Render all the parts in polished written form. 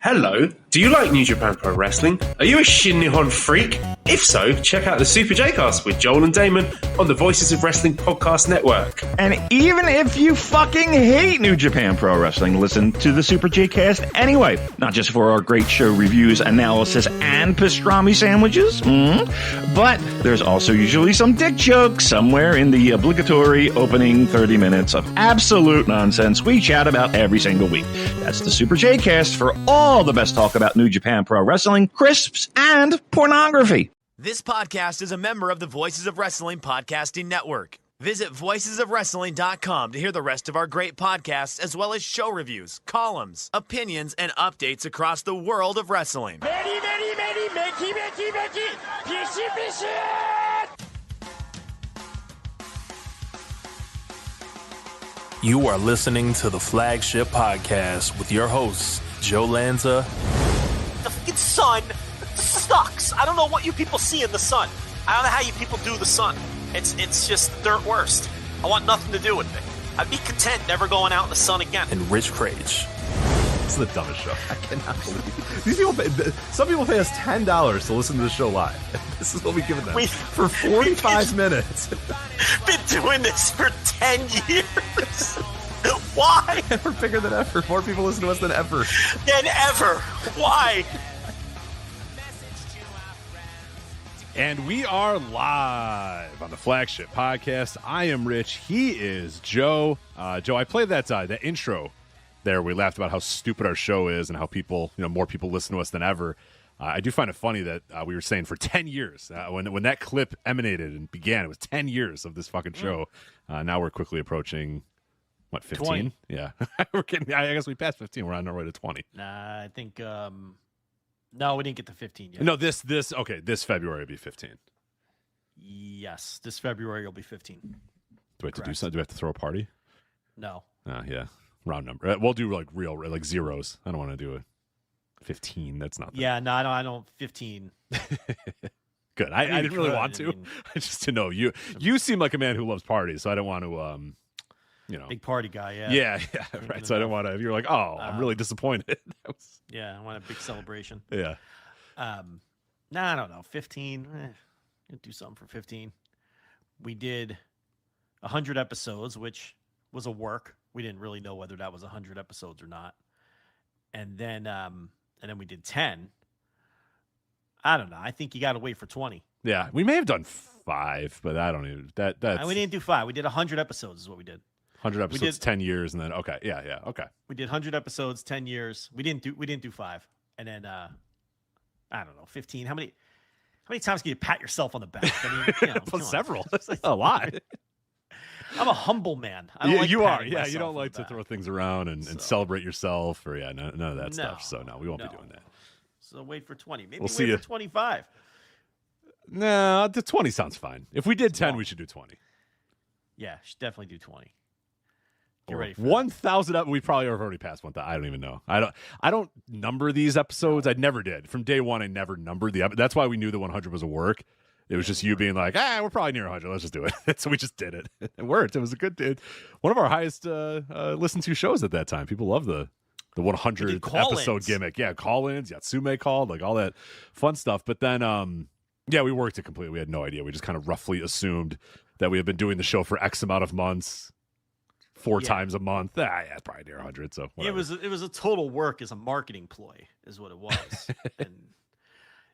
Hello, do you like New Japan Pro Wrestling? Are you a Shin Nihon freak? If so, check out the Super J-Cast with Joel and Damon on the Voices of Wrestling podcast network. And even if you fucking hate New Japan Pro Wrestling, listen to the Super J-Cast anyway. Not just for our great show reviews, analysis, and pastrami sandwiches, but there's also usually some dick jokes somewhere in the obligatory opening 30 minutes of absolute nonsense we chat about every single week. That's the Super J-Cast for all the best talk about New Japan Pro Wrestling, crisps, and pornography. This podcast is a member of the Voices of Wrestling podcasting network. Visit voicesofwrestling.com to hear the rest of our great podcasts, as well as show reviews, columns, opinions, and updates across the world of wrestling. You are listening to the Flagship Podcast with your hosts, Joe Lanza. The fucking sun sucks. I don't know what you people see in the sun. I don't know how you people do the sun. It's just the dirt worst. I want nothing to do with it. I'd be content never going out in the sun again. And Rich Crage. It's the dumbest show. I cannot believe these people. Some people pay us $10 to listen to the show live. This is what we give them for 45 minutes. Been doing this for 10 years. Why? We're bigger than ever. More people listen to us than ever. Why? And we are live on the Flagship Podcast. I am Rich. He is Joe. Joe, I played that intro there. We laughed about how stupid our show is and how people, more people listen to us than ever. I do find it funny that we were saying for 10 years, when that clip emanated and began, it was 10 years of this fucking show. Now we're quickly approaching, 15? 20. Yeah. We're getting, I guess we passed 15. We're on our way to 20. Nah, I think, no, we didn't get to 15 yet. No, this February will be 15. Yes, this February will be 15. Do we have to do something? Do we have to throw a party? No. Yeah. Round number. We'll do like zeros. I don't want to do a 15. That's not. Yeah, no, I don't. 15. Good. I didn't really want to. Just to know you seem like a man who loves parties, so I don't want to. Big party guy. Yeah. Yeah. Right. So I don't want to. You're like, oh, I'm really disappointed. Yeah, I want a big celebration. Yeah. I don't know. 15. Do something for 15. We did 100 episodes, which was a work. We didn't really know whether that was 100 episodes or not. And then we did 10. I don't know. I think you got to wait for 20. Yeah, we may have done 5, but I don't even. That's. We didn't do 5. We did 100 episodes. Is what we did. 100 episodes, 10 years, and then okay, yeah, okay. We did 100 episodes, 10 years. We didn't do 5, and then I don't know, 15. How many times can you pat yourself on the back? I mean, several. That's a lot. I'm a humble man. I don't like you are. patting Yeah, myself you don't on like the to back. throw things around and celebrate yourself or none of that stuff. So no, we won't be doing that. So wait for 20. Maybe we'll wait see for 25. No, the 20 sounds fine. If we did 10, we should do 20. Yeah, should definitely do 20. Get ready for 1,000. We probably have already passed 1,000. I don't even know. I don't number these episodes. I never did. From day one, I never numbered the episodes. That's why we knew the 100 was a work. It was just you being like, we're probably near 100. Let's just do it. So we just did it. It worked. It was a good one of our highest listened to shows at that time. People love the 100 episode gimmick. Yeah, call-ins. Yatsume called, like all that fun stuff. But then, we worked it completely. We had no idea. We just kind of roughly assumed that we had been doing the show for X amount of months. 4 times a month. It's probably near 100. So whatever. It was a total work as a marketing ploy, is what it was. And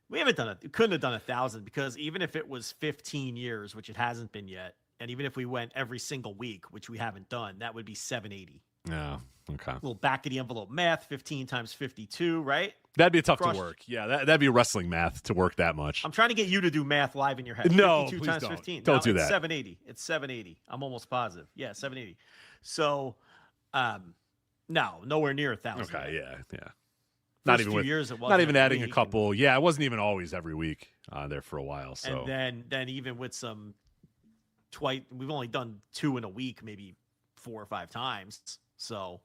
we haven't done it. We couldn't have done 1,000 because even if it was 15 years, which it hasn't been yet, and even if we went every single week, which we haven't done, that would be 780. Yeah. Okay. A little back of the envelope math, 15 times 52, right? That'd be tough to work. Yeah, that'd be wrestling math to work that much. I'm trying to get you to do math live in your head. No, 52 please times don't. 15. Don't do that. 780. It's 780. I'm almost positive. Yeah, 780. So, no, nowhere near 1,000. Okay, yeah. Not even with years. It wasn't not even adding week. A couple. Yeah, it wasn't even always every week there for a while. So and then even with some we've only done 2 in a week, maybe 4 or 5 times. So,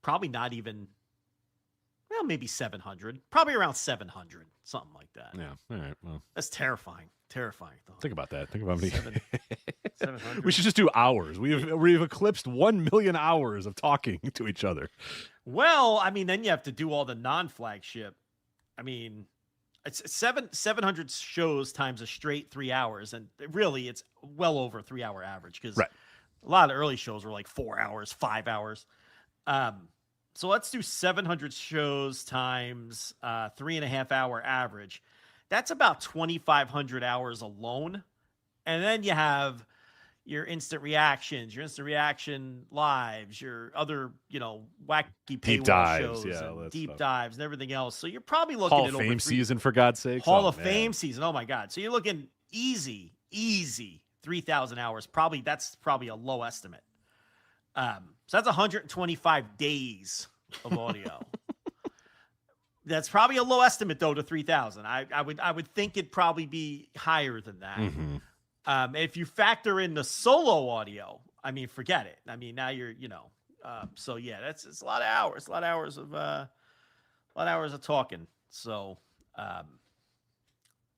probably not even. Well, maybe 700. Probably around 700, something like that. Yeah. All right. Well, that's terrifying. Terrifying thought. Think about that. Think about me. 700. We should just do hours. We've eclipsed 1 million hours of talking to each other. Well, I mean, then you have to do all the non-flagship. I mean, it's 700 shows times a straight 3 hours, and really, it's well over a 3 hour average because a lot of the early shows were like 4 hours, 5 hours. So let's do 700 shows times 3.5 hour average. That's about 2,500 hours alone. And then you have your instant reactions, your instant reaction lives, your other, wacky Deep paywall dives, shows, and deep stuff. dives and everything else. So you're probably looking Hall at of over Fame season, for God's sake. Hall of Fame season. Oh my God. So you're looking easy 3,000 hours. That's probably a low estimate. So that's 125 days of audio. That's probably a low estimate though to 3,000. I would think it'd probably be higher than that. Mm-hmm. If you factor in the solo audio, I mean, forget it. I mean, now you're, so yeah, it's a lot of hours, a lot of hours of talking. So,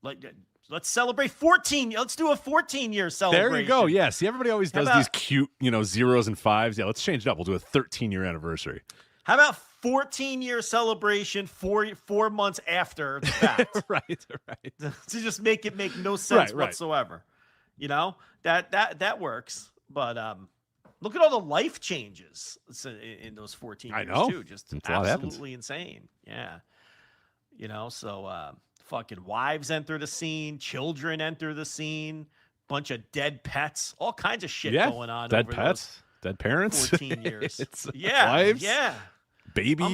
let's celebrate 14. Let's do a 14-year celebration. There you go. Yeah. See, everybody always does these cute, zeros and fives. Yeah. Let's change it up. We'll do a 13-year anniversary. How about 14-year celebration 4 months after the fact? right. To just make it make no sense whatsoever. That works. But look at all the life changes in those 14 years. I know. Too. Just it's absolutely insane. Yeah. So fucking wives enter the scene, children enter the scene, bunch of dead pets, all kinds of shit going on. Dead over pets, dead parents. 14 years. Wives. Yeah. Baby,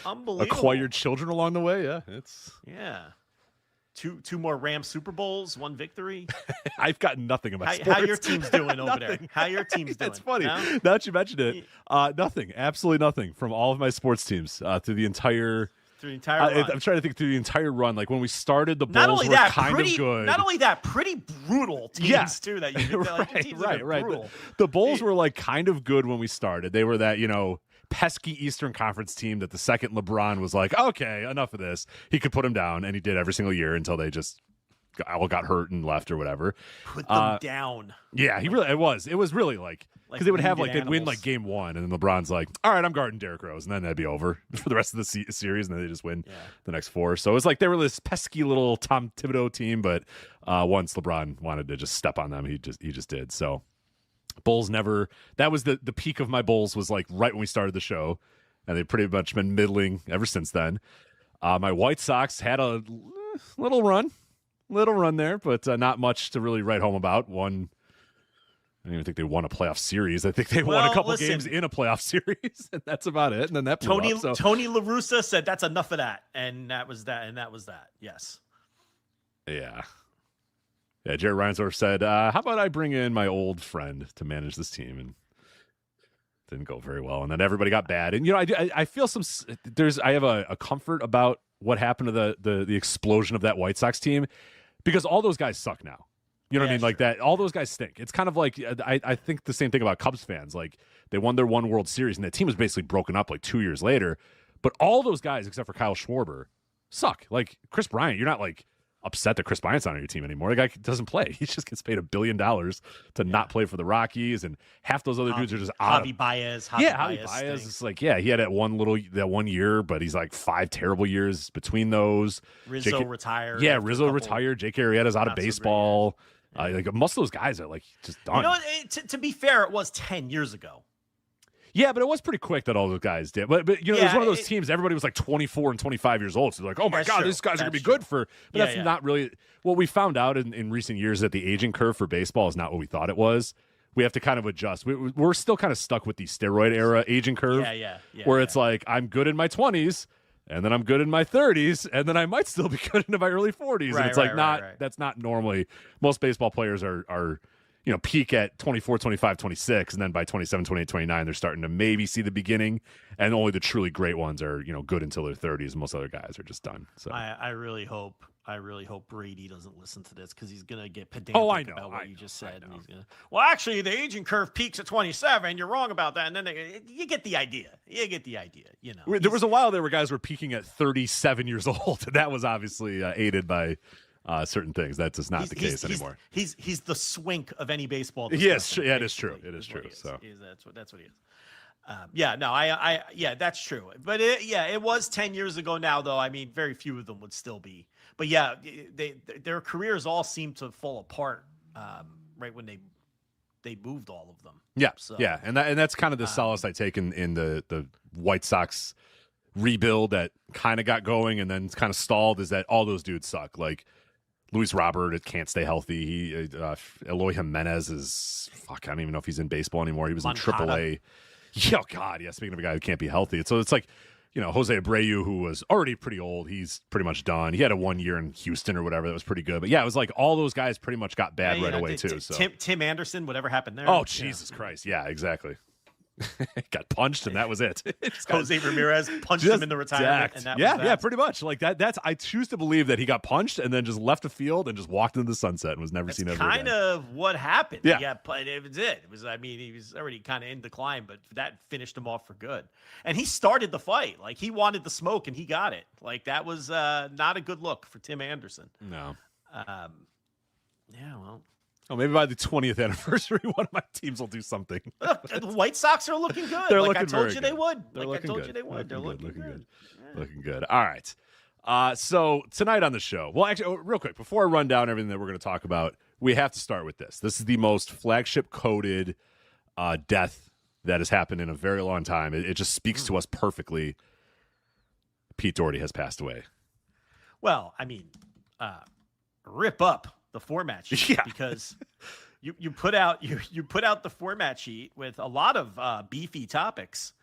unbelievable. Acquired children along the way. Yeah, two more Rams Super Bowls, one victory. I've got nothing about sports. How your team's doing over there? How your team's doing? It's funny. No? Now that you mentioned it, nothing, absolutely nothing from all of my sports teams through the entire run. I'm trying to think through the entire run. Like when we started, the Bulls were kind of good. Not only that, pretty brutal teams too. That you right. The Bulls were like kind of good when we started. They were that pesky Eastern Conference team that the second LeBron was like, okay, enough of this. He could put him down, and he did every single year until they just got hurt and left or whatever. Put them down. Yeah, it was really like because they would have they'd win like game one, and then LeBron's like, all right, I'm guarding Derrick Rose, and then that'd be over for the rest of the series, and then they just win the next four. So it's like they were this pesky little Tom Thibodeau team, but once LeBron wanted to just step on them, he just did. So Bulls never. That was the peak of my Bulls was like right when we started the show, and they've pretty much been middling ever since then. My White Sox had a little run there, but not much to really write home about. I don't even think they won a playoff series. I think they won a couple games in a playoff series, and that's about it. And then that Tony La Russa said that's enough of that, and that was that, and that was that. Yes. Yeah. Yeah, Jerry Reinsdorf said, how about I bring in my old friend to manage this team? And it didn't go very well. And then everybody got bad. And, I feel I have a comfort about what happened to the explosion of that White Sox team because all those guys suck now. You know what I mean? Like that, all those guys stink. It's kind of like, I think the same thing about Cubs fans. Like they won their one World Series and that team was basically broken up like 2 years later. But all those guys, except for Kyle Schwarber, suck. Like Chris Bryant, you're not like upset that Chris Bryant's not on your team anymore. The guy doesn't play. He just gets paid $1 billion to not play for the Rockies, and half those other dudes are just out. Javi Baez. Javi Baez. It's like, he had that one year, but he's like 5 terrible years between those. Rizzo retired. Yeah, Rizzo retired. J.K. Arrieta's out of baseball. Like most of those guys are like just done. To be fair, it was 10 years ago. Yeah, but it was pretty quick that all those guys did. But it was one of those teams, everybody was like 24 and 25 years old. So they're like, oh my God, these guys are going to be good for. But that's not really what we found out in recent years, that the aging curve for baseball is not what we thought it was. We have to kind of adjust. We're still kind of stuck with the steroid era aging curve. Where it's like, I'm good in my 20s, and then I'm good in my 30s, and then I might still be good into my early 40s. And it's like that's not normally. Most baseball players are peak at 24, 25, 26, and then by 27, 28, 29, they're starting to maybe see the beginning, and only the truly great ones are, good until their 30s. Most other guys are just done. So I really hope Brady doesn't listen to this, because he's going to get pedantic about what you just said. And he's gonna, well, actually, the aging curve peaks at 27. You're wrong about that. And then you get the idea. There was a while there where guys were peaking at 37 years old. That was obviously aided by certain ththings. That's just not the case anymore. He's the swink of any baseball. Yes, yeah, it is true. It is true. So that's what he is. Yeah, that's true. But it was 10 years ago now, though. I mean, very few of them would still be. But yeah, their careers all seem to fall apart right when they moved all of them. Yeah, so, yeah, and that's kind of the solace I take in the White Sox rebuild that kind of got going and then kind of stalled, is that all those dudes suck. Like Luis Robert, it can't stay healthy. Eloy Jimenez is I don't even know if he's in baseball anymore. He was in AAA. Oh God, yeah. Speaking of a guy who can't be healthy, so it's like, Jose Abreu, who was already pretty old, he's pretty much done. He had a 1 year in Houston or whatever that was pretty good, but yeah, it was like all those guys pretty much got bad right away too. So Tim Anderson, whatever happened there? Oh Jesus Christ, yeah, exactly. Got punched and that was it. Jose Ramirez punched him in the retirement. And yeah, pretty much like that. That's I choose to believe that he got punched and then just left the field and just walked into the sunset and was never seen ever again. Kind of what happened. Yeah, but it was it. It was. I mean, he was already kind of in decline, but that finished him off for good. And he started the fight. Like he wanted the smoke and he got it. Like that was not a good look for Tim Anderson. No. Yeah. Well. Oh, maybe by the 20th anniversary, one of my teams will do something. Look, the White Sox are looking good. They're like looking I told you good. they would. They're like I told good. you they would. They're looking good. Yeah. Looking good. All right. So tonight on the show, well, actually, real quick, before I run down everything that we're going to talk about, we have to start with this. This is the most flagship-coded death that has happened in a very long time. It just speaks to us perfectly. Pete Doherty has passed away. Well, I mean, rip up the format sheet because you put out the format sheet with a lot of beefy topics,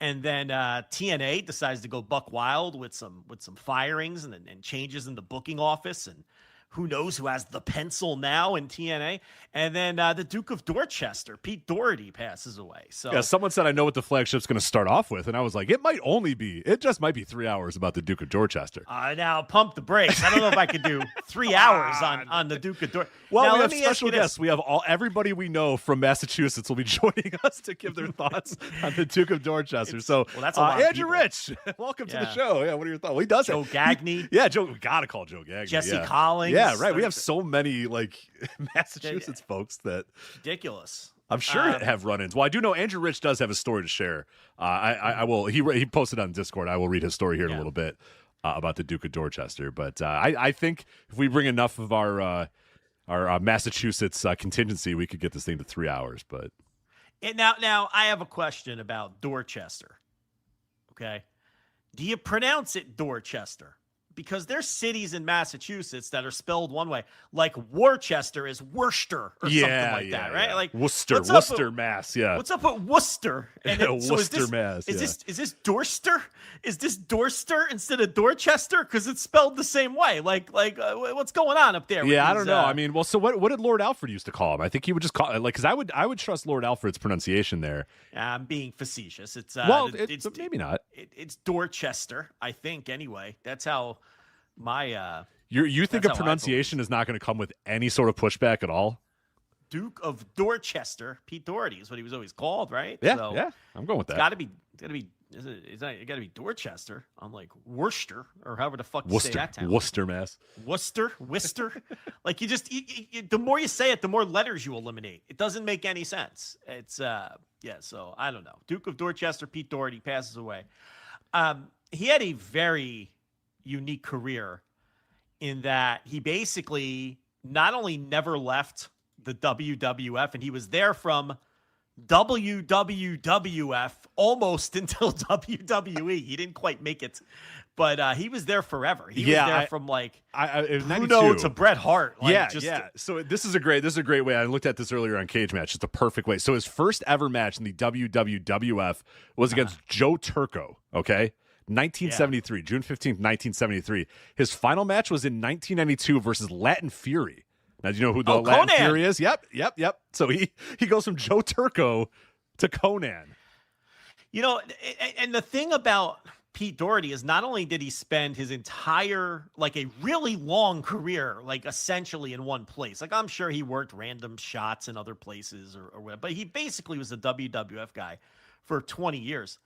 and then TNA decides to go buck wild with some firings and changes in the booking office, and who knows who has the pencil now in TNA. And then the Duke of Dorchester, Pete Doherty, passes away. So yeah, someone said, I know what the flagship's going to start off with. And I was like, it just might be 3 hours about the Duke of Dorchester. Now pump the brakes. I don't know if I could do 3 hours on the Duke of Dorchester. Well, now, we have special guests. We have everybody we know from Massachusetts will be joining us to give their thoughts on the Duke of Dorchester. That's a lot of Andrew Rich, welcome to the show. Yeah, what are your thoughts? Well, he does Joe Gagney. We got to call Joe Gagney. Jesse Collins. Yeah, right. We have so many Massachusetts folks that ridiculous. I'm sure have run-ins. Well, I do know Andrew Rich does have a story to share. I will. He posted on Discord. I will read his story here in a little bit about the Duke of Dorchester. But I think if we bring enough of our Massachusetts contingency, we could get this thing to 3 hours. But now I have a question about Dorchester. Okay, do you pronounce it Dorchester? Because there's cities in Massachusetts that are spelled one way, like Worcester is Worcester or something like that, right? Like Worcester, Mass. Yeah. What's up with Worcester? And Worcester, Mass. Is this Dorchester? Is this Dorchester instead of Dorchester? Because it's spelled the same way. Like what's going on up there? Yeah, I don't know. I mean, well, so what did Lord Alfred used to call him? I think he would just call it because I would trust Lord Alfred's pronunciation there. I'm being facetious. It's it's maybe not. It's Dorchester, I think. Anyway, that's how. You think a pronunciation is not going to come with any sort of pushback at all? Duke of Dorchester, Pete Doherty is what he was always called, right? Yeah, yeah, I'm going with that. It's got to be Dorchester, unlike Worcester or however the fuck you say that town. Worcester, Mass. Worcester. Like you just the more you say it, the more letters you eliminate. It doesn't make any sense. It's So I don't know. Duke of Dorchester, Pete Doherty passes away. He had a very unique career in that he basically not only never left the WWF, and he was there from WWF almost until WWE. He didn't quite make it, but he was there forever. He was there from Bruno to Bret Hart. So this is a great way. I looked at this earlier on Cage Match. It's a perfect way. So his first ever match in the WWF was against Joe Turco. Okay. 1973, June 15th, 1973. His final match was in 1992 versus Latin Fury. Now, do you know who the Latin Conan. Fury is? Yep. So he goes from Joe Turco to Conan. And the thing about Pete Doherty is not only did he spend his entire, a really long career, essentially in one place. I'm sure he worked random shots in other places or whatever, but he basically was a WWF guy for 20 years.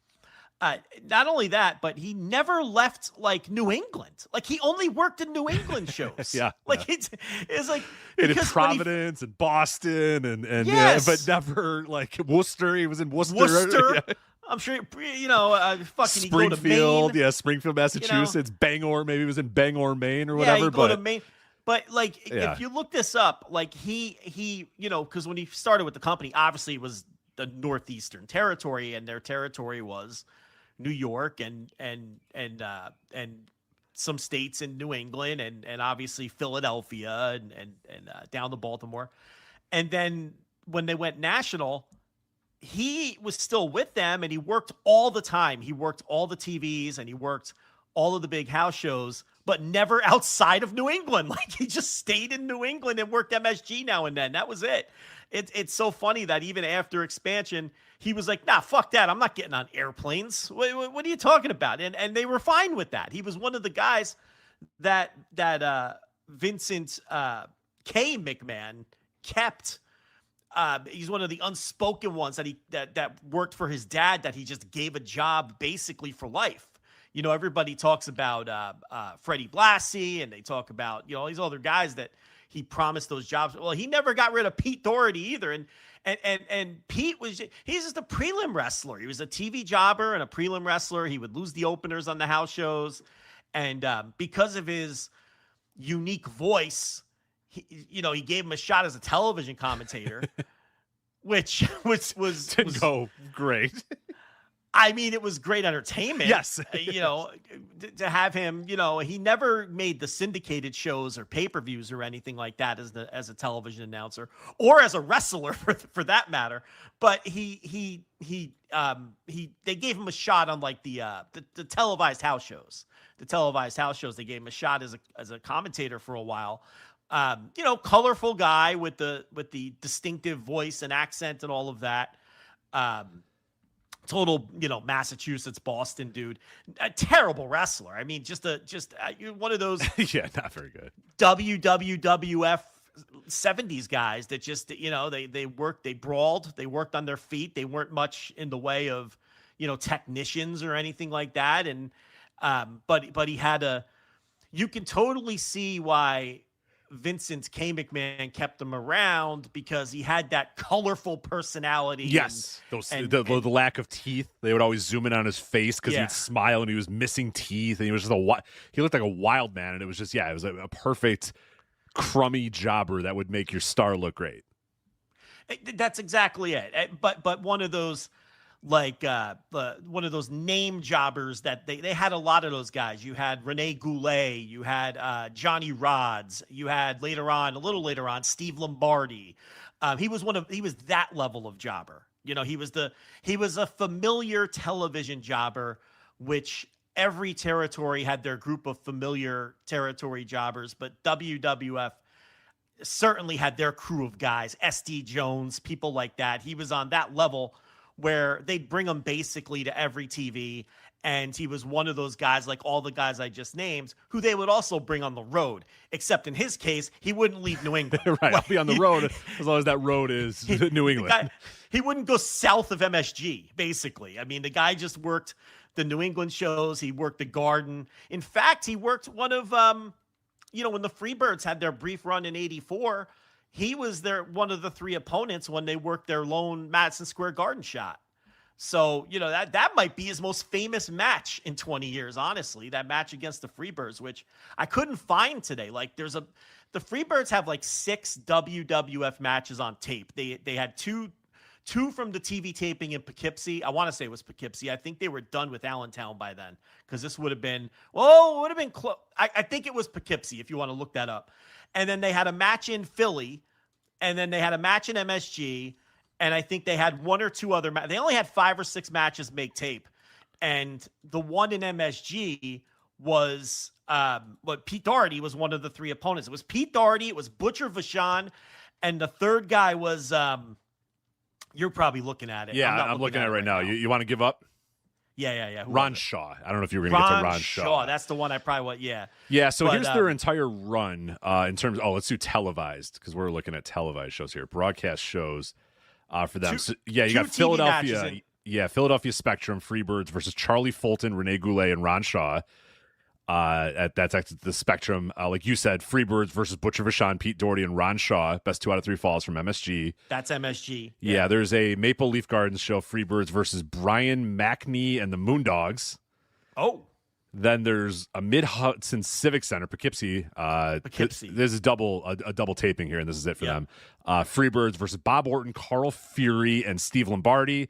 not only that, but he never left like New England. Like he only worked in New England shows. It's like in Providence and Boston and yes. but never like Worcester. He was in Worcester. Yeah. I'm sure fucking Springfield, Springfield, Massachusetts, Bangor. Maybe he was in Bangor, Maine, or whatever. Go to Maine. But like, if you look this up, like he because when he started with the company, obviously it was the Northeastern Territory, and their territory was New York and some states in New England and obviously Philadelphia and down to Baltimore. And then when they went national, he was still with them and he worked all the time. He worked all the TVs and he worked all of the big house shows, but never outside of New England. Like he just stayed in New England and worked MSG now and then. That was it. It's so funny that even after expansion, he was like, nah, fuck that. I'm not getting on airplanes. What are you talking about? And they were fine with that. He was one of the guys that Vincent K. McMahon kept. He's one of the unspoken ones that worked for his dad, that he just gave a job basically for life. You know, everybody talks about Freddie Blassie, and they talk about, all these other guys that he promised those jobs. Well, he never got rid of Pete Doherty either. And Pete he's just a prelim wrestler. He was a TV jobber and a prelim wrestler. He would lose the openers on the house shows. And because of his unique voice, he gave him a shot as a television commentator, which didn't go great. I mean, it was great entertainment. Yes. To have him, he never made the syndicated shows or pay-per-views or anything like that as a television announcer or as a wrestler for that matter. But they gave him a shot on like the televised house shows. The televised house shows, they gave him a shot as a commentator for a while. Colorful guy with the distinctive voice and accent and all of that. Total, Massachusetts, Boston dude. A terrible wrestler. I mean, just one of those. Yeah, not very good. WWF 70s guys that just, they worked, they brawled, they worked on their feet. They weren't much in the way of, technicians or anything like that. And, but he had you can totally see why Vincent K. McMahon kept him around, because he had that colorful personality. Yes. The lack of teeth. They would always zoom in on his face because he'd smile and he was missing teeth. And he was just he looked like a wild man. And it was just, it was a perfect crummy jobber that would make your star look great. That's exactly it. But one of those, one of those name jobbers that they had a lot of those guys. You had Rene Goulet, you had Johnny Rods, you had a little later on, Steve Lombardi. He was that level of jobber. He was a familiar television jobber, which every territory had their group of familiar territory jobbers, but WWF certainly had their crew of guys, SD Jones, people like that. He was on that level where they'd bring him basically to every TV. And he was one of those guys, like all the guys I just named, who they would also bring on the road. Except in his case, he wouldn't leave New England. Right, I'll be on the road as long as that road is New England. He wouldn't go south of MSG, basically. I mean, the guy just worked the New England shows. He worked the Garden. In fact, he worked one of, when the Freebirds had their brief run in '84, he was one of the three opponents when they worked their lone Madison Square Garden shot. So, that might be his most famous match in 20 years, honestly, that match against the Freebirds, which I couldn't find today. Like the Freebirds have like 6 WWF matches on tape. They had two from the TV taping in Poughkeepsie. I want to say it was Poughkeepsie. I think they were done with Allentown by then, because this would have been, close. I think it was Poughkeepsie, if you want to look that up. And then they had a match in Philly, and then they had a match in MSG, and I think they had one or two other matches. They only had 5 or 6 matches make tape, and the one in MSG was Pete Doherty was one of the 3 opponents. It was Pete Doherty, it was Butcher Vachon, and the third guy was you're probably looking at it. Yeah, I'm looking at it right now. You want to give up? Yeah. Ron Shaw. I don't know if you were going to get to Ron Shaw. That's the one I probably want. Yeah. Yeah. So here's their entire run in terms. Let's do televised, because we're looking at televised shows here, broadcast shows for them. You got Philadelphia. Yeah, Philadelphia Spectrum, Freebirds versus Charlie Fulton, Rene Goulet, and Ron Shaw. That's actually the Spectrum. Like you said, Freebirds versus Butcher Vachon, Pete Doherty, and Ron Shaw. Best 2 out of 3 falls from MSG. That's MSG. Yeah, there's a Maple Leaf Gardens show, Freebirds versus Brian McNee and the Moondogs. Oh. Then there's a Mid-Hudson Civic Center, Poughkeepsie. There's a double taping here, and this is it for them. Freebirds versus Bob Orton, Carl Fury, and Steve Lombardi.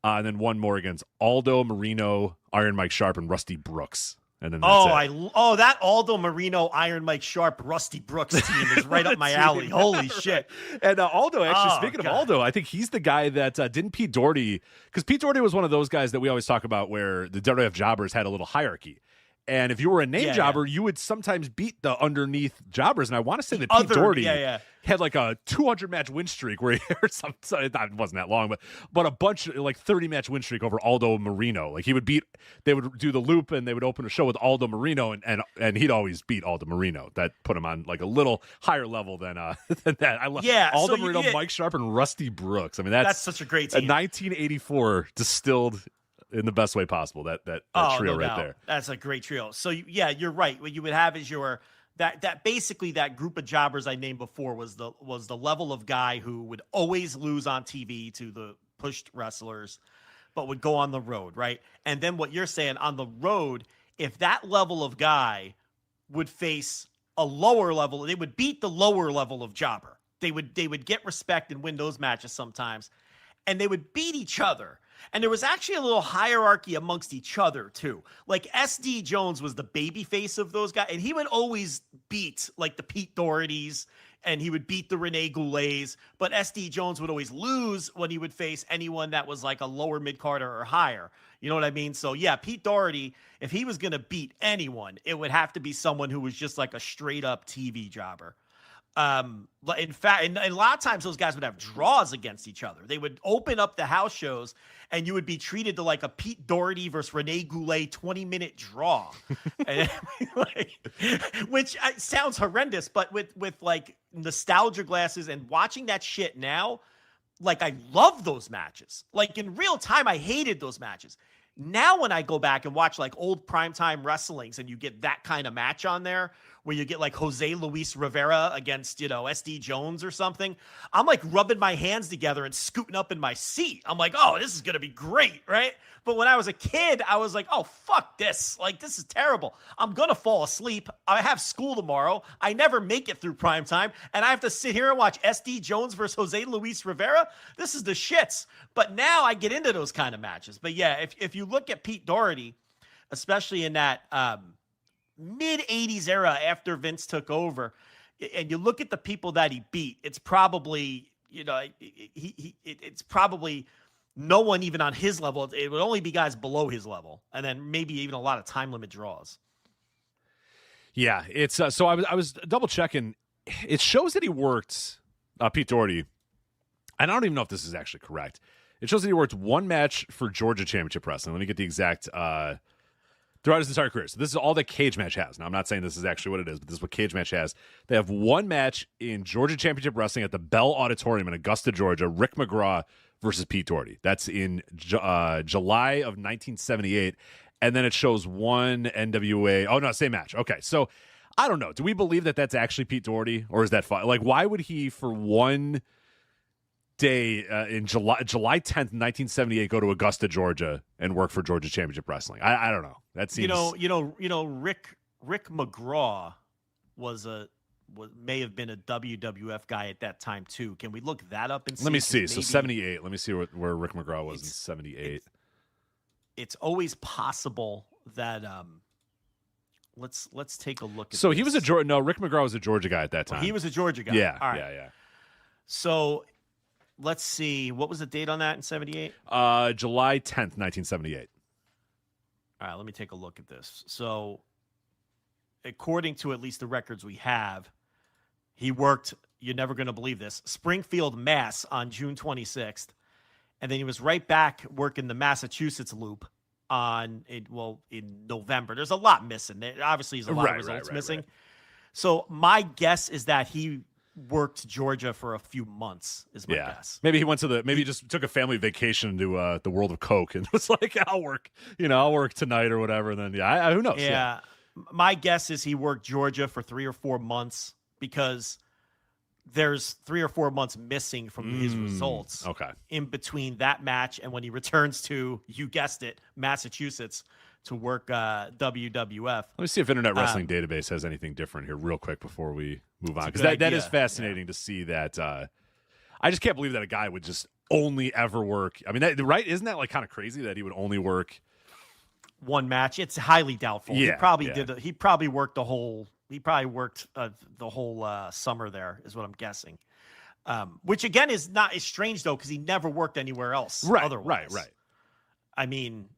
And then one more against Aldo Marino, Iron Mike Sharp, and Rusty Brooks. And then that's it. That Aldo Marino, Iron Mike Sharp, Rusty Brooks team is right up my alley. Holy shit. And Aldo, actually, speaking of Aldo, I think he's the guy that didn't Pete Doherty, because Pete Doherty was one of those guys that we always talk about where the WWF jobbers had a little hierarchy. And if you were a name jobber, you would sometimes beat the underneath jobbers. And I want to say that Pete Doherty had like a 200-match win streak where he or something. It wasn't that long, but a bunch, like 30-match win streak over Aldo Marino. Like they would do the loop and they would open a show with Aldo Marino, and he'd always beat Aldo Marino. That put him on like a little higher level than that. I love Aldo Marino, Mike Sharp, and Rusty Brooks. I mean, that's such a great team. A 1984 distilled in the best way possible. That trio right there. That's a great trio. So you're right. What you would have is that basically that group of jobbers I named before was the level of guy who would always lose on TV to the pushed wrestlers, but would go on the road, right? And then what you're saying on the road, if that level of guy would face a lower level, they would beat the lower level of jobber. They would get respect and win those matches sometimes, and they would beat each other. And there was actually a little hierarchy amongst each other, too. Like, S.D. Jones was the baby face of those guys, and he would always beat, like, the Pete Dohertys, and he would beat the Rene Goulets, but S.D. Jones would always lose when he would face anyone that was, like, a lower mid-carder or higher. You know what I mean? So, yeah, Pete Doherty, if he was going to beat anyone, it would have to be someone who was just, like, a straight-up TV jobber. In fact, and a lot of times those guys would have draws against each other. They would open up the house shows and you would be treated to like a Pete Doherty versus Rene Goulet 20-minute draw. And, which sounds horrendous, but with like nostalgia glasses and watching that shit now, like I love those matches. Like in real time, I hated those matches. Now when I go back and watch like old primetime wrestlings and you get that kind of match on there where you get like Jose Luis Rivera against, SD Jones or something, I'm like rubbing my hands together and scooting up in my seat. I'm like, oh, this is going to be great, right? But when I was a kid, I was like, oh, fuck this. Like, this is terrible. I'm going to fall asleep. I have school tomorrow. I never make it through primetime, and I have to sit here and watch SD Jones versus Jose Luis Rivera. This is the shits. But now I get into those kind of matches. But yeah, if you look at Pete Doherty, especially in that mid-'80s era after Vince took over, and you look at the people that he beat, it's probably, it's probably no one even on his level. It would only be guys below his level, and then maybe even a lot of time limit draws. Yeah, it's so I was double checking. It shows that he worked Pete Doherty, and I don't even know if this is actually correct. It shows that he worked one match for Georgia Championship Wrestling. Let me get the exact throughout his entire career. So this is all that Cage Match has. Now, I'm not saying this is actually what it is, but this is what Cage Match has. They have one match in Georgia Championship Wrestling at the Bell Auditorium in Augusta, Georgia. Rick McGraw versus Pete Doherty. That's in July of 1978. And then it shows one NWA. Oh, no, same match. Okay, so I don't know. Do we believe that that's actually Pete Doherty, or is that fun? Like, why would he, for one day in July 10th, 1978, go to Augusta, Georgia, and work for Georgia Championship Wrestling? I don't know. That seems Rick McGraw may have been a WWF guy at that time too. Can we look that up and see? Let me see. So 78. Let me see where Rick McGraw was in 78. It's always possible that let's take a look at So this. he was a Georgia. No, Rick McGraw was a Georgia guy at that time. He was a Georgia guy. Yeah. All right. Yeah. So let's see. What was the date on that in 78? July 10th, 1978. All right, let me take a look at this. So according to at least the records we have, he worked, you're never going to believe this, Springfield, Mass on June 26th. And then he was right back working the Massachusetts loop in November. There's a lot missing. Obviously, there's a lot of results missing. Right. So my guess is that he worked Georgia for a few months, is my guess. Maybe he just took a family vacation to the world of Coke and was like, I'll work tonight or whatever. And then, who knows? Yeah. My guess is he worked Georgia for 3 or 4 months because there's 3 or 4 months missing from his results. Okay. In between that match and when he returns to, you guessed it, Massachusetts to work WWF. Let me see if Internet Wrestling Database has anything different here real quick before we move on. Because that is fascinating to see that. I just can't believe that a guy would just only ever work. I mean, right? Isn't that like kind of crazy that he would only work one match? It's highly doubtful. Yeah, he probably he probably worked the whole summer there, is what I'm guessing. Which again is strange though, because he never worked anywhere else. Otherwise. Right. I mean,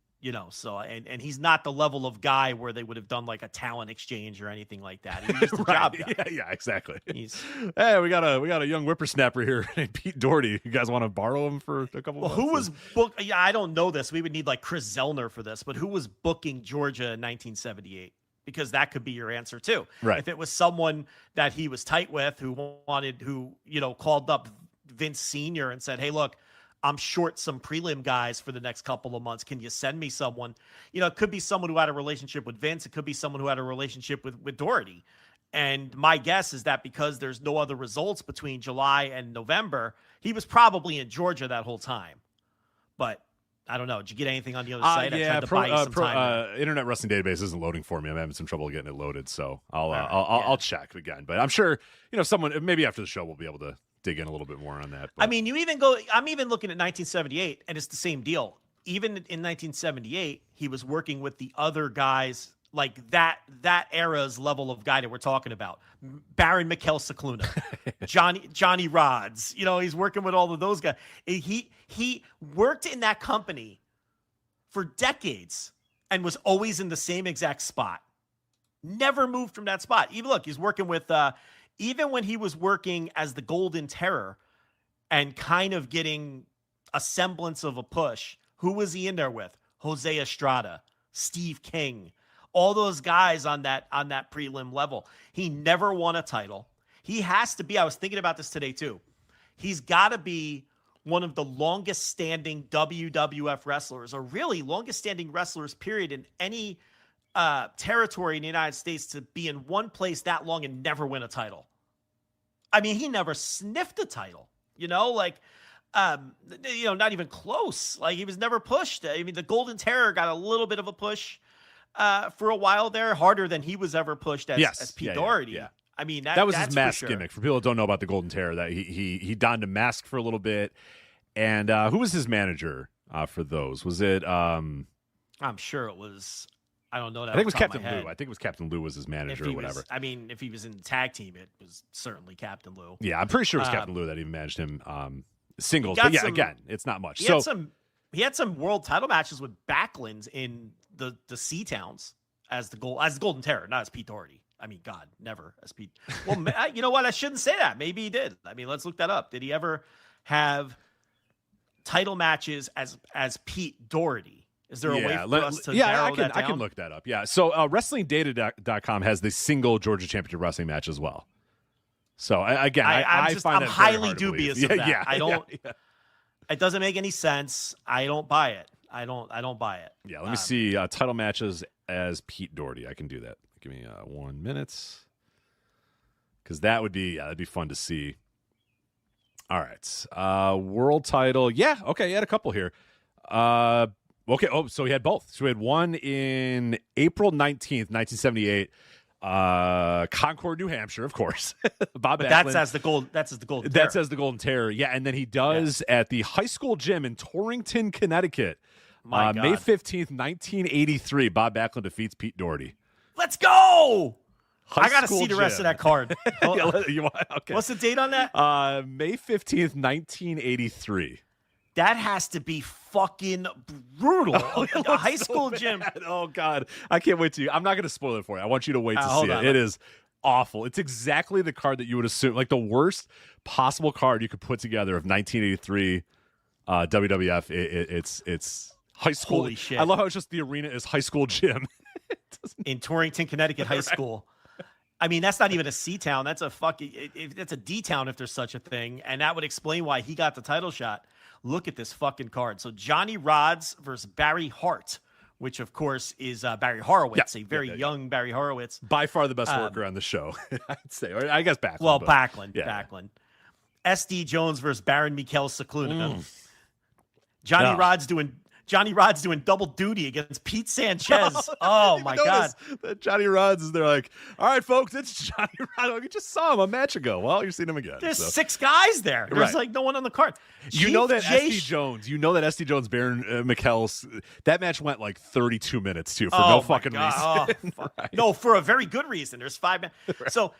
so and he's not the level of guy where they would have done like a talent exchange or anything like that. He's just a job guy. Yeah, exactly. Hey, we got a young whippersnapper here named Pete Doherty. You guys want to borrow him for a couple months? Who was booked? Yeah, I don't know this. We would need like Chris Zellner for this, but who was booking Georgia in 1978? Because that could be your answer too. Right. If it was someone that he was tight with, who called up Vince Sr. and said, hey, look, I'm short some prelim guys for the next couple of months. Can you send me someone? It could be someone who had a relationship with Vince. It could be someone who had a relationship with Doherty. And my guess is that because there's no other results between July and November, he was probably in Georgia that whole time. But I don't know. Did you get anything on the other side? Yeah, I tried to buy you some time. Internet Wrestling Database isn't loading for me. I'm having some trouble getting it loaded, so I'll check again. But I'm sure someone maybe after the show we'll be able to dig in a little bit more on that. But. I mean, I'm even looking at 1978, and it's the same deal. Even in 1978, he was working with the other guys, like that era's level of guy that we're talking about. Baron Mikhail Cicluna, Johnny Rods. He's working with all of those guys. He worked in that company for decades and was always in the same exact spot. Never moved from that spot. Even look, he's working with even when he was working as the Golden Terror and kind of getting a semblance of a push, who was he in there with? Jose Estrada, Steve King, all those guys on that prelim level. He never won a title. He has to be, I was thinking about this today too. He's got to be one of the longest standing WWF wrestlers, or really longest standing wrestlers, period, in any territory in the United States to be in one place that long and never win a title. I mean, he never sniffed a title, not even close. Like, he was never pushed. I mean, the Golden Terror got a little bit of a push for a while there, harder than he was ever pushed as Pete Doherty. Yeah. I mean, that was that's his mask sure. gimmick. For people that don't know about the Golden Terror, that he donned a mask for a little bit. And who was his manager for those? Was it? I'm sure it was. I don't know that. I think it was Captain Lou. I think it was Captain Lou was his manager or whatever. If he was in the tag team, it was certainly Captain Lou. Yeah, I'm pretty sure it was Captain Lou that even managed him singles. But again, it's not much. He had some world title matches with Backlund in the C towns as the Golden Terror, not as Pete Doherty. I mean, God, never as Pete. Well, you know what? I shouldn't say that. Maybe he did. I mean, let's look that up. Did he ever have title matches as Pete Doherty? Is there a way for us to narrow that down? I can look that up. Yeah. So WrestlingData.com has the single Georgia Championship Wrestling match as well. So I find that highly dubious of that. Yeah, I don't. Yeah. It doesn't make any sense. I don't buy it. I don't buy it. Yeah. Let me see title matches as Pete Doherty. I can do that. Give me 1 minute, because that'd be fun to see. All right, world title. Yeah. Okay. He had a couple here. Okay. Oh, so he had both. So he had one in April 19th, 1978, Concord, New Hampshire, of course. Bob Backlund. That's as the Golden Terror. That's as the Golden Terror. Yeah. And then he does at the high school gym in Torrington, Connecticut. May 15th, 1983. Bob Backlund defeats Pete Doherty. Let's go. I got to see the gym. rest of that card. Okay. What's the date on that? May 15th, 1983. That has to be fucking brutal. The high school gym. Oh, God. I can't wait to. I'm not going to spoil it for you. I want you to wait to see it. It is awful. It's exactly the card that you would assume, like the worst possible card you could put together of 1983 WWF. It's high school. Holy shit. I love how it's just the arena is high school gym. In Torrington, Connecticut high school. I mean, that's not even a C town. That's a that's a D town if there's such a thing. And that would explain why he got the title shot. Look at this fucking card. So Johnny Rodz versus Barry Hart, which of course is Barry Horowitz, a very young Barry Horowitz. By far the best worker on the show, I'd say. Or I guess Backlund. Well, but, Backlund. yeah. Backlund. SD Jones versus Baron Mikel Cicluna. Johnny Rodz doing double duty against Pete Sanchez. Oh my God. That Johnny Rodz is there like, all right, folks, it's Johnny Rodz. You just saw him a match ago. Well, you're seeing him again. There's 6 guys there. There's like no one on the card. You know that SD Jones, Baron Mikel's, that match went like 32 minutes too for no fucking reason. Right. No, for a very good reason. There's 5 men. Right. So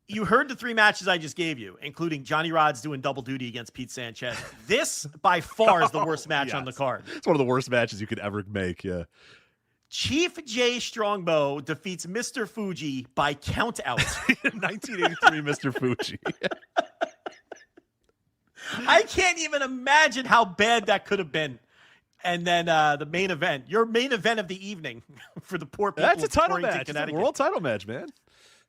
you heard the 3 matches I just gave you, including Johnny Rodz doing double duty against Pete Sanchez. This, by far, is the worst match on the card. It's one of the worst matches you could ever make, yeah. Chief J. Strongbow defeats Mr. Fuji by count out. 1983 Mr. Fuji. I can't even imagine how bad that could have been. And then the main event, your main event of the evening for the poor people. That's a title match. It's a world title match, man.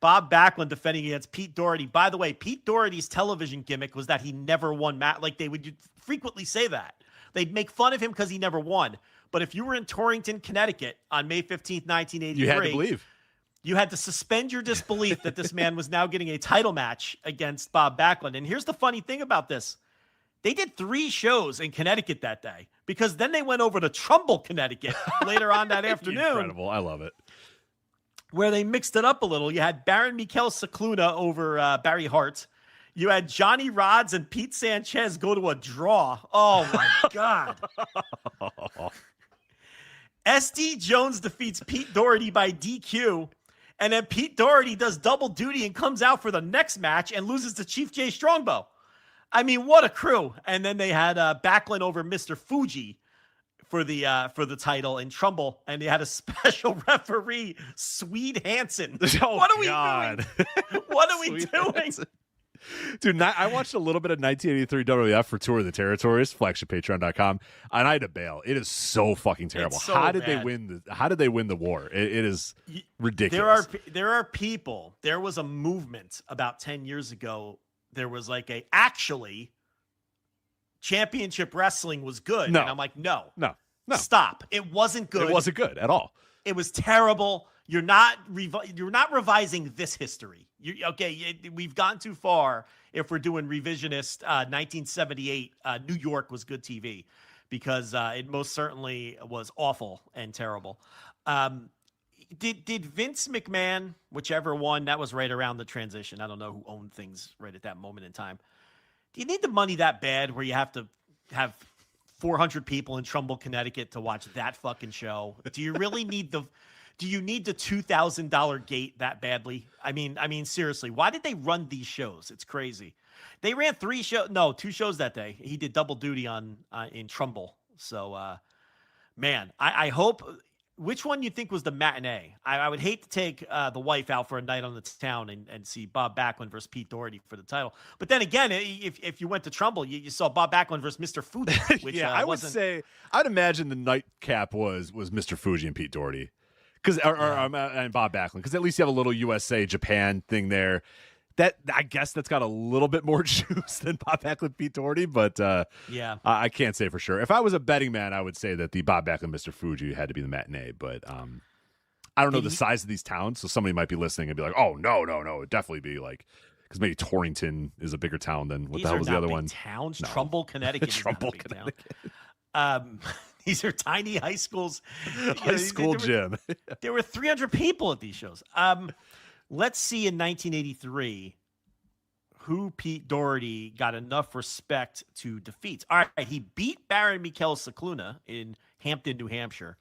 Bob Backlund defending against Pete Doherty. By the way, Pete Doherty's television gimmick was that he never won match. Like they would frequently say that. They'd make fun of him because he never won. But if you were in Torrington, Connecticut on May 15th, 1983, you had to believe. You had to suspend your disbelief that this man was now getting a title match against Bob Backlund. And here's the funny thing about this. They did 3 shows in Connecticut that day because then they went over to Trumbull, Connecticut later on that afternoon. Incredible. I love it. Where they mixed it up a little. You had Baron Mikel Cicluna over Barry Hart. You had Johnny Rodz and Pete Sanchez go to a draw. Oh, my God. SD Jones defeats Pete Doherty by DQ. And then Pete Doherty does double duty and comes out for the next match and loses to Chief J. Strongbow. I mean, what a crew. And then they had Backlund over Mr. Fuji for the title in Trumbull, and they had a special referee, Swede Hansen. Oh, what are we God. doing? What are we doing? Hansen. Dude, I watched a little bit of 1983 WWF for Tour of the Territories, flagshippatreon.com, and I had to bail. It is so fucking terrible. So how did bad. they win the war? It is ridiculous. There are people. There was a movement about 10 years ago. There was like actually Championship Wrestling was good. No. And I'm like, no. Stop. It wasn't good. It wasn't good at all. It was terrible. You're not revising this history. We've gone too far if we're doing revisionist 1978 New York was good TV because it most certainly was awful and terrible. Did Vince McMahon, whichever one, that was right around the transition. I don't know who owned things right at that moment in time. Do you need the money that bad where you have to have 400 people in Trumbull, Connecticut to watch that fucking show? Do you really need the $2,000 gate that badly? I mean, seriously, why did they run these shows? It's crazy. They ran 2 shows that day. He did double duty in Trumbull. So, man, I hope. Which one you think was the matinee? I would hate to take the wife out for a night on the town and see Bob Backlund versus Pete Doherty for the title. But then again, if you went to Trumbull, you saw Bob Backlund versus Mr. Fuji. Which, I'd imagine the nightcap was Mr. Fuji and Pete Doherty, and Bob Backlund, because at least you have a little USA Japan thing there. That I guess that's got a little bit more juice than Bob Backlund, Pete Doherty, but I can't say for sure. If I was a betting man, I would say that the Bob Backlund, Mr. Fuji had to be the matinee, but I don't know the size of these towns, so somebody might be listening and be like, "Oh no, it'd definitely be like." Because maybe Torrington is a bigger town than what the hell was the other one? Towns, No. Trumbull, Connecticut. Trumbull, Connecticut. These are tiny high schools. High school gym. There were 300 people at these shows. Let's see in 1983 who Pete Doherty got enough respect to defeat. All right, he beat Baron Mikel Cicluna in Hampton, New Hampshire.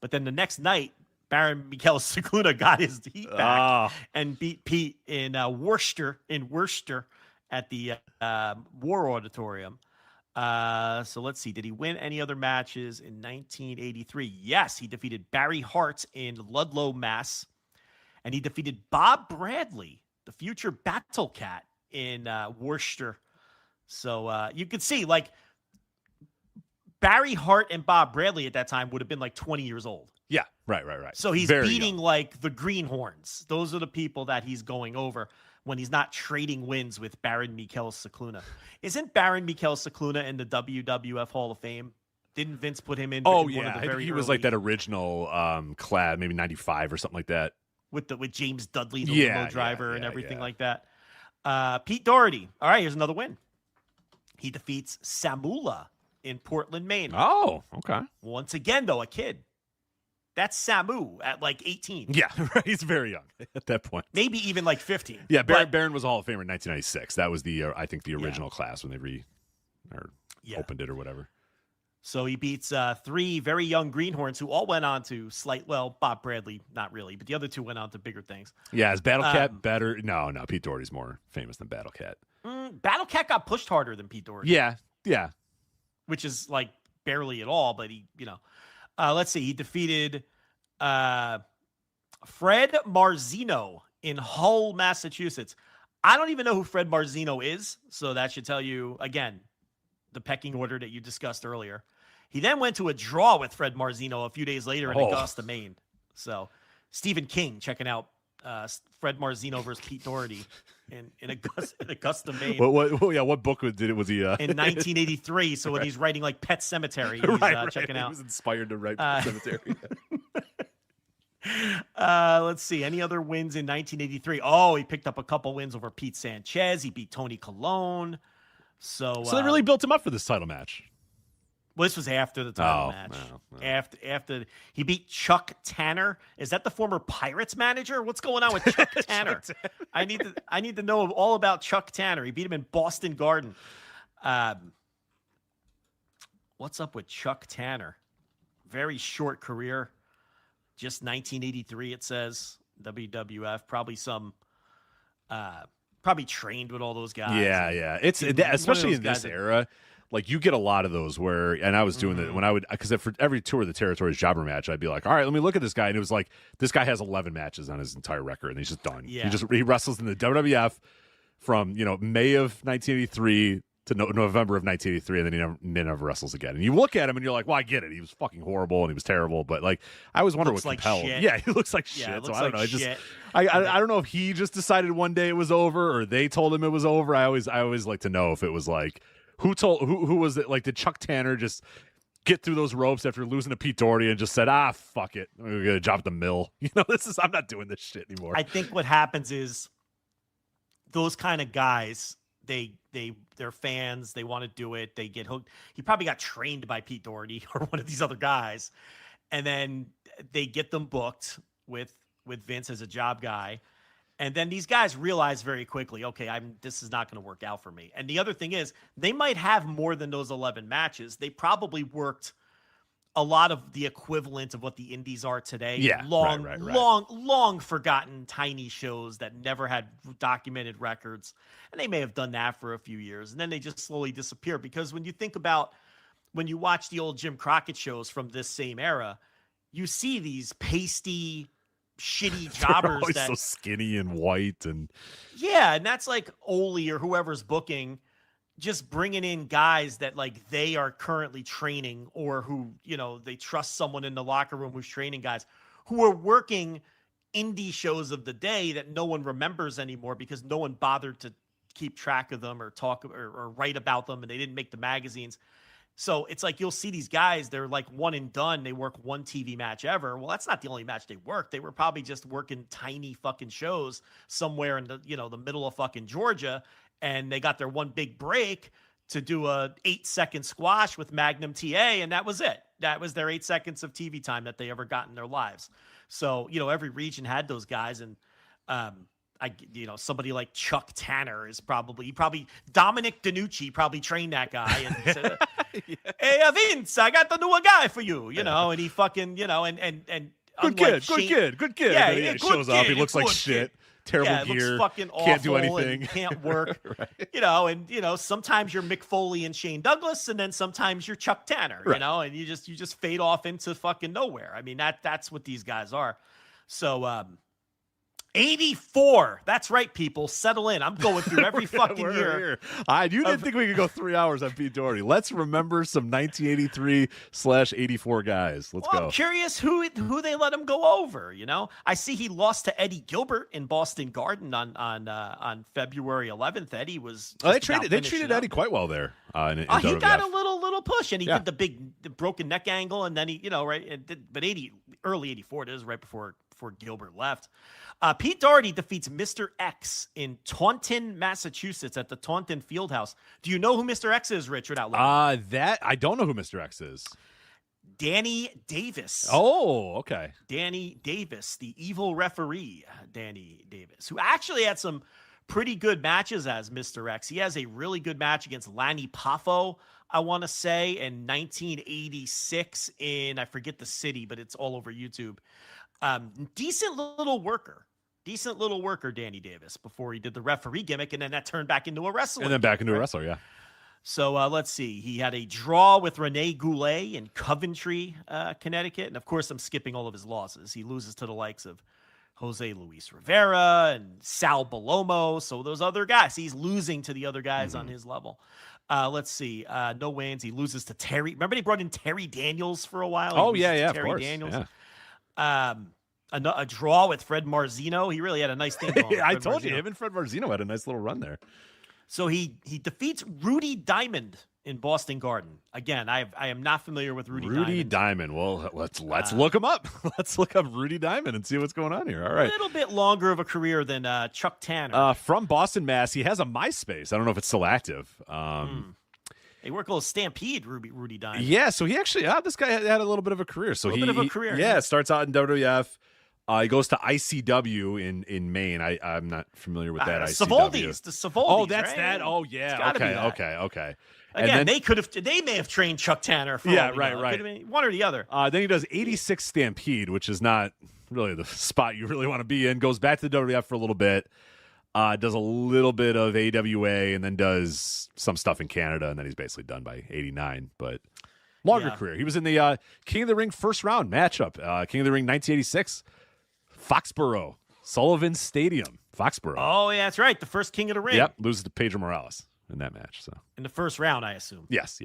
But then the next night, Baron Mikel Cicluna got his heat back and beat Pete in Worcester at the War Auditorium. So let's see. Did he win any other matches in 1983? Yes, he defeated Barry Hart in Ludlow, Mass. And he defeated Bob Bradley, the future Battle Cat, in Worcester. So you could see, like, Barry Hart and Bob Bradley at that time would have been like 20 years old. Yeah, right. So he's Very beating young. like the Greenhorns. Those are the people that he's going over when he's not trading wins with Baron Mikel Cicluna. Isn't Baron Mikel Cicluna in the WWF Hall of Fame? Didn't Vince put him in? Oh, in yeah. one of the I think very he was early, like that original clad, maybe 95 or something like that. with James Dudley, the Yeah, limo driver, and yeah, everything yeah. like that. Pete Doherty. All right, here's another win. He defeats Samula in Portland, Maine. Oh, okay. Once again, though, a kid. That's Samu at like 18. Yeah, right. He's very young at that point. Maybe even like 15. Yeah, But- Baron was a Hall of Famer in 1996. That was I think the original class when they opened it or whatever. So he beats 3 very young Greenhorns who all went on to Bob Bradley, not really, but the other 2 went on to bigger things. Yeah, is Battle Cat better? No, Pete Doherty's more famous than Battle Cat. Battle Cat got pushed harder than Pete Doherty. Yeah. Which is like barely at all, but he, let's see. He defeated Fred Marzino in Hull, Massachusetts. I don't even know who Fred Marzino is, so that should tell you, again, the pecking order that you discussed earlier. He then went to a draw with Fred Marzino a few days later in Augusta, Maine. So Stephen King checking out Fred Marzino versus Pete Doherty in Augusta, Maine. What book was he? In 1983. So when he's writing like Pet Cemetery, he's checking out. He was inspired to write Pet Cemetery. Let's see. Any other wins in 1983? Oh, he picked up a couple wins over Pete Sanchez. He beat Tony Colon. So they really built him up for this title match. Well, this was after the title match. After he beat Chuck Tanner. Is that the former Pirates manager? What's going on with Chuck Tanner? I need to know all about Chuck Tanner. He beat him in Boston Garden. What's up with Chuck Tanner? Very short career. Just 1983, it says. WWF. Probably trained with all those guys. Yeah. It's especially in this era. Like you get a lot of those where, and I was doing that when I would, because for every tour of the territories jobber match, I'd be like, all right, let me look at this guy. And it was like, this guy has 11 matches on his entire record and he's just done. Yeah. He wrestles in the WWF from, May of 1983 to November of 1983. And then he never wrestles again. And you look at him and you're like, well, I get it. He was fucking horrible and he was terrible. But like, I always wonder what compelled. Shit. Yeah, he looks like shit. So I don't know. I don't know if he just decided one day it was over or they told him it was over. I always like to know if it was like, who was it? Like, did Chuck Tanner just get through those ropes after losing to Pete Doherty and just said, fuck it, we're gonna drop the mill? I'm not doing this shit anymore. I think what happens is those kind of guys, they're fans, they want to do it, they get hooked. He probably got trained by Pete Doherty or one of these other guys, and then they get them booked with Vince as a job guy. And then these guys realize very quickly, okay, this is not going to work out for me. And the other thing is, they might have more than those 11 matches. They probably worked a lot of the equivalent of what the indies are today. Yeah, right. long forgotten tiny shows that never had documented records. And they may have done that for a few years. And then they just slowly disappear. Because when you watch the old Jim Crockett shows from this same era, you see these pasty, shitty jobbers so skinny and white and that's like Ole or whoever's booking, just bringing in guys that like they are currently training or who they trust someone in the locker room who's training guys who are working indie shows of the day that no one remembers anymore because no one bothered to keep track of them or talk or write about them and they didn't make the magazines. So it's like you'll see these guys, they're like one and done. They work one TV match ever. Well, that's not the only match they worked. They were probably just working tiny fucking shows somewhere in the the middle of fucking Georgia, and they got their one big break to do a 8-second squash with Magnum TA, and that was it. That was their 8 seconds of TV time that they ever got in their lives. So every region had those guys, and somebody like Chuck Tanner is probably Dominic DiNucci probably trained that guy and said, hey, Vince, I got the new guy for you, and he fucking, and good kid. Yeah, he shows up. He looks like shit. Terrible gear. Looks fucking awful. Can't do anything. And can't work. Right. Sometimes you're Mick Foley and Shane Douglas, and then sometimes you're Chuck Tanner, right. And you just fade off into fucking nowhere. I mean, that's what these guys are. So, 84. That's right, people. Settle in. I'm going through every fucking year. You didn't think we could go 3 hours on Pete Doherty. Let's remember some 1983/84 guys. Let's go. I'm curious who they let him go over. You know, I see he lost to Eddie Gilbert in Boston Garden on February 11th. Eddie was. They treated Eddie quite well there. In he WWF. got a little push, and he did the broken neck angle, and then he, but early 84, it is right before Gilbert left. Pete Doherty defeats Mr. X in Taunton, Massachusetts at the Taunton Fieldhouse. Do you know who Mr. X is, Richard? Out loud? That I don't know who Mr. X is. Danny Davis. Oh, okay. Danny Davis, the evil referee, Danny Davis, who actually had some pretty good matches as Mr. X. He has a really good match against Lanny Poffo, I want to say, in 1986 in, I forget the city, but it's all over YouTube. Decent little worker, Danny Davis, before he did the referee gimmick, and then that turned back into a wrestler. And then back into a wrestler, yeah. So let's see. He had a draw with Rene Goulet in Coventry, Connecticut. And, of course, I'm skipping all of his losses. He loses to the likes of Jose Luis Rivera and Sal Balomo. So those other guys, he's losing to the other guys on his level. Let's see. No wins. He loses to Terry. Remember they brought in Terry Daniels for a while? Oh, yeah, Terry of course. Daniels. Yeah. A draw with Fred Marzino. He really had a nice thing going. I told you, him and Fred Marzino had a nice little run there. So he defeats Rudy Diamond in Boston Garden. Again, I am not familiar with Rudy Diamond. Well, let's look him up. Let's look up Rudy Diamond and see what's going on here. All right. A little bit longer of a career than Chuck Tanner. From Boston, Mass. He has a MySpace. I don't know if it's still active. They work a little Stampede, Rudy Diamond. Yeah, so he actually, this guy had a little bit of a career. So Yeah, starts out in WWF. He goes to ICW in Maine. I'm not familiar with that. Savoldi's, the Savoldi's. Oh, that's right? that. Oh, yeah. Okay. Again, they may have trained Chuck Tanner. For right. One or the other. Then he does 86 Stampede, which is not really the spot you really want to be in. Goes back to the WWF for a little bit. Does a little bit of AWA and then does some stuff in Canada, and then he's basically done by 89. But longer career. He was in the King of the Ring first round matchup. King of the Ring 1986. Foxborough, Sullivan Stadium, Foxborough. Oh, yeah, that's right. The first King of the Ring. Yep, loses to Pedro Morales in that match. So in the first round, I assume. Yes.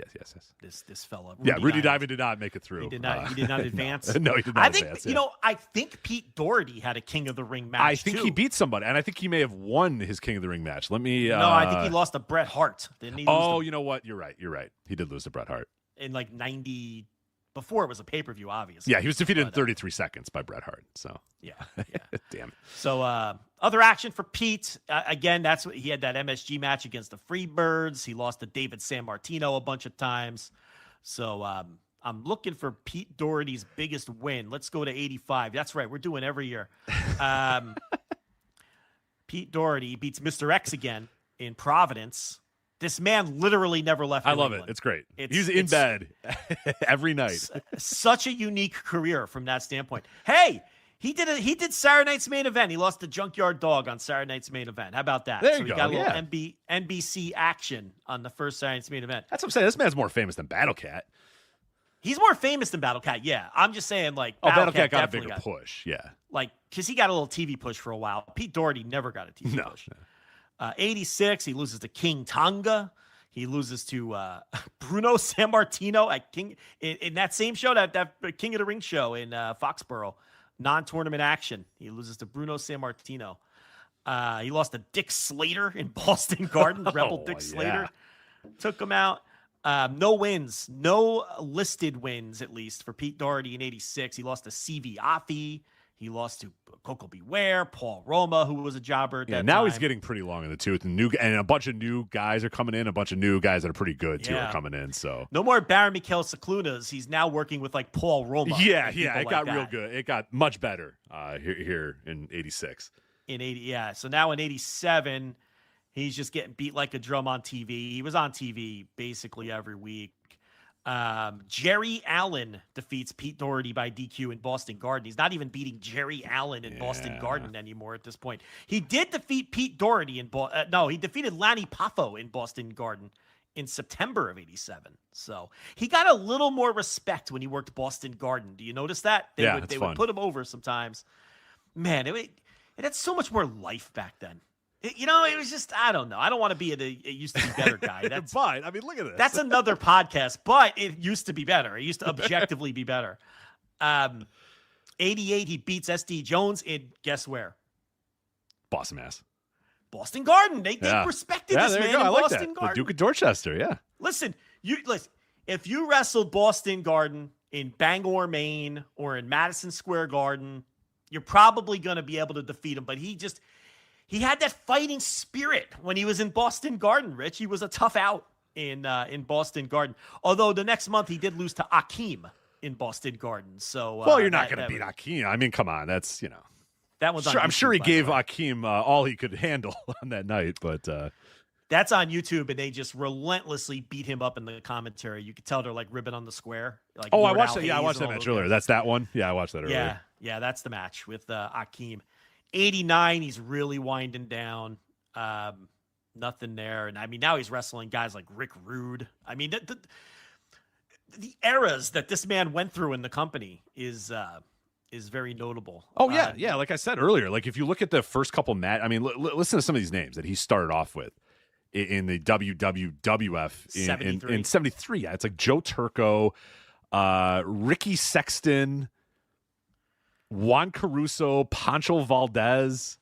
This fella. Rudy Diamond did not make it through. He did not advance. No, he did not advance. I think Pete Doherty had a King of the Ring match. I think he beat somebody, and I think he may have won his King of the Ring match. Let me. No, I think he lost to Bret Hart. Didn't he? You know what? You're right. He did lose to Bret Hart in like 90. Before it was a pay-per-view, obviously. Yeah, he was defeated in 33 seconds by Bret Hart. So yeah. Damn it. So other action for Pete. Again, that's what he had, that MSG match against the Freebirds. He lost to David Sammartino a bunch of times. So I'm looking for Pete Doherty's biggest win. Let's go to 85. That's right. We're doing every year. Pete Doherty beats Mr. X again in Providence. This man literally never left. I love it. It's great. He's in bed every night. Such a unique career from that standpoint. Hey, he did Saturday Night's Main Event. He lost to Junkyard Dog on Saturday Night's Main Event. How about that? There you he go. got a little NBC action on the first Saturday Night's Main Event. That's what I'm saying. This man's more famous than Battle Cat. He's more famous than Battle Cat. Yeah, I'm just saying, like, Battle Cat got a bigger push. Yeah, like because he got a little TV push for a while. Pete Doherty never got a TV push. 86, he loses to King Tonga. He loses to Bruno Sammartino at King in that same show, that King of the Ring show in Foxborough, non-tournament action. He loses to Bruno Sammartino. He lost to Dick Slater in Boston Garden. Rebel Dick Slater took him out. No wins, no listed wins at least for Pete Doherty in 86. He lost to CV Afi. He lost to Coco Beware, Paul Roma, who was a jobber at that now time. He's getting pretty long in the tooth, and a bunch of new guys are coming in. A bunch of new guys that are pretty good too are coming in. So no more Baron Mikel Ciclunas. He's now working with like Paul Roma. Yeah. It got real good. It got much better here in 86. So now in 87, he's just getting beat like a drum on TV. He was on TV basically every week. Jerry Allen defeats Pete Doherty by DQ in Boston Garden. He's not even beating Jerry Allen in Boston Garden anymore at this point. He did defeat Pete Doherty he defeated Lanny Poffo in Boston Garden in September of 87. So he got a little more respect when he worked Boston Garden. Do you notice that? They would put him over sometimes. Man, It had so much more life back then. It was just, I don't know. I don't want to be it used to be better guy. That's fine. I mean, look at this. That's another podcast, but it used to be better. It used to objectively be better. 88, he beats SD Jones in, guess where? Boston, Mass. Boston Garden. They respected this man in Boston Garden. The Duke of Dorchester, yeah. Listen, if you wrestled Boston Garden in Bangor, Maine, or in Madison Square Garden, you're probably going to be able to defeat him. But he had that fighting spirit when he was in Boston Garden, Rich. He was a tough out in Boston Garden. Although the next month he did lose to Akeem in Boston Garden. So well, you're not going to beat Akeem. I mean, come on, that's that was. I'm sure he gave Akeem all he could handle on that night, but that's on YouTube, and they just relentlessly beat him up in the commentary. You could tell they're like ribbon on the square. Like, I watched that. Yeah, I watched that match earlier. That's that one. Yeah, I watched that earlier. Yeah, that's the match with Akeem. 89, he's really winding down. Nothing there. And I mean, now he's wrestling guys like Rick Rude. I mean, the eras that this man went through in the company is very notable. Oh, yeah. Yeah. Like I said earlier, like if you look at the first couple I mean, listen to some of these names that he started off with in the WWF in 73. Yeah. It's like Joe Turco, Ricky Sexton, Juan Caruso, Pancho Valdez,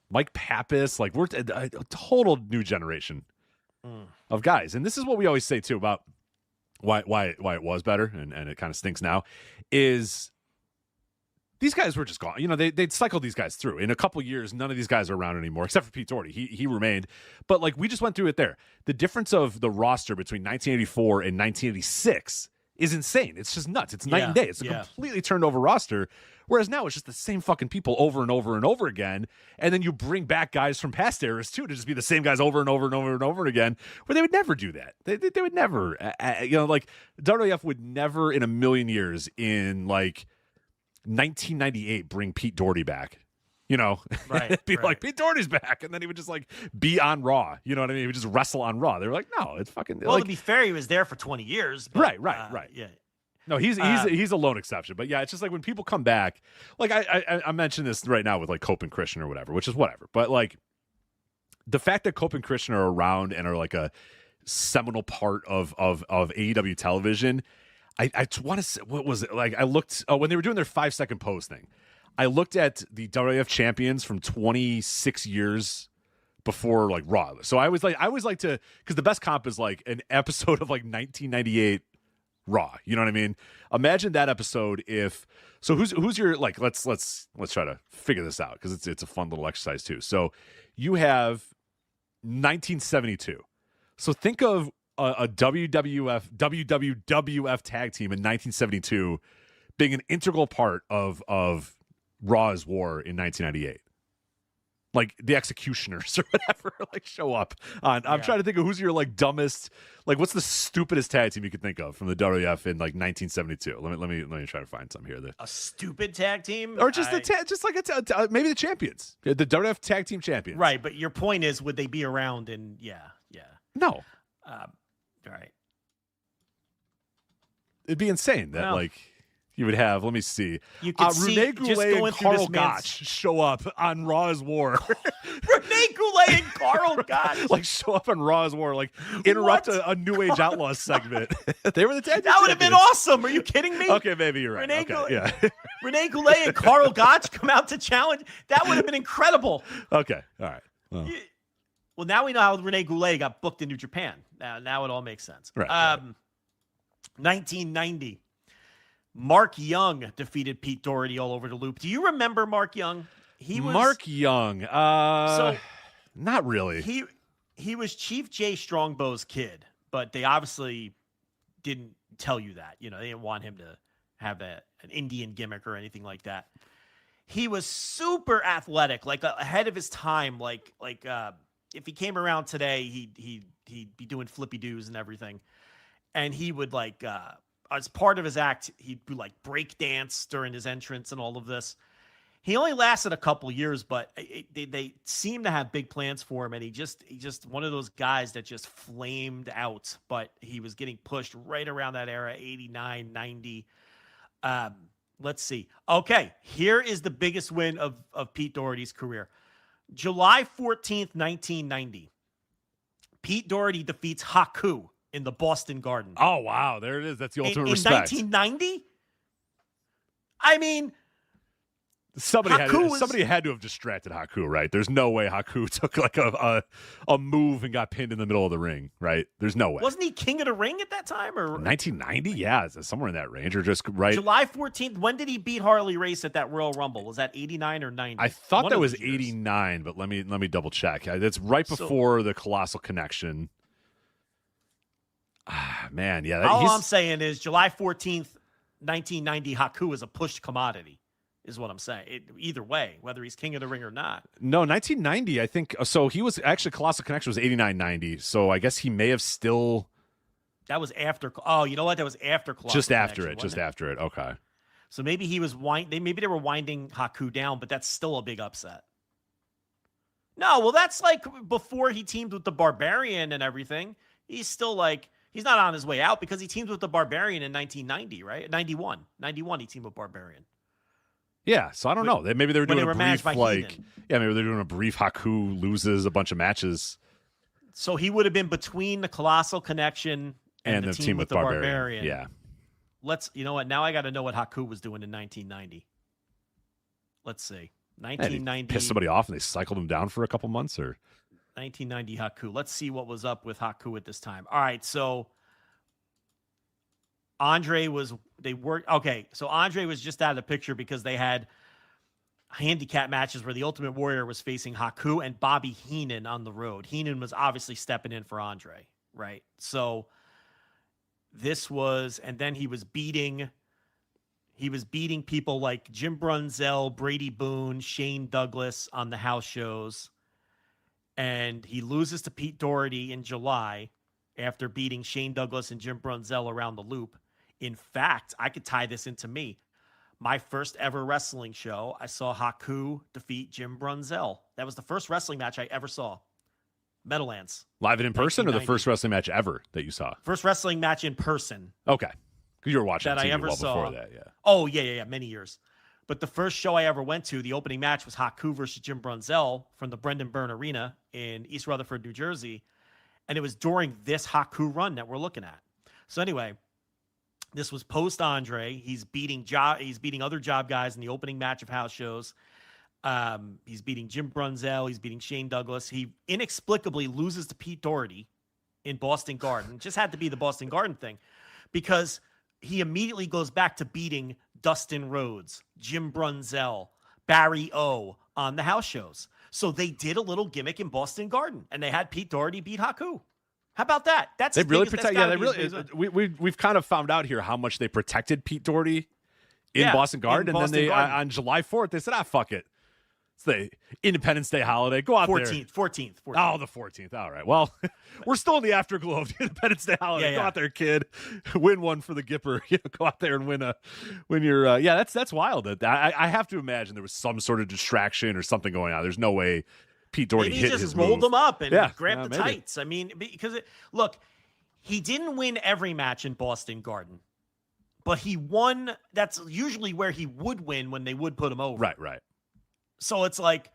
Mike Pappas. Like we're a total new generation of guys. And this is what we always say too about why it was better and it kind of stinks now is these guys were just gone. They'd cycled these guys through. In a couple years, none of these guys are around anymore, except for Pete Doherty. He remained. But like we just went through it there. The difference of the roster between 1984 and 1986 is insane. It's just nuts. It's night and day. It's a completely turned over roster. Whereas now it's just the same fucking people over and over and over again. And then you bring back guys from past eras too to just be the same guys over and over and over and over again, where they would never do that. They would never, like WWF would never in a million years in like 1998 bring Pete Doherty back. Right, be like, Pete Doherty's back, and then he would just like be on Raw. You know what I mean? He would just wrestle on Raw. They were like, no, it's fucking. Well, like, to be fair, he was there for 20 years. But, right. Yeah. No, he's a lone exception. But yeah, it's just like when people come back, like I mentioned this right now with like Cope and Christian or whatever, which is whatever. But like the fact that Cope and Christian are around and are like a seminal part of AEW television. I want to say, what was it? Like I looked when they were doing their 5-second pose thing. I looked at the WWF champions from 26 years before like Raw. So I was like to, because the best comp is like an episode of like 1998 Raw. You know what I mean? Imagine that episode who's your like let's try to figure this out because it's a fun little exercise too. So you have 1972. So think of a WWF tag team in 1972 being an integral part of Raw's War in 1998. Like the Executioners or whatever, like show up on. I'm trying to think of who's your like dumbest, like what's the stupidest tag team you could think of from the WWF in like 1972. Let me try to find some here. A stupid tag team, or just maybe the champions, the WWF tag team champions. Right, but your point is, would they be around? And no. All right. It'd be insane that like. You would have, let me see. You could see Rene Goulet and Carl Gotch show up on Raw's War. Rene Goulet and Carl Gotch. Like show up on Raw's War, like interrupt a New Age Outlaws segment. They were the tag team That would have been awesome. Are you kidding me? Okay, maybe you're right. Rene Goulet and Carl Gotch come out to challenge. That would have been incredible. Okay, all right. Well, now we know how Rene Goulet got booked in New Japan. Now it all makes sense. Right. 1990. Mark Young defeated Pete Doherty all over the loop. Do you remember Mark Young? Mark Young. Not really. He was Chief Jay Strongbow's kid, but they obviously didn't tell you that. They didn't want him to have an Indian gimmick or anything like that. He was super athletic, like ahead of his time. Like if he came around today, he'd be doing flippy doos and everything, and he would like. As part of his act, he'd do like break dance during his entrance and all of this. He only lasted a couple years, but they seem to have big plans for him. And he just one of those guys that just flamed out, but he was getting pushed right around that era, 89, 90. Let's see. Okay, here is the biggest win of Pete Doherty's career. July 14th, 1990. Pete Doherty defeats Haku in the Boston Garden. Oh, wow. There it is. That's the ultimate in respect. 1990? I mean, somebody had to have distracted Haku, right? There's no way Haku took like a move and got pinned in the middle of the ring, right? There's no way. Wasn't he king of the ring at that time? Or 1990? Yeah, somewhere in that range, or just right. July 14th. When did he beat Harley Race at that Royal Rumble? Was that 89 or 90? I thought that was 89, but let me double check. That's right before the Colossal Connection. Man, yeah. All I'm saying is July 14th, 1990, Haku is a pushed commodity, is what I'm saying. Either way, whether he's king of the ring or not. No, 1990, I think. So he was actually, Colossal Connection was 89-90. So I guess he may have still. That was after. Oh, you know what? That was after Colossal Just after Connection, it. Just after it. Okay. So maybe he was maybe they were winding Haku down, but that's still a big upset. No, well, that's like before he teamed with the Barbarian and everything. He's still like. He's not on his way out because he teamed with the Barbarian in 1990, right? 91 he teamed with Barbarian. Yeah, so I don't know. Maybe they were doing a brief, Heenan. maybe they're doing a brief Haku loses a bunch of matches. So he would have been between the Colossal Connection and the team with the Barbarian. Yeah. You know what? Now I got to know what Haku was doing in 1990. Let's see. 1990. Pissed somebody off and they cycled him down for a couple months, or 1990 Haku. Let's see what was up with Haku at this time. All right, so Andre was just out of the picture because they had handicap matches where the Ultimate Warrior was facing Haku and Bobby Heenan on the road. Heenan was obviously stepping in for Andre, right? So and then he was beating people like Jim Brunzell, Brady Boone, Shane Douglas on the house shows. And he loses to Pete Doherty in July after beating Shane Douglas and Jim Brunzell around the loop. In fact, I could tie this into me. My first ever wrestling show, I saw Haku defeat Jim Brunzell. That was the first wrestling match I ever saw. Meadowlands. Live and in person, or the first wrestling match ever that you saw? First wrestling match in person. Okay. Because you were watching that TV I ever saw. Before that, yeah. Oh, yeah, many years. But the first show I ever went to, the opening match was Haku versus Jim Brunzell from the Brendan Byrne Arena in East Rutherford, New Jersey. And it was during this Haku run that we're looking at. So anyway, this was post Andre. He's beating other job guys in the opening match of house shows. He's beating Jim Brunzell. He's beating Shane Douglas. He inexplicably loses to Pete Doherty in Boston Garden. It just had to be the Boston Garden thing because he immediately goes back to beating Dustin Rhodes, Jim Brunzell, Barry O on the house shows. So they did a little gimmick in Boston Garden, and they had Pete Doherty beat Haku. How about that? That's they really protect. Yeah, they really. We've kind of found out here how much they protected Pete Doherty in Boston Garden, and then on July 4th they said, fuck it. It's the Independence Day holiday. Go out 14th. Oh, the 14th. All right. Well, we're still in the afterglow of the Independence Day holiday. Go out there, kid. Win one for the Gipper. Go out there and win your. That's wild. I have to imagine there was some sort of distraction or something going on. There's no way Pete Doherty hit his move. Rolled them up and grabbed the tights. I mean, because look, he didn't win every match in Boston Garden, but he won. That's usually where he would win when they would put him over. Right. So it's like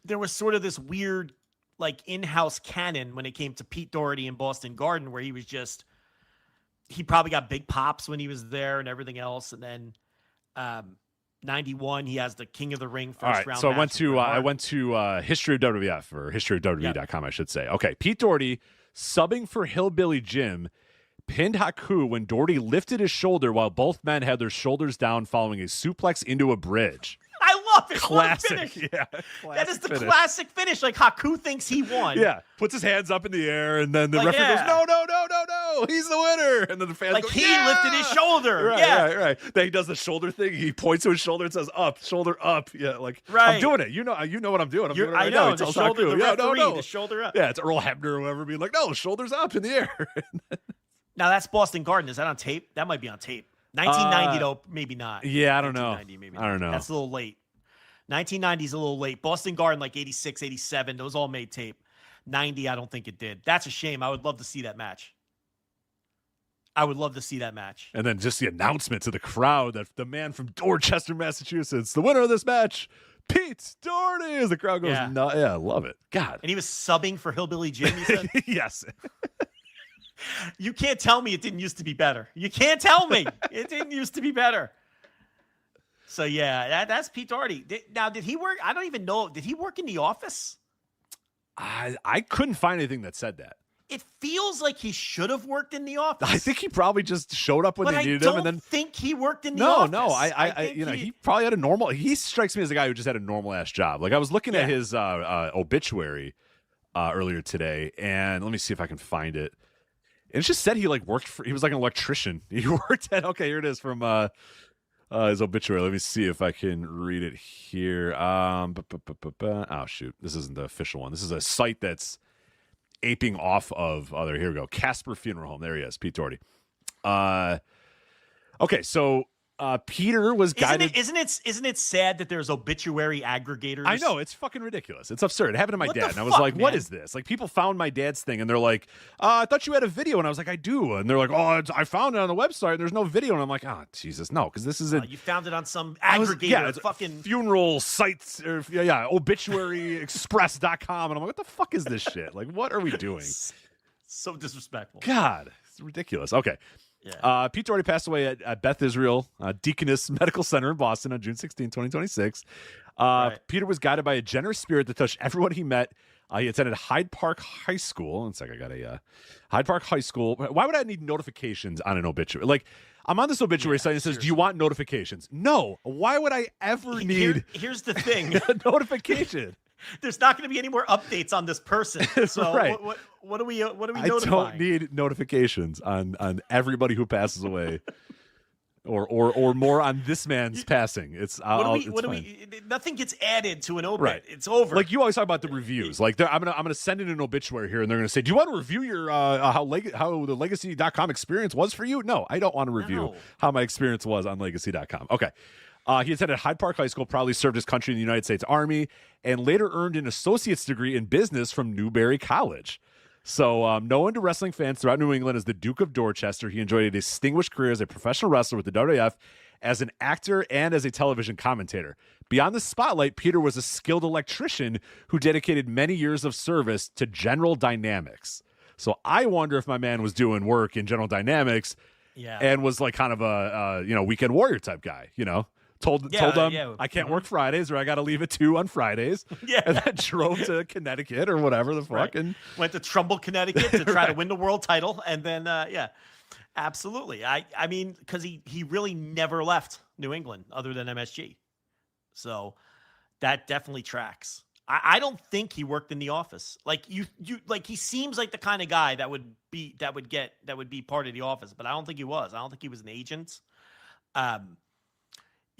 there was sort of this weird like in-house canon when it came to Pete Doherty in Boston Garden where he probably got big pops when he was there and everything else. And then 91, he has the King of the Ring first round. So I went to History of WWF or historyofwwe.com, I should say. Okay, Pete Doherty subbing for Hillbilly Jim pinned Haku when Doherty lifted his shoulder while both men had their shoulders down following a suplex into a bridge. I love it. Classic. Yeah. That is the classic finish. Like Haku thinks he won. Yeah. Puts his hands up in the air and then the referee goes, no. He's the winner. And then the fans go, he lifted his shoulder. Right. Then he does the shoulder thing. He points to his shoulder and says up, shoulder up. Yeah. Like I'm doing it. You know what I'm doing. I'm doing it right now. He tells Haku, the shoulder up. Yeah. It's Earl Hebner or whoever being like, no, shoulders up in the air. Now that's Boston Garden. Is that on tape? That might be on tape. 1990 though, maybe not. Yeah, I don't know. Maybe I don't know. That's a little late. 1990 is a little late. Boston Garden, like 86, 87, those all made tape. 90, I don't think it did. That's a shame. I would love to see that match. I would love to see that match. And then just the announcement to the crowd that the man from Dorchester, Massachusetts, the winner of this match, Pete Doherty, as the crowd goes, yeah, I love it. God. And he was subbing for Hillbilly Jim, you said? Yes. You can't tell me it didn't used to be better. You can't tell me it didn't used to be better. So, yeah, that's Pete Doherty. Did he work? I don't even know. Did he work in the office? I couldn't find anything that said that. It feels like he should have worked in the office. I think he probably just showed up when they needed him, and then think he worked in the office. No, he probably had a normal. He strikes me as a guy who just had a normal ass job. Like I was looking at his obituary earlier today, and let me see if I can find it. And it just said he worked for. He was like an electrician. He worked at. Okay, here it is from his obituary. Let me see if I can read it here. Oh shoot, this isn't the official one. This is a site that's aping off of other. Here we go. Casper Funeral Home. There he is, Pete Doherty. Okay, so Peter was guided. Isn't it sad that there's obituary aggregators? I know, it's fucking ridiculous. It's absurd. It happened to my dad, and I was fuck, like, man? "What is this?" Like, people found my dad's thing, and they're like, "I thought you had a video," and I was like, "I do," and they're like, "Oh, I found it on the website, and there's no video," and I'm like, "Oh, Jesus, no," because this is you found it on some aggregator. It's fucking funeral sites, or obituaryexpress.com, and I'm like, "What the fuck is this shit? Like, what are we doing?" So disrespectful. God, it's ridiculous. Okay. Yeah. Pete Doherty passed away at Beth Israel Deaconess Medical Center in Boston on June 16, 2026. Right. Peter was guided by a generous spirit that touched everyone he met. He attended Hyde Park High School. One sec, I got a Hyde Park High School. Why would I need notifications on an obituary? Like, I'm on this obituary site and it says, "Do you want notifications?" No. Why would I ever need Here's the thing. a notification? There's not going to be any more updates on this person. So right. what are we notifying? I don't need notifications on everybody who passes away, or more on this man's passing. Nothing gets added to an obit. Right. It's over. Like, you always talk about the reviews. Like, I'm gonna send in an obituary here, and they're gonna say, "Do you want to review your how the Legacy.com experience was for you?" No, I don't want to review how my experience was on Legacy.com. Okay. He attended Hyde Park High School, proudly served his country in the United States Army, and later earned an associate's degree in business from Newberry College. So, known to wrestling fans throughout New England as the Duke of Dorchester, he enjoyed a distinguished career as a professional wrestler with the WWF, as an actor, and as a television commentator. Beyond the spotlight, Peter was a skilled electrician who dedicated many years of service to General Dynamics. So I wonder if my man was doing work in General Dynamics and was like kind of a weekend warrior type guy, Told them I can't work Fridays, or I got to leave at 2 on Fridays. And then drove to Connecticut or whatever the fuck. Right. And went to Trumbull, Connecticut to try to win the world title. And then, absolutely. I mean, because he really never left New England other than MSG. So that definitely tracks. I don't think he worked in the office. Like you like, he seems like the kind of guy that would be part of the office, but I don't think he was. I don't think he was an agent.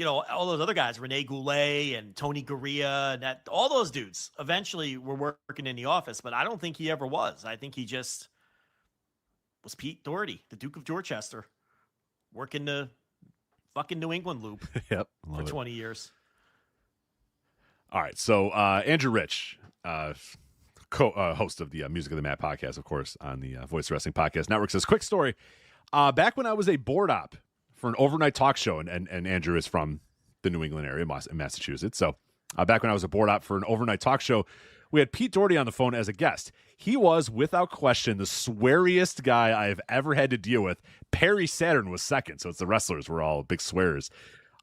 All those other guys, Rene Goulet and Tony Gurria, and all those dudes eventually were working in the office, but I don't think he ever was. I think he just was Pete Doherty, the Duke of Dorchester, working the fucking New England loop for 20 years. All right, so Andrew Rich, host of the Music of the Mat podcast, of course, on the Voice Wrestling Podcast Network, says, quick story. Back when I was a board op for an overnight talk show, and Andrew is from the New England area, in Massachusetts. So back when I was a board op for an overnight talk show, we had Pete Doherty on the phone as a guest. He was, without question, the sweariest guy I have ever had to deal with. Perry Saturn was second, so it's the wrestlers were all big swearers.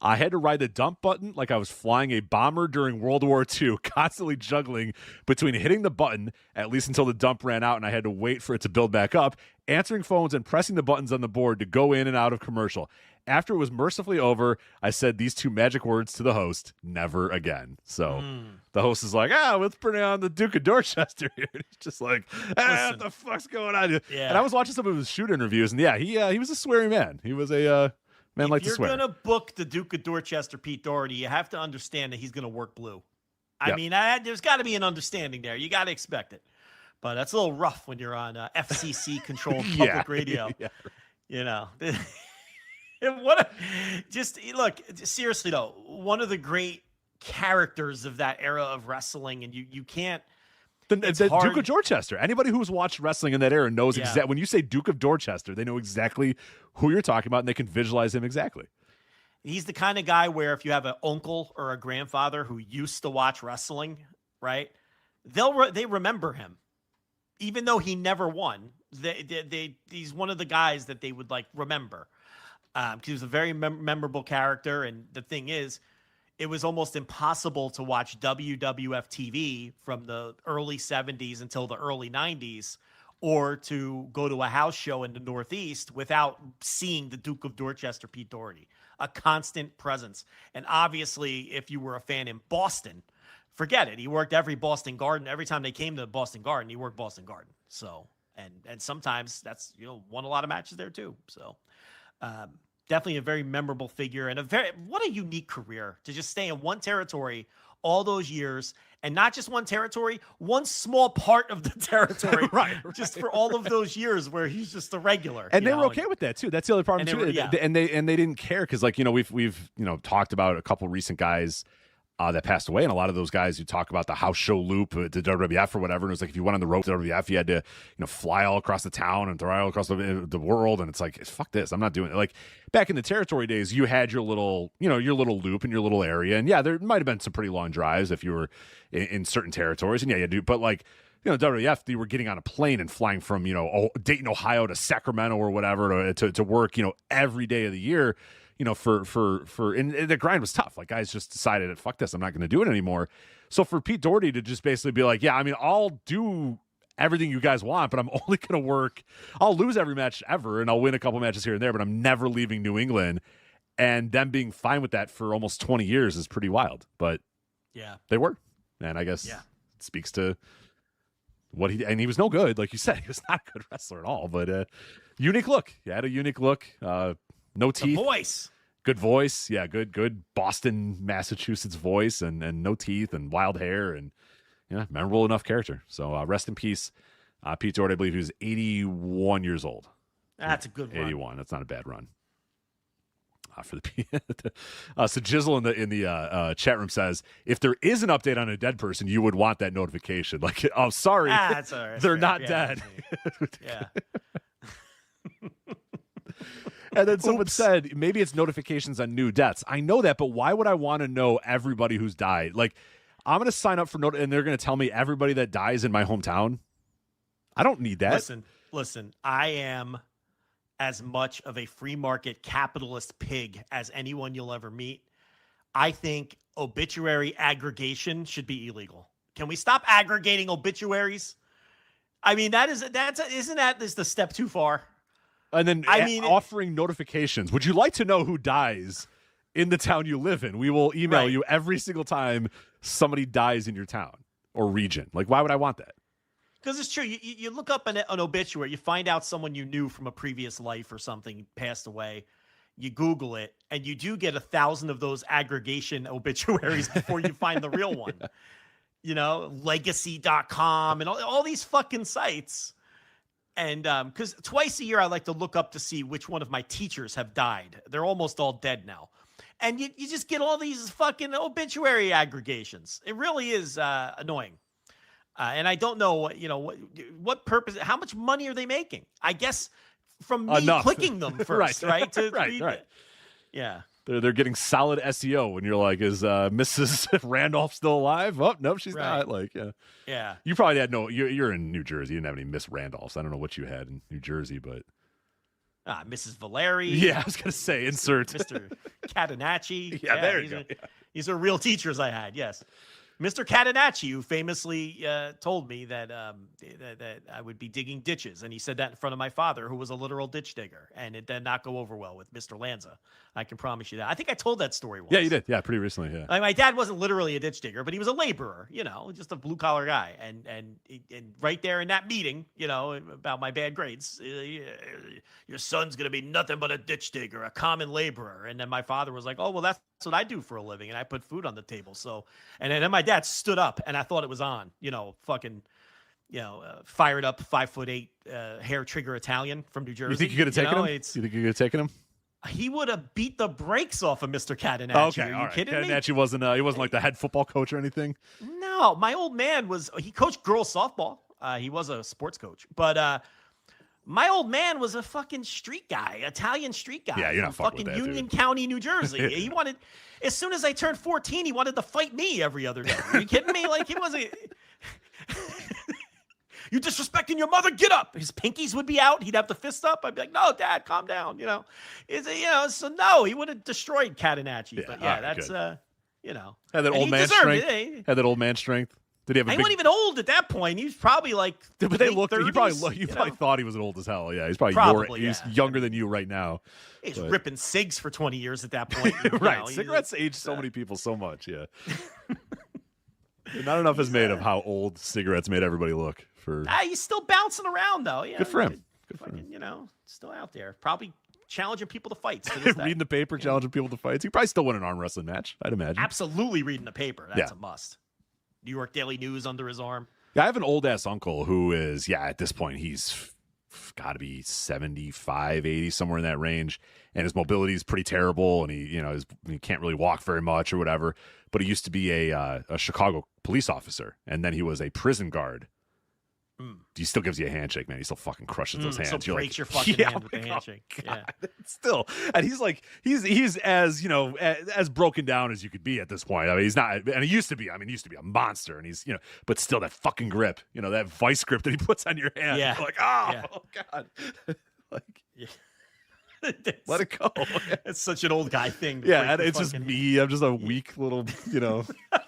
I had to ride the dump button like I was flying a bomber during World War II, constantly juggling between hitting the button, at least until the dump ran out and I had to wait for it to build back up, answering phones and pressing the buttons on the board to go in and out of commercial. After it was mercifully over, I said these two magic words to the host: never again. So the host is like, let's bring on the Duke of Dorchester here. He's just like, what the fuck's going on here? Yeah. And I was watching some of his shoot interviews, and he was a sweary man. He was a man like to swear. If you're going to book the Duke of Dorchester, Pete Doherty, you have to understand that he's going to work blue. I mean, there's got to be an understanding there. You got to expect it. But that's a little rough when you're on FCC-controlled public radio. Look, seriously though, one of the great characters of that era of wrestling, and you can't The hard. Duke of Dorchester. Anybody who's watched wrestling in that era knows exactly. When you say Duke of Dorchester, they know exactly who you're talking about, and they can visualize him exactly. He's the kind of guy where if you have an uncle or a grandfather who used to watch wrestling, right, they remember him, even though he never won. He's one of the guys that they would like remember because he was a very memorable character. And the thing is, it was almost impossible to watch WWF TV from the early 70s until the early 90s, or to go to a house show in the Northeast without seeing the Duke of Dorchester, Pete Doherty, a constant presence. And obviously, if you were a fan in Boston, forget it. He worked every Boston Garden. Every time they came to Boston Garden, he worked Boston Garden. So, and sometimes that's, won a lot of matches there too. So, definitely a very memorable figure, and what a unique career to just stay in one territory all those years, and not just one territory, one small part of the territory, right. Just for all of those years where he's just a regular. And they were okay with that too. That's the other problem too. And they didn't care because we've talked about a couple recent guys that passed away, and a lot of those guys who talk about the house show loop to WWF or whatever, and it was like if you went on the road to WWF, you had to fly all across the town and fly all across the world, and it's like, fuck this, I'm not doing it. Like back in the territory days, you had your little loop in your little area, and yeah, there might have been some pretty long drives if you were in certain territories, and yeah, you do, but like WWF, they were getting on a plane and flying from Dayton, Ohio to Sacramento or whatever to work every day of the year. And the grind was tough. Like guys just decided that fuck this, I'm not going to do it anymore. So for Pete Doherty to just basically be like, yeah, I mean, I'll do everything you guys want, but I'm only going to work. I'll lose every match ever, and I'll win a couple matches here and there, but I'm never leaving New England. And them being fine with that for almost 20 years is pretty wild. But yeah, they were, and I guess it speaks to what he was no good, like you said, he was not a good wrestler at all. But unique look. He had a unique look. No teeth. The voice. Good voice. Yeah, good Boston, Massachusetts voice, and no teeth and wild hair, and memorable enough character. So rest in peace, Pete Doherty. I believe he was 81 years old. That's a good run. 81. That's not a bad run. For the so Jizzle in the chat room says, if there is an update on a dead person, you would want that notification. Like, oh, sorry, that's all right. They're not dead. Yeah. And then someone said, maybe it's notifications on new deaths. I know that, but why would I want to know everybody who's died? Like, I'm going to sign up for and they're going to tell me everybody that dies in my hometown. I don't need that. Listen, I am as much of a free market capitalist pig as anyone you'll ever meet. I think obituary aggregation should be illegal. Can we stop aggregating obituaries? I mean, isn't that the step too far? And then offering notifications. Would you like to know who dies in the town you live in? We will email you every single time somebody dies in your town or region. Like, why would I want that? Because it's true. You look up an obituary, you find out someone you knew from a previous life or something passed away. You Google it, and you do get 1,000 of those aggregation obituaries before you find the real one. Legacy.com and all these fucking sites. And because twice a year I like to look up to see which one of my teachers have died. They're almost all dead now. And you just get all these fucking obituary aggregations. It really is annoying. And I don't know what purpose, how much money are they making? I guess from me clicking them first, right? Right. Yeah. They're getting solid SEO when you're like, is Mrs. Randolph still alive? Oh, no, she's not. Like, yeah. You probably had you're in New Jersey. You didn't have any Miss Randolphs. I don't know what you had in New Jersey, but. Mrs. Valeri. Yeah, I was going to say, insert. Mr. Catenacci. Yeah, there you go. These are real teachers I had, yes. Mr. Catenacci, who famously told me that that I would be digging ditches, and he said that in front of my father, who was a literal ditch digger, and it did not go over well with Mr. Lanza. I can promise you that. I think I told that story once. Yeah, you did. Yeah, pretty recently. Yeah. My dad wasn't literally a ditch digger, but he was a laborer. Just a blue collar guy, and right there in that meeting, about my bad grades, your son's gonna be nothing but a ditch digger, a common laborer, and then my father was like, "Oh, well, that's what I do for a living, and I put food on the table." So, and then my dad stood up, and I thought it was on, fired up 5'8" hair trigger Italian from New Jersey. You think you could have taken him? You think you could have taken him? He would have beat the brakes off of Mr. Catenacci. Okay, Are you kidding me? Catenacci wasn't like the head football coach or anything. No, my old man he coached girls softball. He was a sports coach, but my old man was a fucking street guy, Italian street guy. Yeah, you're not from fucking fucking with that, Union dude. County, New Jersey. He wanted, as soon as I turned 14, he wanted to fight me every other day. Are you kidding me? Like, he wasn't. You disrespecting your mother? Get up! His pinkies would be out. He'd have the fist up. I'd be like, "No, Dad, calm down." So no, he would have destroyed Catenacci. Yeah, but yeah, right, that's good. And Had that old he man deserved strength. it. Had that old man strength. Did he have a He big? wasn't even old at that point. He was probably like. But they late looked. 30s, You probably thought he was old as hell. Yeah, he's Probably, he's yeah. younger than you right now. He's But- ripping cigs for 20 years at that point. Right. Cigarettes age so many people so much. Yeah. Not enough is made of how old cigarettes made everybody look. He's still bouncing around though. Yeah, Good for him. Good for him. Still out there, probably challenging people to fights. To this day. Reading the paper, challenging people to fights. He probably still win an arm wrestling match, I'd imagine. Absolutely reading the paper. That's Yeah. a must. New York Daily News under his arm. Yeah, I have an old ass uncle who is, at this point, he's got to be 75, 80, somewhere in that range. And his mobility is pretty terrible. And he can't really walk very much or whatever. But he used to be a Chicago police officer. And then he was a prison guard. He still gives you a handshake, man. He still fucking crushes those hands. So breaks your fucking hand with the handshake. Yeah. Still, and he's as as broken down as you could be at this point. I mean, he's not, and he used to be. I mean, he used to be a monster, and he's but still that fucking grip, that vice grip that he puts on your hand. Yeah. You're like, oh god, let it go. It's such an old guy thing. Yeah, and it's just me. I'm just a weak little,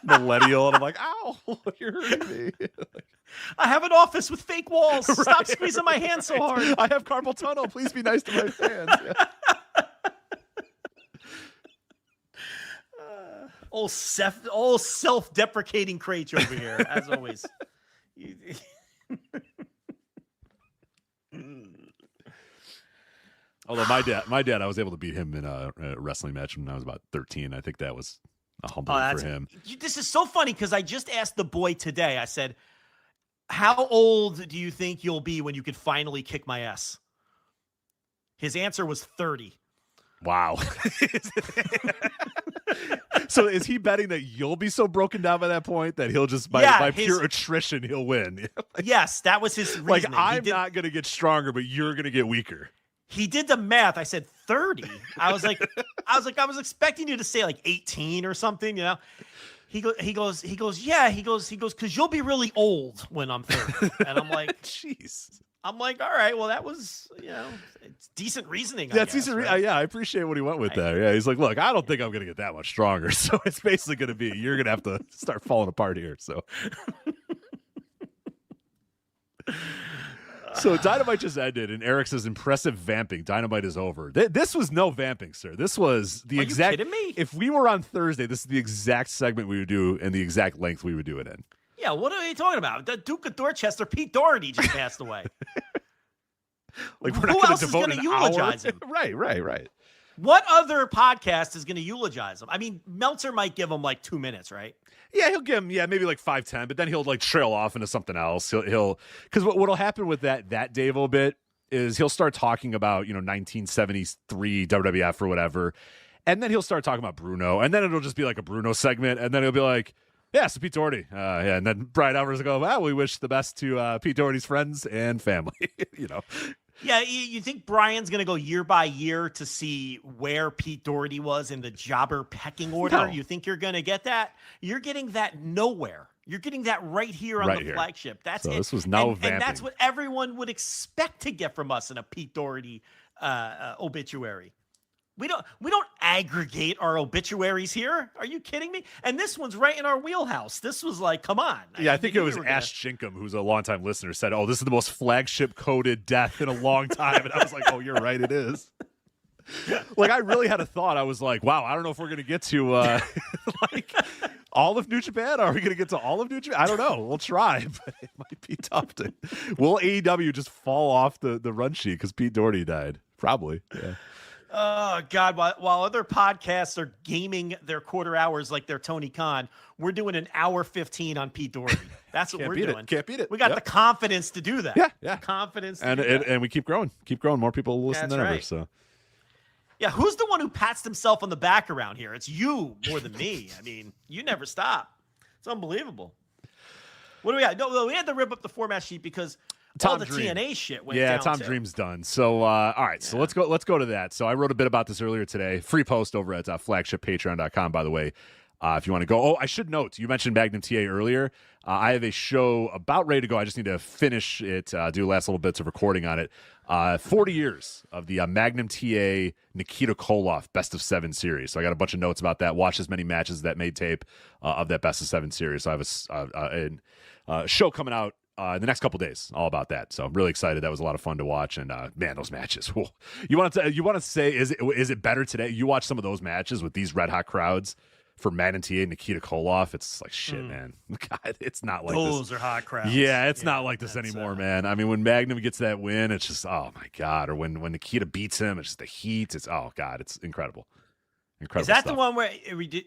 millennial, and I'm like, ow, you're hurting me. I have an office with fake walls. Stop squeezing my hand so hard. I have carpal tunnel. Please be nice to my fans. Yeah. Old self-deprecating Craich over here, as always. Although my dad, I was able to beat him in a wrestling match when I was about 13. I think that was a humbling for him. This is so funny because I just asked the boy today. I said, "How old do you think you'll be when you could finally kick my ass?" His answer was 30. Wow. So is he betting that you'll be so broken down by that point that he'll just by pure attrition he'll win? Yes, that was his reasoning. I'm not going to get stronger, but you're going to get weaker. He did the math. I said 30. I was expecting you to say like 18 or something, He goes, yeah, because you'll be really old when I'm 30. And I'm like, jeez. I'm like, all right, well, that was, it's decent reasoning. That's guess, decent. right? Yeah, I appreciate what he went with there. Yeah, he's like, look, I don't think I'm going to get that much stronger. So it's basically going to be, you're going to have to start falling apart here. So Dynamite just ended, and Eric says, impressive vamping. Dynamite is over. This was no vamping, sir. This was the exact. You kidding me? If we were on Thursday, this is the exact segment we would do and the exact length we would do it in. Yeah, what are you talking about? The Duke of Dorchester, Pete Doherty, just passed away. Like, we're not Who gonna else is devote going to an eulogize hour? him? Right. What other podcast is going to eulogize him? I mean, Meltzer might give him like 2 minutes, right? Yeah, he'll give him maybe like 5-10, but then he'll like trail off into something else. He'll because what'll happen with that Dave-O bit is he'll start talking about 1973 WWF or whatever, and then he'll start talking about Bruno, and then it'll just be like a Bruno segment, and then he'll be like, yeah, so Pete Doherty, and then Brian Alvarez will go, well, we wish the best to Pete Doherty's friends and family, Yeah, you think Brian's going to go year by year to see where Pete Doherty was in the jobber pecking order? No. You think you're going to get that? You're getting that nowhere. You're getting that right here on the flagship. That's so it. This was no vamping. And that's what everyone would expect to get from us in a Pete Doherty obituary. We don't aggregate our obituaries here. Are you kidding me? And this one's right in our wheelhouse. This was like, come on. Yeah, I think it was Ash Jinkum, who's a longtime listener, said, oh, this is the most flagship-coded death in a long time. And I was like, oh, you're right, it is. Like, I really had a thought. I was like, wow, I don't know if we're going to get to, like, all of New Japan. Are we going to get to all of New Japan? I don't know. We'll try, but it might be tough to. Will AEW just fall off the run sheet because Pete Doherty died? Probably, yeah. Oh, God. While other podcasts are gaming their quarter hours like they're Tony Khan, we're doing an hour 15 on Pete Doherty. That's what we're doing. Can't beat it. We got the confidence to do that. Yeah. Confidence. And we keep growing. More people listen than ever. So Yeah, who's the one who pats himself on the back around here? It's you more than me. I mean, you never stop. It's unbelievable. What do we got? No, we had to rip up the format sheet because all the Dream. TNA shit went yeah, down. Tom too. Dream's done. So, all right. So let's go to that. So I wrote a bit about this earlier today. Free post over at flagshippatreon.com, by the way. If you want to go. Oh, I should note, you mentioned Magnum TA earlier. I have a show about ready to go. I just need to finish it, do last little bits of recording on it. 40 years of the Magnum TA Nikita Koloff Best of 7 series. So I got a bunch of notes about that. Watched as many matches that made tape of that Best of 7 series. So I have a show coming out in the next couple days, all about that. So I'm really excited. That was a lot of fun to watch. And man, those matches. Whoa. You want to say, is it better today? You watch some of those matches with these red hot crowds for Magnum TA Nikita Koloff. It's like shit, man. God, it's not like those this. are hot crowds. Yeah, it's not like this anymore, man. I mean, when Magnum gets that win, it's just, oh my God. Or when Nikita beats him, it's just the heat. It's, oh God, it's incredible. Incredible. Is that stuff. the one where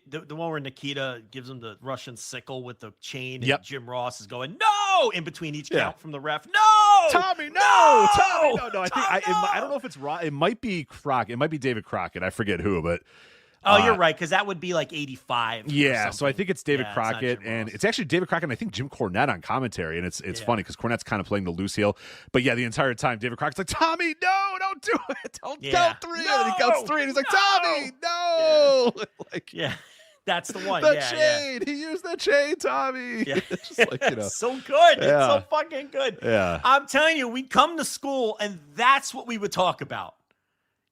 the one where Nikita gives him the Russian sickle with the chain, and Jim Ross is going no in between each count from the ref? No, Tommy, no, Tommy, no. I think no! I don't know if it's Ross. It might be Crockett. It might be David Crockett. I forget who, but. Oh, you're right, because that would be like 85. Yeah, so I think it's David Yeah, Crockett, and it's actually David Crockett and I think Jim Cornette on commentary, and it's funny because Cornette's kind of playing the loose heel. But yeah, the entire time, David Crockett's like, Tommy, no, don't do it. Don't count 3. No, and he counts 3, and he's like, Tommy, no. Yeah. That's the one. The chain. He used the chain, Tommy. Yeah. It's just like, It's so good. It's so fucking good. Yeah. I'm telling you, we'd come to school, and that's what we would talk about.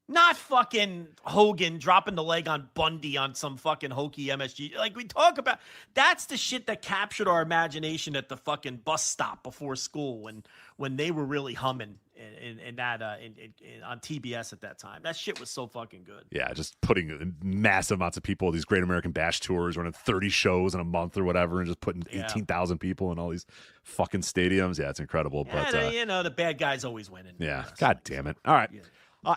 Not fucking Hogan dropping the leg on Bundy on some fucking hokey MSG. Like, we talk about, that's the shit that captured our imagination at the fucking bus stop before school when they were really humming on TBS at that time. That shit was so fucking good. Yeah, just putting massive amounts of people, these Great American Bash tours, running 30 shows in a month or whatever, and just putting 18,000 people in all these fucking stadiums. Yeah, it's incredible. Yeah, but the bad guys always winning. Yeah, God damn it. All right. Yeah.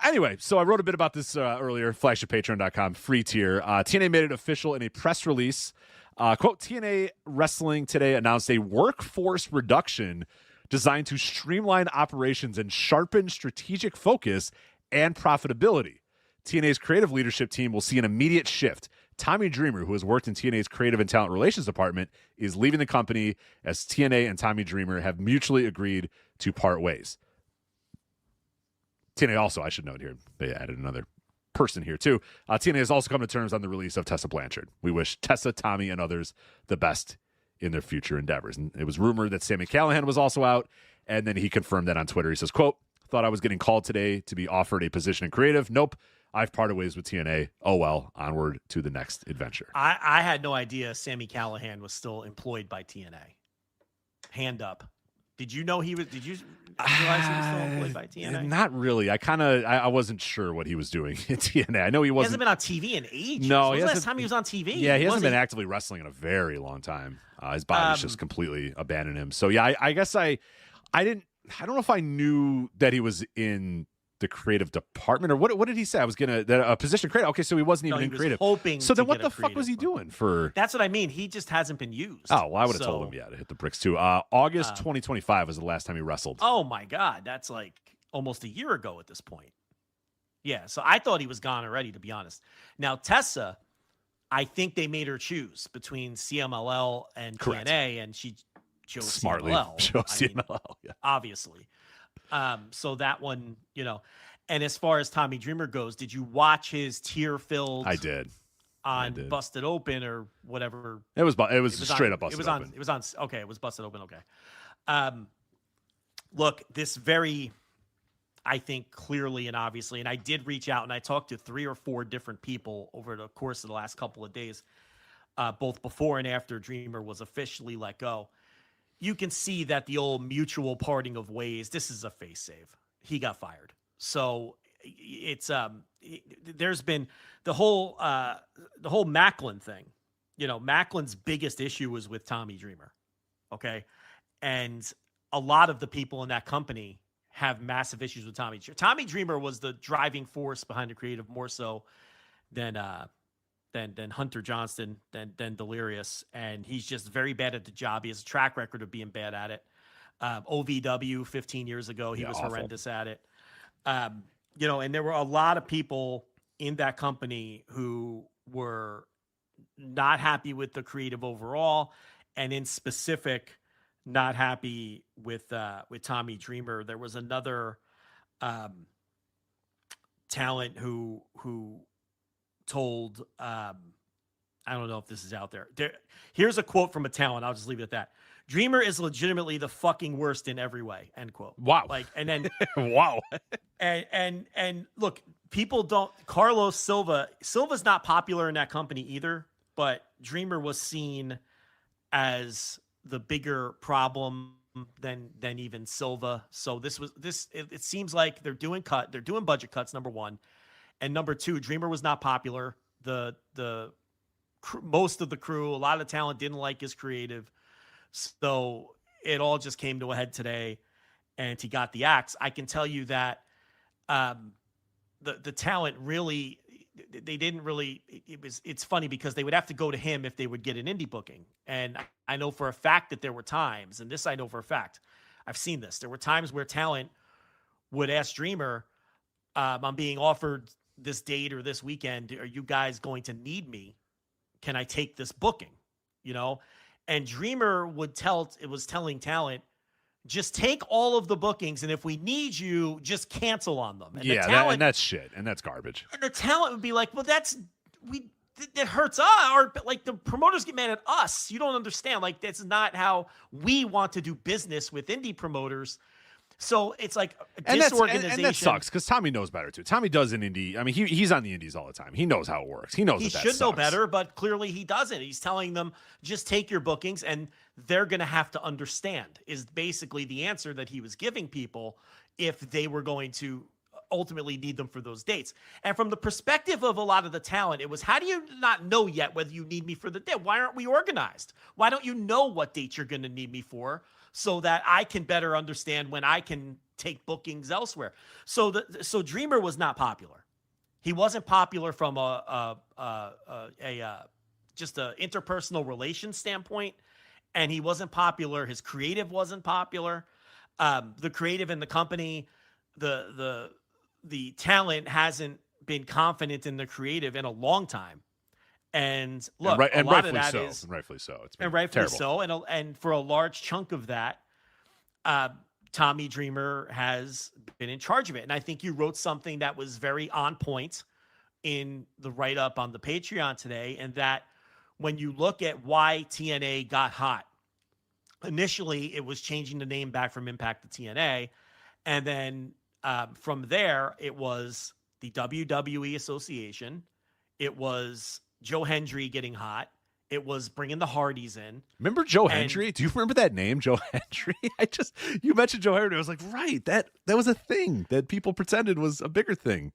Anyway, so I wrote a bit about this earlier, flagshippatreon.com, free tier. TNA made it official in a press release. Quote, TNA Wrestling today announced a workforce reduction designed to streamline operations and sharpen strategic focus and profitability. TNA's creative leadership team will see an immediate shift. Tommy Dreamer, who has worked in TNA's creative and talent relations department, is leaving the company as TNA and Tommy Dreamer have mutually agreed to part ways. TNA also, I should note here, they added another person here too. TNA has also come to terms on the release of Tessa Blanchard. We wish Tessa, Tommy, and others the best in their future endeavors. And it was rumored that Sami Callihan was also out, and then he confirmed that on Twitter. He says, quote, thought I was getting called today to be offered a position in creative. Nope. I've parted ways with TNA. Oh, well, onward to the next adventure. I had no idea Sami Callihan was still employed by TNA. Hand up. Did you know he was? Did you realize he was still employed by TNA? Not really. I wasn't sure what he was doing in TNA. I know he wasn't. He hasn't been on TV in ages. No, when was the last time he was on TV? Yeah, he hasn't been actively wrestling in a very long time. His body's just completely abandoned him. So yeah, I guess I don't know if I knew that he was in the creative department or what did he say? I was gonna a position creative. Okay, so he wasn't even in creative. Hoping. So then what the fuck was he doing for? That's what I mean. He just hasn't been used. Oh, well, I would have told him to hit the bricks too. August 2025 was the last time he wrestled. Oh my God, that's like almost a year ago at this point. Yeah, so I thought he was gone already, to be honest. Now Tessa, I think they made her choose between CMLL and Correct. TNA, and she chose Smartly CMLL. chose CMLL. Yeah, obviously. So that one, and as far as Tommy Dreamer goes, did you watch his tear-filled? I did. On Busted Open or whatever. It was straight up Busted Open. It was on. Okay, it was Busted Open. Okay. Look, this very, I think clearly and obviously, and I did reach out and I talked to 3 or 4 different people over the course of the last couple of days, both before and after Dreamer was officially let go. You can see that the old mutual parting of ways. This is a face save. He got fired. So it's there's been the whole Macklin thing. Macklin's biggest issue was with Tommy Dreamer. Okay. And a lot of the people in that company have massive issues with Tommy. Tommy Dreamer was the driving force behind the creative more so than Hunter Johnston, than Delirious. And he's just very bad at the job. He has a track record of being bad at it. OVW 15 years ago, he was awful. horrendous at it. And there were a lot of people in that company who were not happy with the creative overall, and in specific, not happy with Tommy Dreamer. There was another talent who told I don't know if this is out there. Here's a quote from a talent. I'll just leave it at that. Dreamer is legitimately the fucking worst in every way. End quote. Wow. Like, and then wow. and look, people don't. Carlos Silva's not popular in that company either, but Dreamer was seen as the bigger problem than even Silva. So it seems like they're doing budget cuts, number one, and number two, Dreamer was not popular. The most of the crew, a lot of the talent didn't like his creative. So it all just came to a head today, and he got the axe. I can tell you that the talent really, they didn't really. It's funny because they would have to go to him if they would get an indie booking, and I know for a fact that there were times, and this I know for a fact, I've seen this. There were times where talent would ask Dreamer, "I'm being offered this date or this weekend. Are you guys going to need me? Can I take this booking?" You know. And Dreamer was telling talent, just take all of the bookings, and if we need you, just cancel on them. And and that's shit, and that's garbage. And the talent would be like, well, that hurts us. Or like the promoters get mad at us. You don't understand. Like, that's not how we want to do business with indie promoters. So it's like a disorganization. And that sucks because Tommy knows better too. Tommy does an indie. I mean, he's on the indies all the time. He knows how it works. He knows he should know better, but clearly he doesn't. He's telling them, just take your bookings, and they're going to have to understand, is basically the answer that he was giving people if they were going to ultimately need them for those dates. And from the perspective of a lot of the talent, it was, how do you not know yet whether you need me for the date? Why aren't we organized? Why don't you know what dates you're going to need me for, so that I can better understand when I can take bookings elsewhere? So Dreamer was not popular. He wasn't popular from just a interpersonal relations standpoint, and he wasn't popular. His creative wasn't popular. The creative in the company, the talent hasn't been confident in the creative in a long time. And look, a lot of that is rightfully so. It's and rightfully terrible. so. And for a large chunk of that, Tommy Dreamer has been in charge of it. And I think you wrote something that was very on point in the write-up on the Patreon today, and that when you look at why TNA got hot, initially it was changing the name back from Impact to TNA, and then from there it was the WWE Association, it was Joe Hendry getting hot, it was bringing the Hardys in. Remember Joe Hendry? Do you remember that name, Joe Hendry? You mentioned Joe Hendry. I was like, right, that was a thing that people pretended was a bigger thing.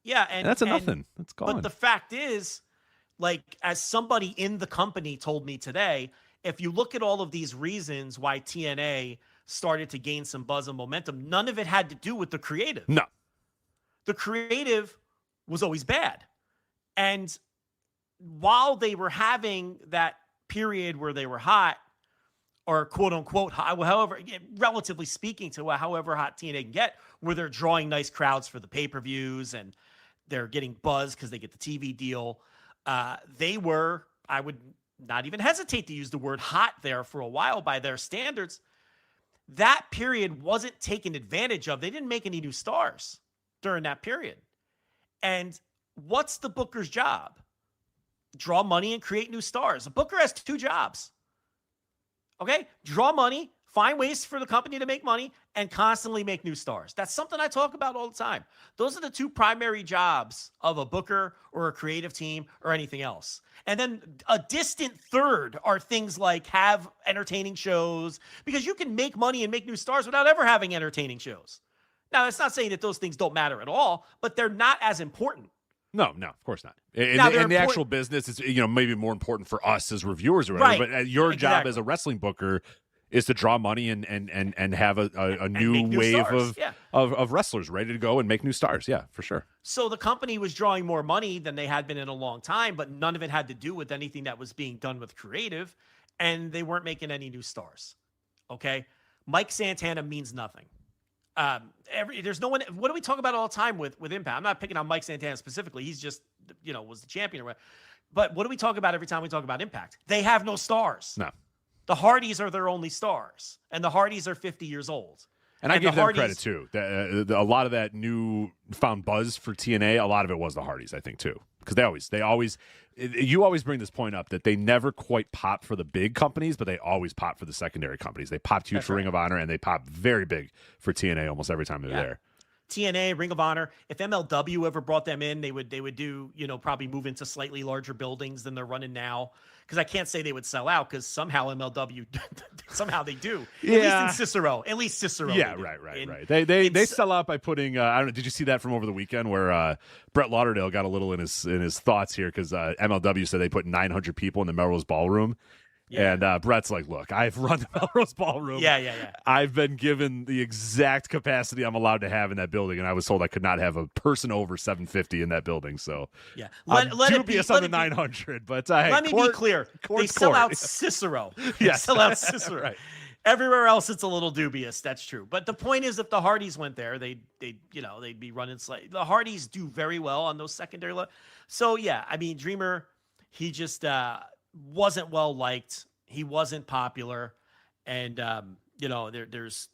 Yeah, and that's nothing. That's gone. But the fact is, like, as somebody in the company told me today, if you look at all of these reasons why TNA started to gain some buzz and momentum, none of it had to do with the creative. No. The creative was always bad. And while they were having that period where they were hot, or quote unquote, however, relatively speaking to however hot TNA can get, where they're drawing nice crowds for the pay-per-views and they're getting buzz because they get the TV deal, they were, I would not even hesitate to use the word hot there for a while by their standards. That period wasn't taken advantage of. They didn't make any new stars during that period. And what's the booker's job? Draw money and create new stars. A booker has two jobs. Okay? Draw money, find ways for the company to make money, and constantly make new stars. That's something I talk about all the time. Those are the two primary jobs of a booker or a creative team or anything else. And then a distant third are things like have entertaining shows, because you can make money and make new stars without ever having entertaining shows. Now, that's not saying that those things don't matter at all, but they're not as important. No, of course not. In the actual business, it's maybe more important for us as reviewers or whatever. Right. But your job as a wrestling booker is to draw money and have a new wave of wrestlers ready to go and make new stars. Yeah, for sure. So the company was drawing more money than they had been in a long time, but none of it had to do with anything that was being done with creative, and they weren't making any new stars. Okay? Mike Santana means nothing. There's no one. What do we talk about all the time with Impact? I'm not picking on Mike Santana specifically. He's just, was the champion or whatever. But what do we talk about every time we talk about Impact? They have no stars. No. The Hardys are their only stars, and the Hardys are 50 years old. And I give them credit, too. A lot of that newfound buzz for TNA, a lot of it was the Hardys, I think, too. Because you always bring this point up that they never quite pop for the big companies, but they always pop for the secondary companies. They popped huge for Ring of Honor, and they pop very big for TNA almost every time they're there. TNA, Ring of Honor. If MLW ever brought them in, they would do, probably move into slightly larger buildings than they're running now. Because I can't say they would sell out, because somehow MLW, somehow they do. Yeah. At least Cicero. Yeah, right. They sell out by putting. I don't know. Did you see that from over the weekend where Brett Lauderdale got a little in his thoughts here because MLW said they put 900 people in the Melrose Ballroom. Yeah. And Brett's like, look, I've run the Melrose Ballroom. Yeah. I've been given the exact capacity I'm allowed to have in that building, and I was told I could not have a person over 750 in that building. So yeah, I'm dubious on the 900. But let me be clear: they sell out Cicero. They sell out Cicero. Right. Everywhere else, it's a little dubious. That's true. But the point is, if the Hardys went there, they'd be running slightly. The Hardys do very well on those secondary levels. So yeah, I mean, Dreamer, he just wasn't well liked. He wasn't popular, and there's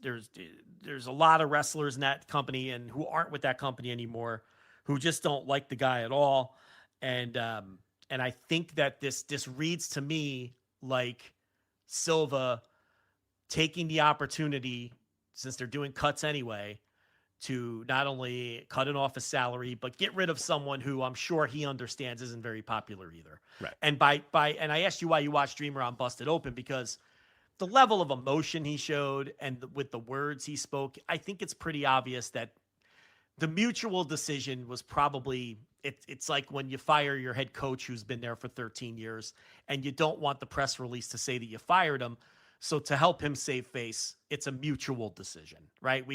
a lot of wrestlers in that company and who aren't with that company anymore, who just don't like the guy at all. And I think that this reads to me like Silva taking the opportunity, since they're doing cuts anyway, to not only cut it off his salary, but get rid of someone who I'm sure he understands isn't very popular either. Right. And and I asked you why you watched Dreamer on Busted Open, because the level of emotion he showed and with the words he spoke, I think it's pretty obvious that the mutual decision was probably, it's like when you fire your head coach who's been there for 13 years and you don't want the press release to say that you fired him. So to help him save face, it's a mutual decision, right?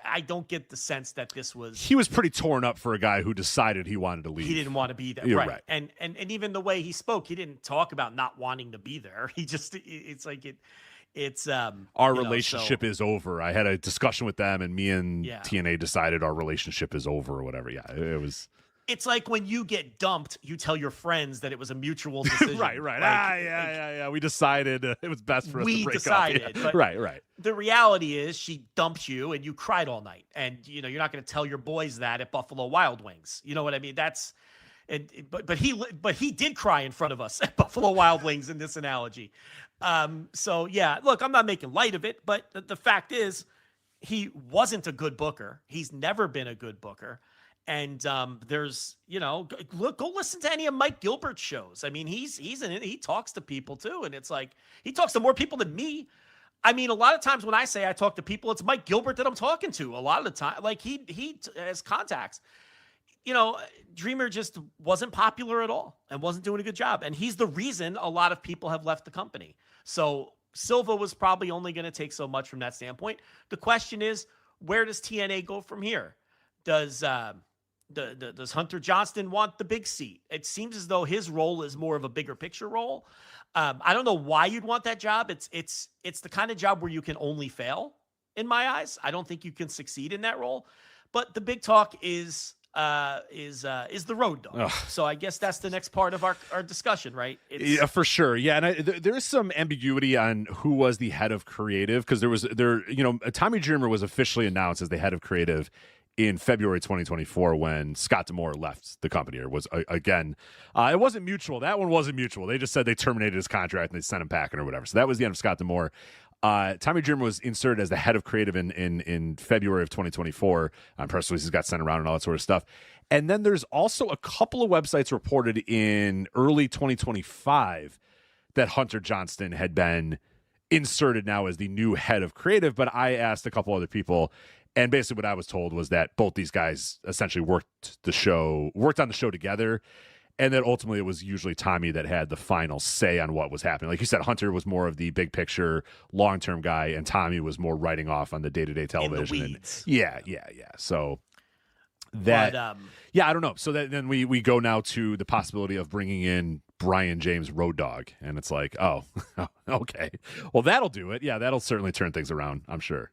I don't get the sense that this was... He was pretty torn up for a guy who decided he wanted to leave. He didn't want to be there. You're right. And even the way he spoke, he didn't talk about not wanting to be there. He just, it's our relationship is over. I had a discussion with them, and me and TNA decided our relationship is over or whatever. Yeah, it was... It's like when you get dumped, you tell your friends that it was a mutual decision. Right. Yeah. We decided it was best for us to break decided, up. Yeah. Right. The reality is she dumped you and you cried all night. And, you're not going to tell your boys that at Buffalo Wild Wings. You know what I mean? But he did cry in front of us at Buffalo Wild Wings in this analogy. So, yeah, look, I'm not making light of it. But the fact is, he wasn't a good booker. He's never been a good booker. And there's, go listen to any of Mike Gilbert's shows. I mean, he talks to people too. And it's like, he talks to more people than me. I mean, a lot of times when I say I talk to people, it's Mike Gilbert that I'm talking to a lot of the time. Like he has contacts. Dreamer just wasn't popular at all and wasn't doing a good job. And he's the reason a lot of people have left the company. So Silva was probably only going to take so much from that standpoint. The question is, where does TNA go from here? Does Hunter Johnston want the big seat? It seems as though his role is more of a bigger picture role. I don't know why you'd want that job. It's the kind of job where you can only fail, in my eyes. I don't think you can succeed in that role. But the big talk is the road dog. Ugh. So I guess that's the next part of our discussion, right? Yeah, for sure. Yeah, and there is some ambiguity on who was the head of creative, because Tommy Dreamer was officially announced as the head of creative in February 2024 when Scott D'Amore left the company, or was, again, it wasn't mutual. That one wasn't mutual. They just said they terminated his contract and they sent him packing or whatever. So that was the end of Scott D'Amore. Tommy Dreamer was inserted as the head of creative in February of 2024. Press releases got sent around and all that sort of stuff. And then there's also a couple of websites reported in early 2025 that Hunter Johnston had been inserted now as the new head of creative. But I asked a couple other people, and basically what I was told was that both these guys essentially worked on the show together, and that ultimately it was usually Tommy that had the final say on what was happening. Like you said, Hunter was more of the big picture, long-term guy, and Tommy was more writing off on the day-to-day television. In the weeds. Yeah. So that, I don't know. So then we go now to the possibility of bringing in Brian James Road Dogg, and it's like, oh, okay. Well, that'll do it. Yeah, that'll certainly turn things around, I'm sure.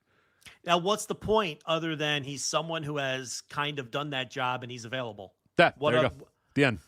Now, what's the point other than he's someone who has kind of done that job and he's available? There you go. The end.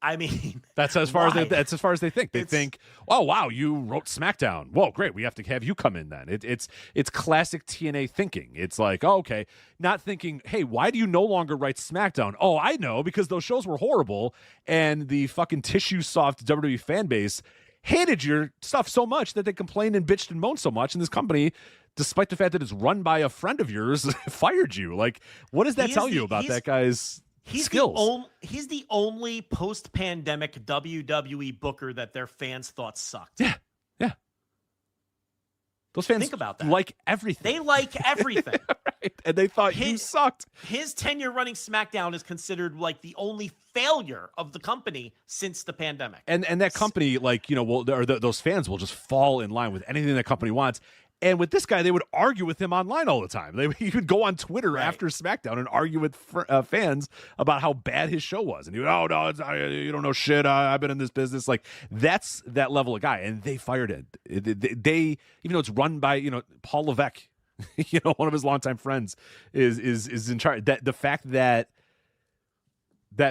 I mean, that's as far as they think. They think, oh wow, you wrote SmackDown. Whoa, great. We have to have you come in then. It's classic TNA thinking. It's like, oh, okay, not thinking, hey, why do you no longer write SmackDown? Oh, I know, because those shows were horrible, and the fucking tissue soft WWE fan base hated your stuff so much that they complained and bitched and moaned so much, and this company, despite the fact that it's run by a friend of yours, fired you. Like, what does that tell you about that guy's skills? He's the only post-pandemic WWE booker that their fans thought sucked. Yeah. Those fans think about that. Like everything. They like everything. Right. And they thought you sucked. His tenure running SmackDown is considered like the only failure of the company since the pandemic. And that company, like, those fans will just fall in line with anything that company wants. And with this guy, they would argue with him online all the time. He would go on Twitter after SmackDown and argue with fans about how bad his show was. And he would, oh, no, you don't know shit. I've been in this business. Like, that's that level of guy. And they fired it. They even though it's run by, Paul Levesque, one of his longtime friends is in charge. The fact that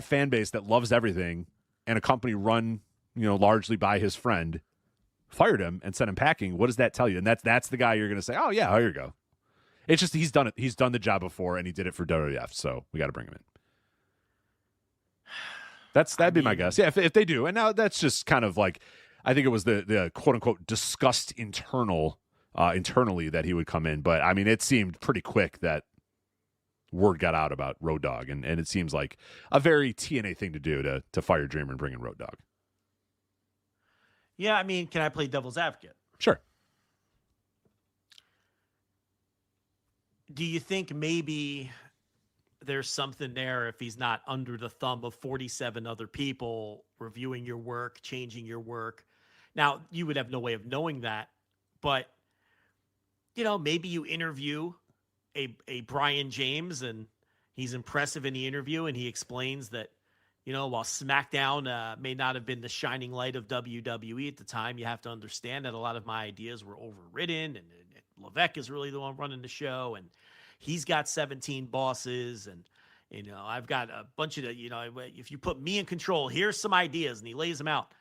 fan base that loves everything and a company run, largely by his friend, fired him and sent him packing. What does that tell you? And that's the guy you're going to say, oh yeah, here you go. It's just he's done it. He's done the job before, and he did it for WWF, so we got to bring him in. That'd be my guess. Yeah, if they do. And now that's just kind of like, I think it was the quote unquote discussed internally that he would come in. But I mean, it seemed pretty quick that word got out about Road Dogg, and it seems like a very TNA thing to do to fire Dreamer and bring in Road Dogg. Yeah, I mean, can I play devil's advocate? Sure. Do you think maybe there's something there if he's not under the thumb of 47 other people reviewing your work, changing your work? Now, you would have no way of knowing that, but, maybe you interview a Brian James and he's impressive in the interview and he explains that, while SmackDown may not have been the shining light of WWE at the time, you have to understand that a lot of my ideas were overridden, and Levesque is really the one running the show, and he's got 17 bosses, and I've got a bunch of if you put me in control, here's some ideas, and he lays them out.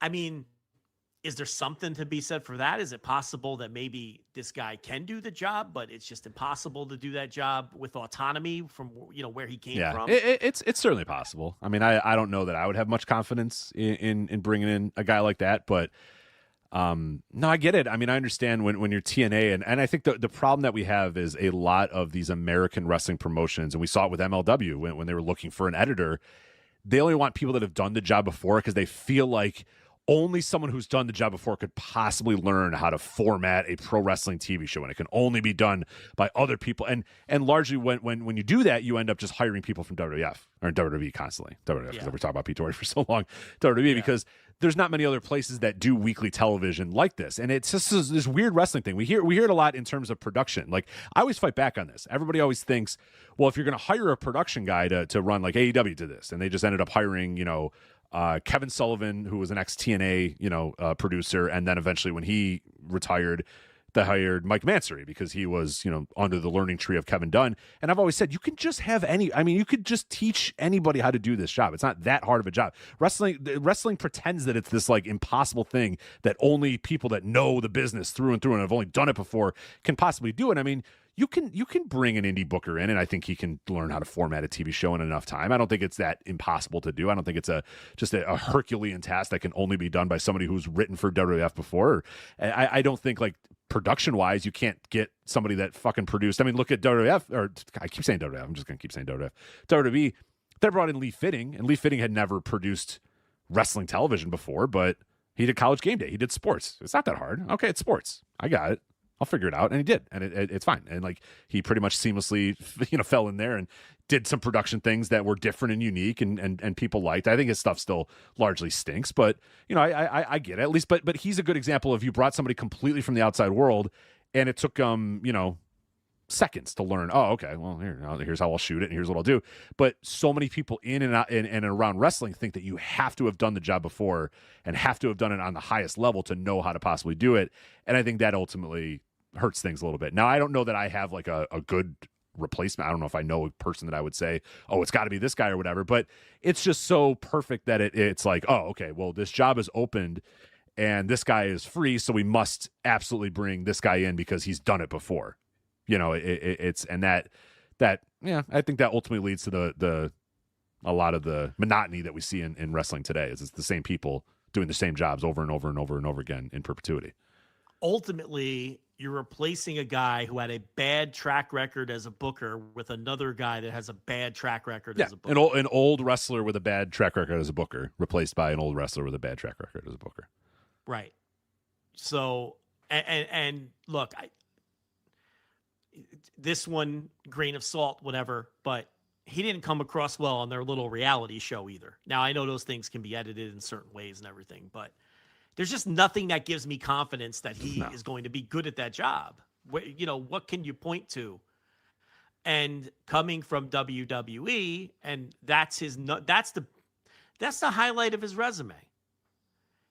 I mean, is there something to be said for that? Is it possible that maybe this guy can do the job, but it's just impossible to do that job with autonomy from where he came from? It's certainly possible. I mean, I don't know that I would have much confidence in bringing in a guy like that, but no, I get it. I mean, I understand when you're TNA, and I think the problem that we have is a lot of these American wrestling promotions, and we saw it with MLW when they were looking for an editor. They only want people that have done the job before because they feel like only someone who's done the job before could possibly learn how to format a pro wrestling TV show, and it can only be done by other people. And largely when you do that, you end up just hiring people from WWF or WWE constantly. WWF, because we're talking about Pete Doherty for so long. WWE, because there's not many other places that do weekly television like this. And it's just this weird wrestling thing. We hear it a lot in terms of production. Like, I always fight back on this. Everybody always thinks, well, if you're going to hire a production guy to run, like AEW did this, and they just ended up hiring, Kevin Sullivan, who was an ex-TNA, producer, and then eventually when he retired, they hired Mike Mansory because he was, under the learning tree of Kevin Dunn. And I've always said, you can just have you could just teach anybody how to do this job. It's not that hard of a job. Wrestling pretends that it's this like impossible thing that only people that know the business through and through and have only done it before can possibly do it. I mean, you can bring an indie booker in, and I think he can learn how to format a TV show in enough time. I don't think it's that impossible to do. I don't think it's just a Herculean task that can only be done by somebody who's written for WWF before. I don't think, like, production-wise, you can't get somebody that fucking produced. I mean, look at WWF, or I keep saying WWF. I'm just going to keep saying WWF. WWE, they brought in Lee Fitting, and Lee Fitting had never produced wrestling television before, but he did College Game Day. He did sports. It's not that hard. Okay, it's sports. I got it. I'll figure it out. And he did. And it's fine. And like, he pretty much seamlessly, fell in there and did some production things that were different and unique and people liked. I think his stuff still largely stinks, but I get it at least, but he's a good example of, you brought somebody completely from the outside world and it took seconds to learn. Oh, okay. Well, here's how I'll shoot it, and here's what I'll do. But so many people in and out and around wrestling think that you have to have done the job before and have to have done it on the highest level to know how to possibly do it. And I think that ultimately, hurts things a little bit. Now, I don't know that I have like a good replacement. I don't know if I know a person that I would say, oh, it's got to be this guy or whatever, but it's just so perfect that it's like, oh, okay, well, this job is opened and this guy is free, so we must absolutely bring this guy in because he's done it before. It's and that yeah, I think that ultimately leads to a lot of the monotony that we see in wrestling today. Is it's the same people doing the same jobs over and over and over and over again in perpetuity. Ultimately, you're replacing a guy who had a bad track record as a booker with another guy that has a bad track record as a booker. An old wrestler with a bad track record as a booker replaced by an old wrestler with a bad track record as a booker. Right. So, and look, this one, grain of salt, whatever, but he didn't come across well on their little reality show either. Now, I know those things can be edited in certain ways and everything, but there's just nothing that gives me confidence that he is going to be good at that job. What can you point to? And coming from WWE, and that's the highlight of his resume,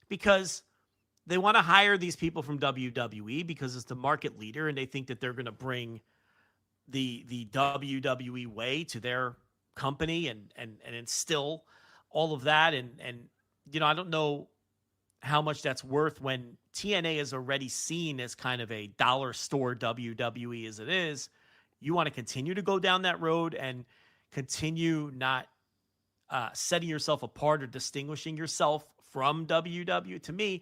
because they want to hire these people from WWE because it's the market leader, and they think that they're going to bring the WWE way to their company and instill all of that. And I don't know how much that's worth when TNA is already seen as kind of a dollar store WWE as it is. You want to continue to go down that road and continue not setting yourself apart or distinguishing yourself from WWE. To me,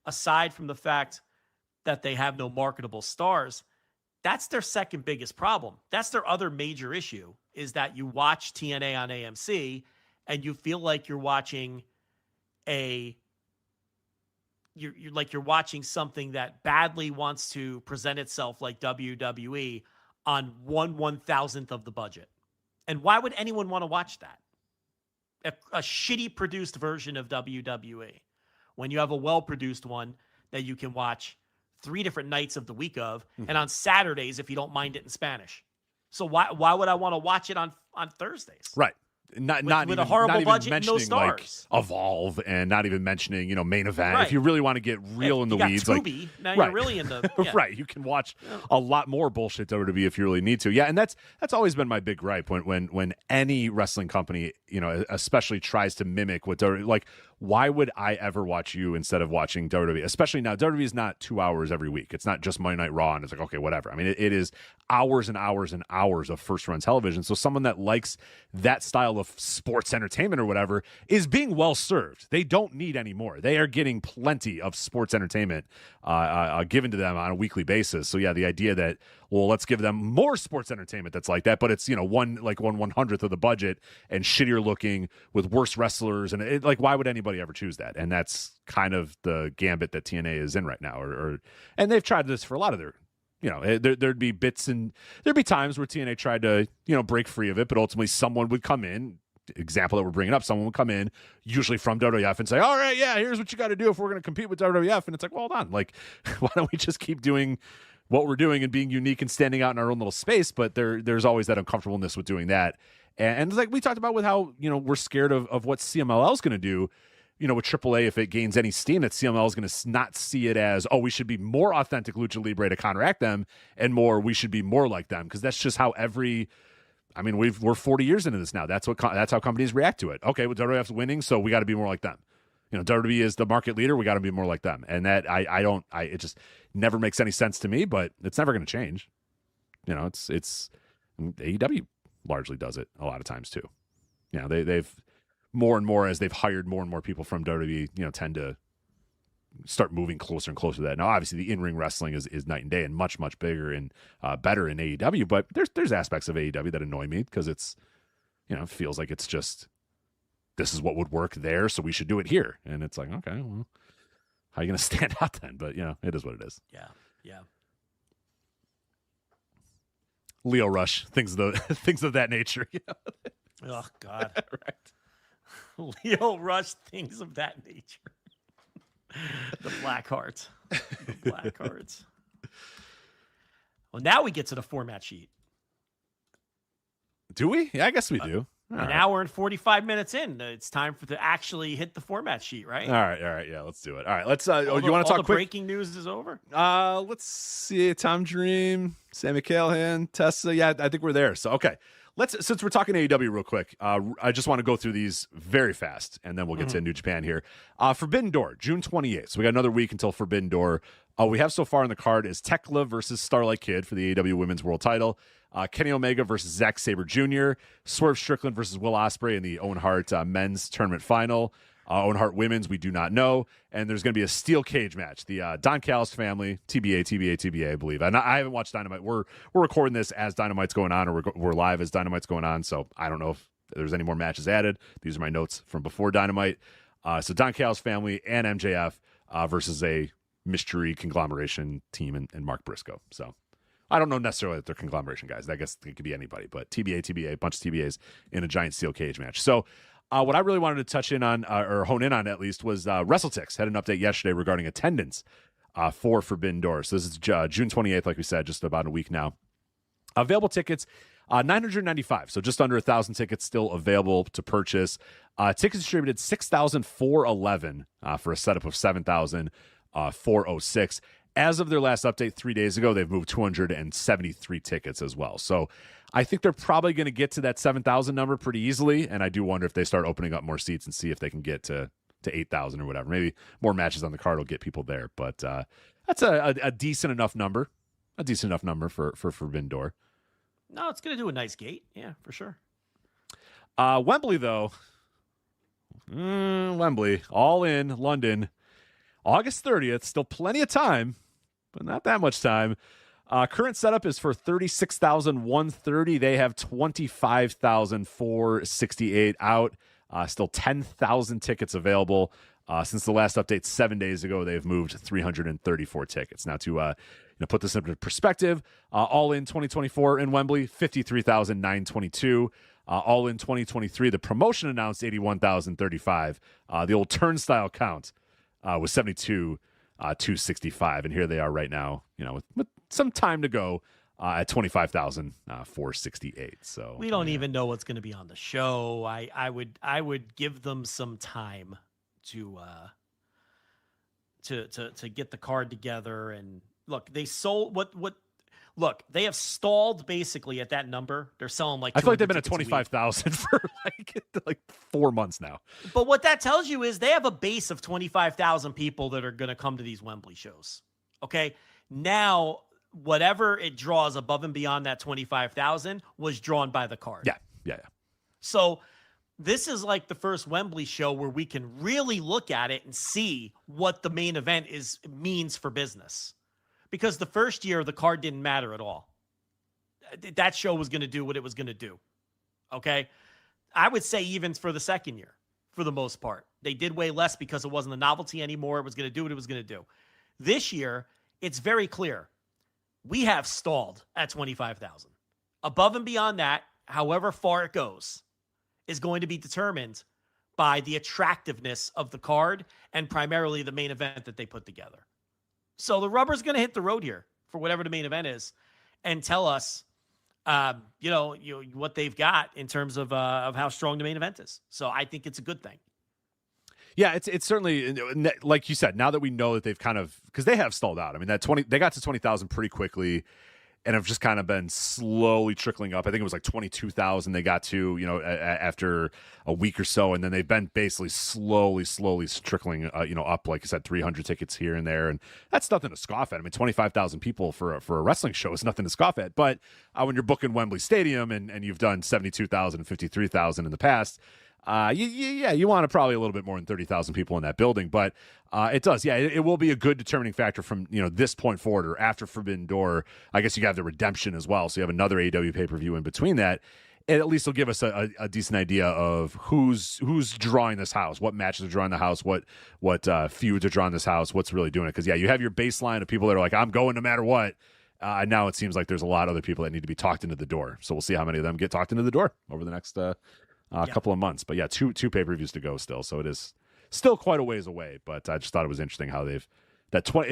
aside from the fact that they have no marketable stars, that's their second biggest problem. That's their other major issue, is that you watch TNA on AMC and you feel like you're watching you're watching something that badly wants to present itself like WWE on 1/1000th of the budget. And why would anyone want to watch that? A shitty produced version of WWE, when you have a well-produced one that you can watch 3 different nights of the week of, and on Saturdays if you don't mind it in Spanish. So why would I want to watch it on Thursdays? Right. Not with even, a horrible not even budget and no mentioning like stars. Evolve, and not even mentioning Main Event. Right. If you really want to get real in the weeds, Tubi, now you're really in the right. You can watch a lot more bullshit WWE if you really need to. Yeah, and that's always been my big gripe when any wrestling company, especially tries to mimic what WWE, like, why would I ever watch you instead of watching WWE? Especially now, WWE is not 2 hours every week. It's not just Monday Night Raw, and it's like, okay, whatever. I mean, it is hours and hours and hours of first-run television. So someone that likes that style of sports entertainment or whatever is being well served. They don't need any more. They are getting plenty of sports entertainment given to them on a weekly basis. So yeah, the idea that, well, let's give them more sports entertainment that's like that, but it's 1/100th of the budget and shittier looking with worse wrestlers, and why would anybody ever choose that? And that's kind of the gambit that TNA is in right now. And they've tried this for a lot of their. There'd be bits and there'd be times where TNA tried to, break free of it, but ultimately someone would come in. Example that we're bringing up, someone would come in, usually from WWF, and say, all right, yeah, here's what you got to do if we're going to compete with WWF. And it's like, well, hold on. Like, why don't we just keep doing what we're doing and being unique and standing out in our own little space? But there's always that uncomfortableness with doing that. And like we talked about with how, we're scared of what CMLL is going to do. With AAA, if it gains any steam, that CMLL is going to not see it as, oh, we should be more authentic Lucha Libre to counteract them, and more, we should be more like them, because that's just how we're 40 years into this now. That's how companies react to it. Okay, well, WWF's winning, so we got to be more like them. WWE is the market leader. We got to be more like them, and that it just never makes any sense to me. But it's never going to change. It's AEW largely does it a lot of times too. They've more and more, as they've hired more and more people from WWE, tend to start moving closer and closer to that. Now, obviously, the in-ring wrestling is night and day and much, much bigger and better in AEW, but there's aspects of AEW that annoy me because it's, it feels like it's just, this is what would work there, so we should do it here. And it's like, okay, well, how are you going to stand out then? But, it is what it is. Yeah. Leo Rush, things of that nature. Oh, God. Right. Leo Rush, things of that nature. The Black Hearts. Well, now we get to the format sheet. Do we? Yeah, I guess we do. An hour and 45 minutes in. It's time to actually hit the format sheet, right? All right. Yeah, let's do it. All right, let's. You want to talk all the quick? breaking news is over? Let's see. Tom Dream, Sammy Callahan, Tessa. Yeah, I think we're there. So, okay. Since we're talking AEW real quick, I just want to go through these very fast, and then we'll get to New Japan here. Forbidden Door, June 28th. So we got another week until Forbidden Door. We have so far on the card is Tekla versus Starlight Kid for the AEW Women's World Title. Kenny Omega versus Zack Sabre Jr. Swerve Strickland versus Will Ospreay in the Owen Hart men's tournament final. Owen Hart women's, we do not know. And there's going to be a steel cage match. The Don Callis family, TBA, I believe. And I haven't watched Dynamite. We're recording this as Dynamite's going on, or we're live as Dynamite's going on. So I don't know if there's any more matches added. These are my notes from before Dynamite. So Don Callis family and MJF versus a mystery conglomeration team and Mark Briscoe. So I don't know necessarily that they're conglomeration guys. I guess it could be anybody, but TBA, a bunch of TBAs in a giant steel cage match. So what I really wanted to touch in on, or hone in on at least, was WrestleTix had an update yesterday regarding attendance for Forbidden Door. So this is June 28th, like we said, just about a week now. Available tickets, 995, so just under 1,000 tickets still available to purchase. Tickets distributed 6,411 for a setup of 7,406. As of their last update 3 days ago, they've moved 273 tickets as well. So I think they're probably going to get to that 7,000 number pretty easily, and I do wonder if they start opening up more seats and see if they can get to 8,000 or whatever. Maybe more matches on the card will get people there, but that's a decent enough number. A decent enough number for Forbidden Door. No, it's going to do a nice gate. Yeah, for sure. Wembley, though. Wembley, All In, London, August 30th. Still plenty of time, but not that much time. Current setup is for 36,130. They have 25,468 out. Still 10,000 tickets available. Since the last update 7 days ago, they've moved 334 tickets. Now, to put this into perspective, All In 2024 in Wembley, 53,922. All In 2023, the promotion announced 81,035. The old turnstile count was 72,265, and here they are right now. With some time to go at 25,468. So we don't even know what's going to be on the show. I would give them some time to get the card together. And look, they sold what. Look, they have stalled basically at that number. They're selling like, I feel like they've been at 25,000 for like 4 months now. But what that tells you is they have a base of 25,000 people that are going to come to these Wembley shows. Okay, now whatever it draws above and beyond that 25,000 was drawn by the card. Yeah. So this is like the first Wembley show where we can really look at it and see what the main event means for business. Because the first year, the card didn't matter at all. That show was going to do what it was going to do. Okay? I would say even for the second year, for the most part. They did way less because it wasn't a novelty anymore. It was going to do what it was going to do. This year, it's very clear. We have stalled at 25,000. Above and beyond that, however far it goes, is going to be determined by the attractiveness of the card and primarily the main event that they put together. So the rubber's going to hit the road here for whatever the main event is and tell us, what they've got in terms of how strong the main event is. So I think it's a good thing. Yeah, it's certainly, like you said, now that we know that they've kind of, because they have stalled out. I mean, they got to 20,000 pretty quickly and have just kind of been slowly trickling up. I think it was like 22,000 they got to, after a week or so. And then they've been basically slowly trickling, up, like I said, 300 tickets here and there. And that's nothing to scoff at. I mean, 25,000 people for a wrestling show is nothing to scoff at. But when you're booking Wembley Stadium and you've done 72,000 and 53,000 in the past, you want to probably a little bit more than 30,000 people in that building, but it does. Yeah, it will be a good determining factor from this point forward or after Forbidden Door. I guess you have the Redemption as well, so you have another AEW pay-per-view in between that. It at least will give us a decent idea of who's drawing this house, what matches are drawing the house, what feuds are drawing this house, what's really doing it. Because you have your baseline of people that are like, I'm going no matter what. And now it seems like there's a lot of other people that need to be talked into the door. So we'll see how many of them get talked into the door over the next couple of months. But yeah, two pay-per-views to go still. So it is still quite a ways away, but I just thought it was interesting how it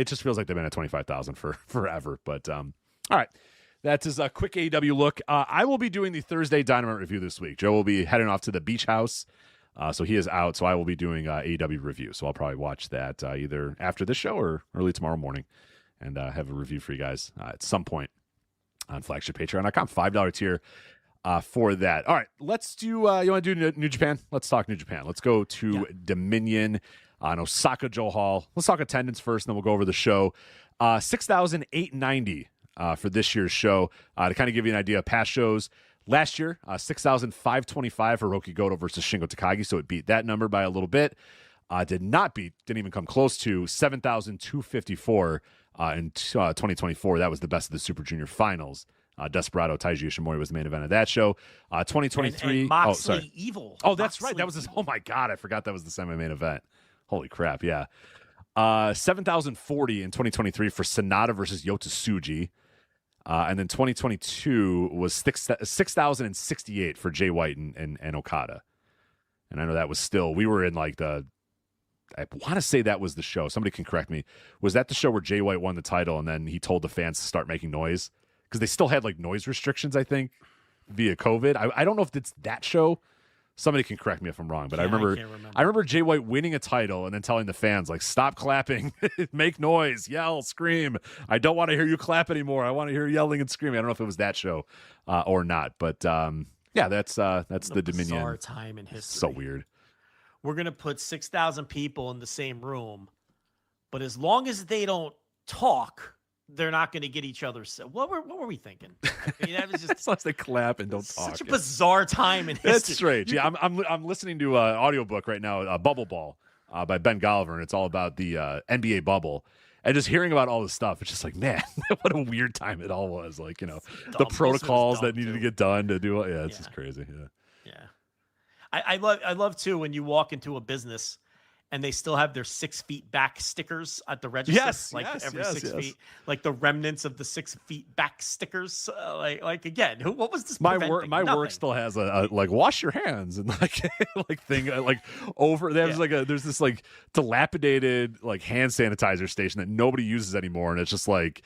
just feels like they've been at 25,000 for forever. But all right, That is a quick AEW look. I will be doing the Thursday Dynamite review this week. Joe will be heading off to the beach house, so he is out. So I will be doing AEW review. So I'll probably watch that either after this show or early tomorrow morning, and have a review for you guys at some point on Flagship Patreon.com. $5 tier for that. All right, let's do. You want to do New Japan? Let's talk New Japan. Let's go to Dominion on Osaka-jo-Hall. Let's talk attendance first, and then we'll go over the show. 6,890. For this year's show. To kind of give you an idea of past shows, last year, 6,525 for Hiroki Goto versus Shingo Takagi, so it beat that number by a little bit. Didn't even come close to 7,254 in 2024. That was the best of the Super Junior finals. Desperado Taiji Ishimori was the main event of that show. 2023. And Moxley Evil. Oh, that's Moxley right. That was Evil. oh my God, I forgot that was the semi-main event. Holy crap, yeah. 7,040 in 2023 for Sonata versus Yota Tsuji. And then 2022 was 6,068 for Jay White and Okada. And I know that was still, we were in like I want to say that was the show. Somebody can correct me. Was that the show where Jay White won the title and then he told the fans to start making noise? Because they still had like noise restrictions, I think, via COVID. I don't know if it's that show. Somebody can correct me if I'm wrong, but I remember Jay White winning a title and then telling the fans, like, stop clapping, make noise, yell, scream. I don't want to hear you clap anymore. I want to hear yelling and screaming. I don't know if it was that show or not, but that's the Dominion. Bizarre time in history. So weird. We're gonna put 6,000 people in the same room, but as long as they don't talk, they're not going to get each other. What were we thinking? I mean, that was just as long as they clap and don't talk. Such a bizarre time in history. That's strange. Yeah, I'm listening to an audiobook right now, Bubble Ball by Ben Golliver, and it's all about the NBA bubble. And just hearing about all this stuff, it's just like, man, what a weird time it all was. Like, the protocols that needed to get done to do it. Yeah, it's just crazy. Yeah. I love too when you walk into a business and they still have their 6 feet back stickers at the register. Every 6 feet, like the remnants of the 6 feet back stickers. Like again, what was this? My work still has a like wash your hands and like thing like over. There's this like dilapidated like hand sanitizer station that nobody uses anymore, and it's just like,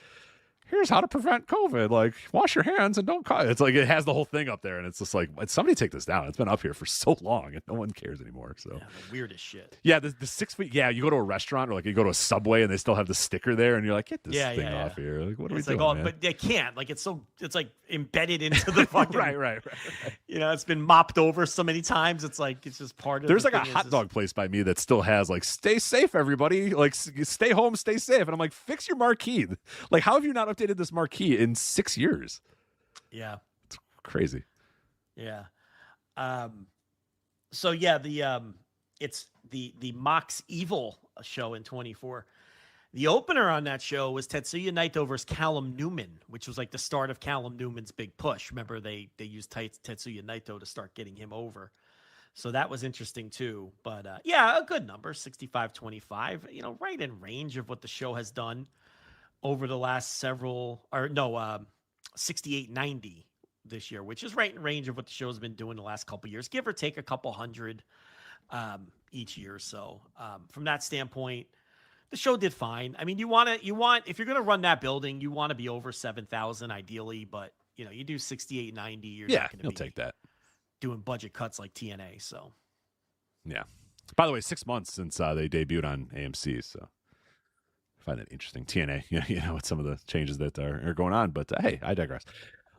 here's how to prevent COVID. Like, wash your hands and don't cut. It's like it has the whole thing up there, and it's just like, somebody take this down. It's been up here for so long, and no one cares anymore. So the weirdest shit. Yeah, the 6 feet. Yeah, you go to a restaurant or like you go to a Subway, and they still have the sticker there, and you're like, get this thing off here. Like, what are we doing? Man? But they can't. Like, it's like embedded into the fucking right. It's been mopped over so many times. It's like it's just part of. There's like a hot dog place by me that still has like, stay safe, everybody. Like, stay home, stay safe. And I'm like, fix your marquee. Like, how have you not updated this marquee in 6 years? Yeah, it's crazy. Yeah. So yeah, it's the Mox Evil show in 24. The opener on that show was Tetsuya Naito versus Callum Newman, which was like the start of Callum Newman's big push. Remember, they used Tetsuya Naito to start getting him over. So that was interesting too. But a good number, 65-25. Right in range of what the show has done over the last 68-90 this year, which is right in range of what the show's been doing the last couple years, give or take a couple hundred each year. So from that standpoint, the show did fine. I mean, if you're going to run that building, you want to be over 7,000 ideally, but you do 68-90, you'll take that. Doing budget cuts like TNA. So yeah. By the way, 6 months since they debuted on AMC, so I find that interesting. TNA, with some of the changes that are going on, but hey, I digress.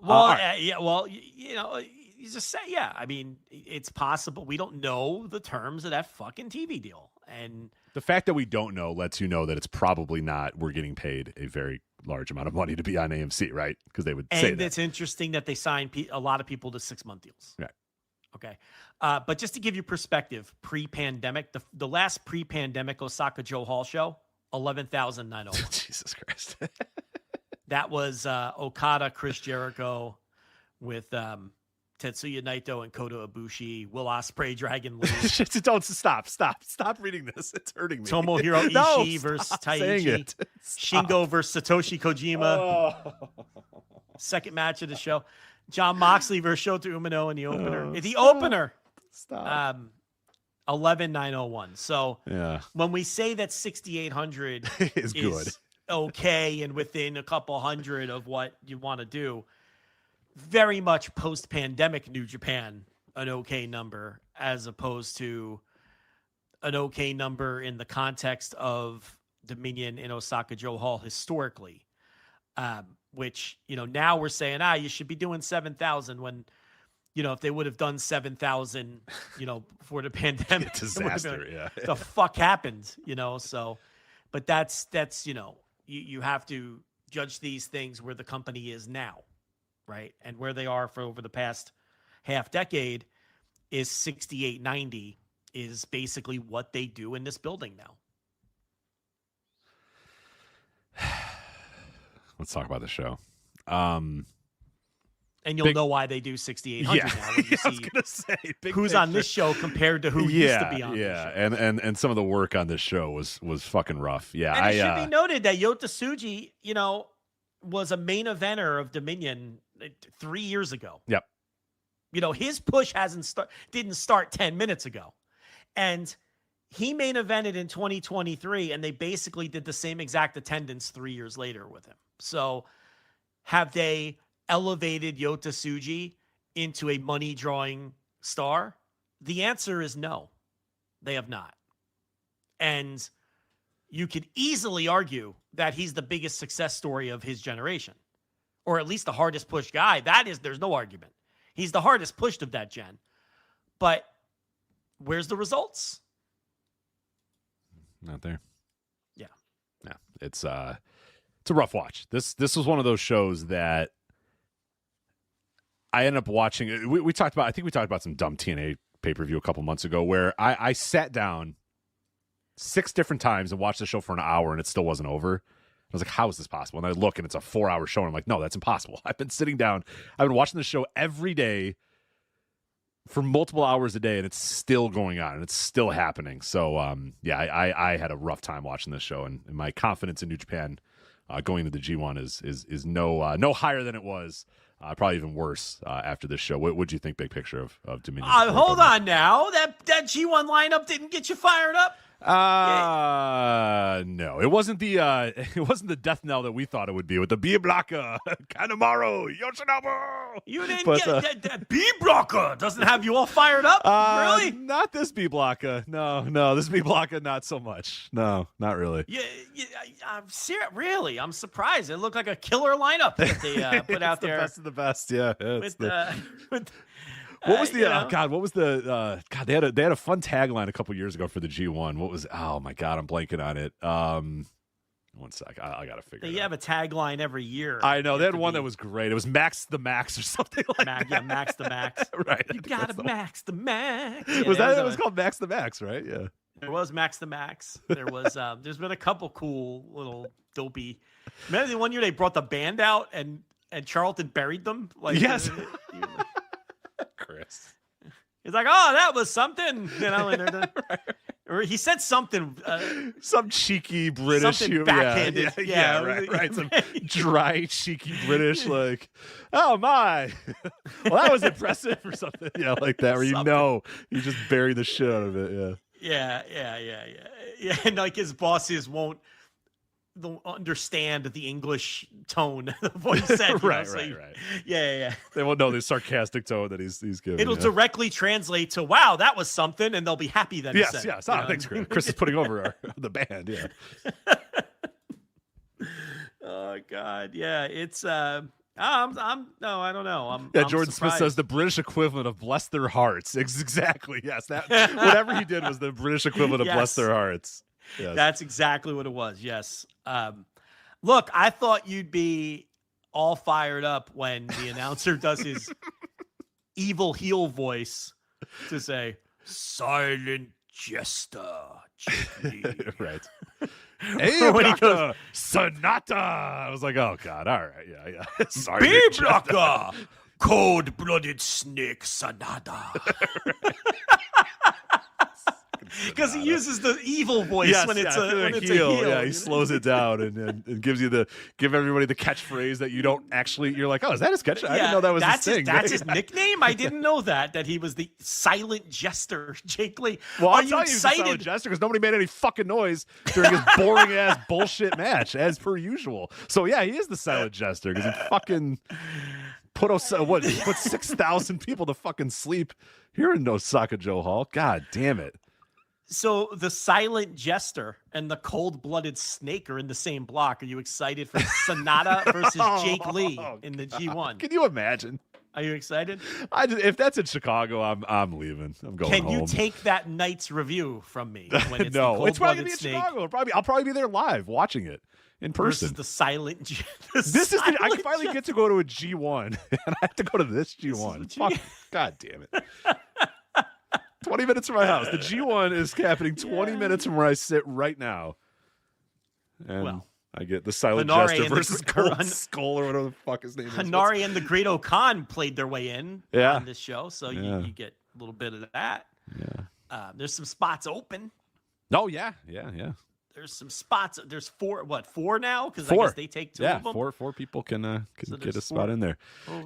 Well, you just say, I mean, it's possible. We don't know the terms of that fucking TV deal. And the fact that we don't know lets you know that it's probably not, we're getting paid a very large amount of money to be on AMC, right? Because they would say that. And it's interesting that they sign a lot of people to 6-month deals. Right. Okay. But just to give you perspective, pre-pandemic, the last pre-pandemic Osaka-jo-Hall show, 11,901. Jesus Christ. That was Okada, Chris Jericho with Tetsuya Naito and Kota Ibushi, Will Ospreay, Dragon Lee. Don't stop reading this. It's hurting me. Tomohiro Ishii versus Taichi. Shingo versus Satoshi Kojima. Oh. Second match of the show. John Moxley versus Shota Umino in the opener. The opener. Stop. 11,901. So yeah, when we say that 6,800 is good, okay and within a couple hundred of what you want to do. Very much post-pandemic New Japan, an okay number, as opposed to an okay number in the context of Dominion in Osaka-jo-Hall historically, which, now we're saying, you should be doing 7,000 when, if they would have done 7,000, before the pandemic, Disaster, the fuck happened, so, but that's, you have to judge these things where the company is now, right? And where they are for over the past half decade is 6890 is basically what they do in this building now. Let's talk about the show. And you'll know why they do 6,800 now. When you see I was gonna say who's on this show compared to who used to be on this show. And some of the work on this show was fucking rough. Yeah, and it should be noted that Yota Tsuji, was a main eventer of Dominion 3 years ago. Yep. His push didn't start 10 minutes ago. And he main evented in 2023, and they basically did the same exact attendance 3 years later with him. So have they elevated Yota Tsuji into a money-drawing star? The answer is no. They have not. And you could easily argue that he's the biggest success story of his generation, or at least the hardest pushed guy. There's no argument. He's the hardest pushed of that gen. But where's the results? Not there. Yeah. Yeah. It's a rough watch. This was one of those shows that I ended up watching. We talked about some dumb TNA pay-per-view a couple months ago where I sat down 6 different times and watched the show for an hour and it still wasn't over. I was like, how is this possible? And I look and it's a 4-hour show and I'm like, no, that's impossible. I've been sitting down. I've been watching the show every day for multiple hours a day and it's still going on and it's still happening. So I had a rough time watching this show and my confidence in New Japan going into the G1 is no higher than it was. Probably even worse after this show. What would you think, big picture of Dominion? Hold on now. That G1 lineup didn't get you fired up? No, it wasn't the death knell that we thought it would be with the B Blocker, Kanemaru, Yoshinobu. You didn't get that B Blocker doesn't have you all fired up, really? Not this B Blocker. No, this B Blocker not so much. No, not really. I'm serious. Really, I'm surprised. It looked like a killer lineup that they put out there. Best of the best, yeah. What was the what was the they had a fun tagline a couple years ago for the G1. What was oh my god, I'm blanking on it. 1 sec. I gotta figure it out. You have a tagline every year. I know. They had one that was great. It was Max the Max or something like that. Yeah, Max the Max. Right. You gotta Max the Max. Yeah, it was called Max the Max, right? Yeah. There was Max the Max. There was there's been a couple cool little dopey. Remember the one year they brought the band out and Charlton buried them? Like yes. Chris. He's like, oh, that was something, and or he said something, some cheeky British, something backhanded, yeah, right, some dry, cheeky British, like, oh my, well, that was impressive or something, like that, where you just bury the shit out of it, yeah, and like his bosses won't understand the English tone of what he said. Right. Yeah. They won't know the sarcastic tone that he's giving. It'll directly translate to, wow, that was something, and they'll be happy then. Yes. Thanks, Chris. Chris is putting over the band, yeah. Oh, God, yeah. It's, I don't know. Jordan Smith says the British equivalent of bless their hearts. Exactly, yes. That whatever he did was the British equivalent of bless their hearts. Yes. That's exactly what it was. Yes. Look, I thought you'd be all fired up when the announcer does his evil heel voice to say, silent jester. Right. Hey, when he goes, Sonata. I was like, oh, God. All right. Yeah. Sorry. B-Blocker. Cold-blooded snake Sonata. Because he uses the evil voice when it's a heel. Yeah, he slows it down and gives everybody the catchphrase that you don't actually. You're like, oh, is that his catchphrase? I didn't know that was his thing. That's his nickname. I didn't know that he was the silent jester, Jake Lee. Well, Are I'll you tell you, he's the excited? silent jester because nobody made any fucking noise during his boring ass bullshit match as per usual. So yeah, he is the silent jester because he fucking put 6,000 people to fucking sleep here in Osaka-jo-Hall. God damn it. So the silent jester and the cold-blooded snake are in the same block. Are you excited for Sonata versus Jake Lee in the G1? Can you imagine? Are you excited? If that's in Chicago, I'm leaving. I'm going home. Can you take that night's review from me when it's no, the it's probably gonna cold-blooded be in snake Chicago. I'll probably be there live watching it in person. versus the silent I can finally get to go to a G1, and I have to go to this G1. Fuck, God damn it. 20 minutes from my house. The G1 is happening 20 minutes from where I sit right now. And I get the silent Hanare jester and versus Cold Skull or whatever the fuck his name is. Hanare and the Great Okan played their way in on this show, so you get a little bit of that. Yeah. There's some spots open. Oh, yeah. There's some spots. There's four now? Because I Four. guess they take two of them. Four people can get a there's spot four. in there.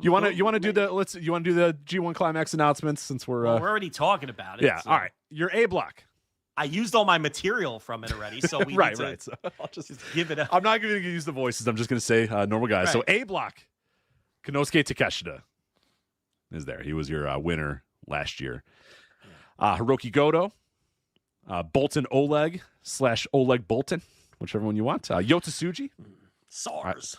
You want to do the G1 Climax announcements since we're We're already talking about it. yeah. so All right, your A block. I used all my material from it already, so we right. need to So I'll just give it a. I'm not going to use the voices. I'm just going to say normal guys. Right. So A block, Konosuke Takeshita is there. He was your winner last year. Hiroki Goto, Bolton Oleg / Oleg Bolton, whichever one you want. Yota Tsuji, SARS.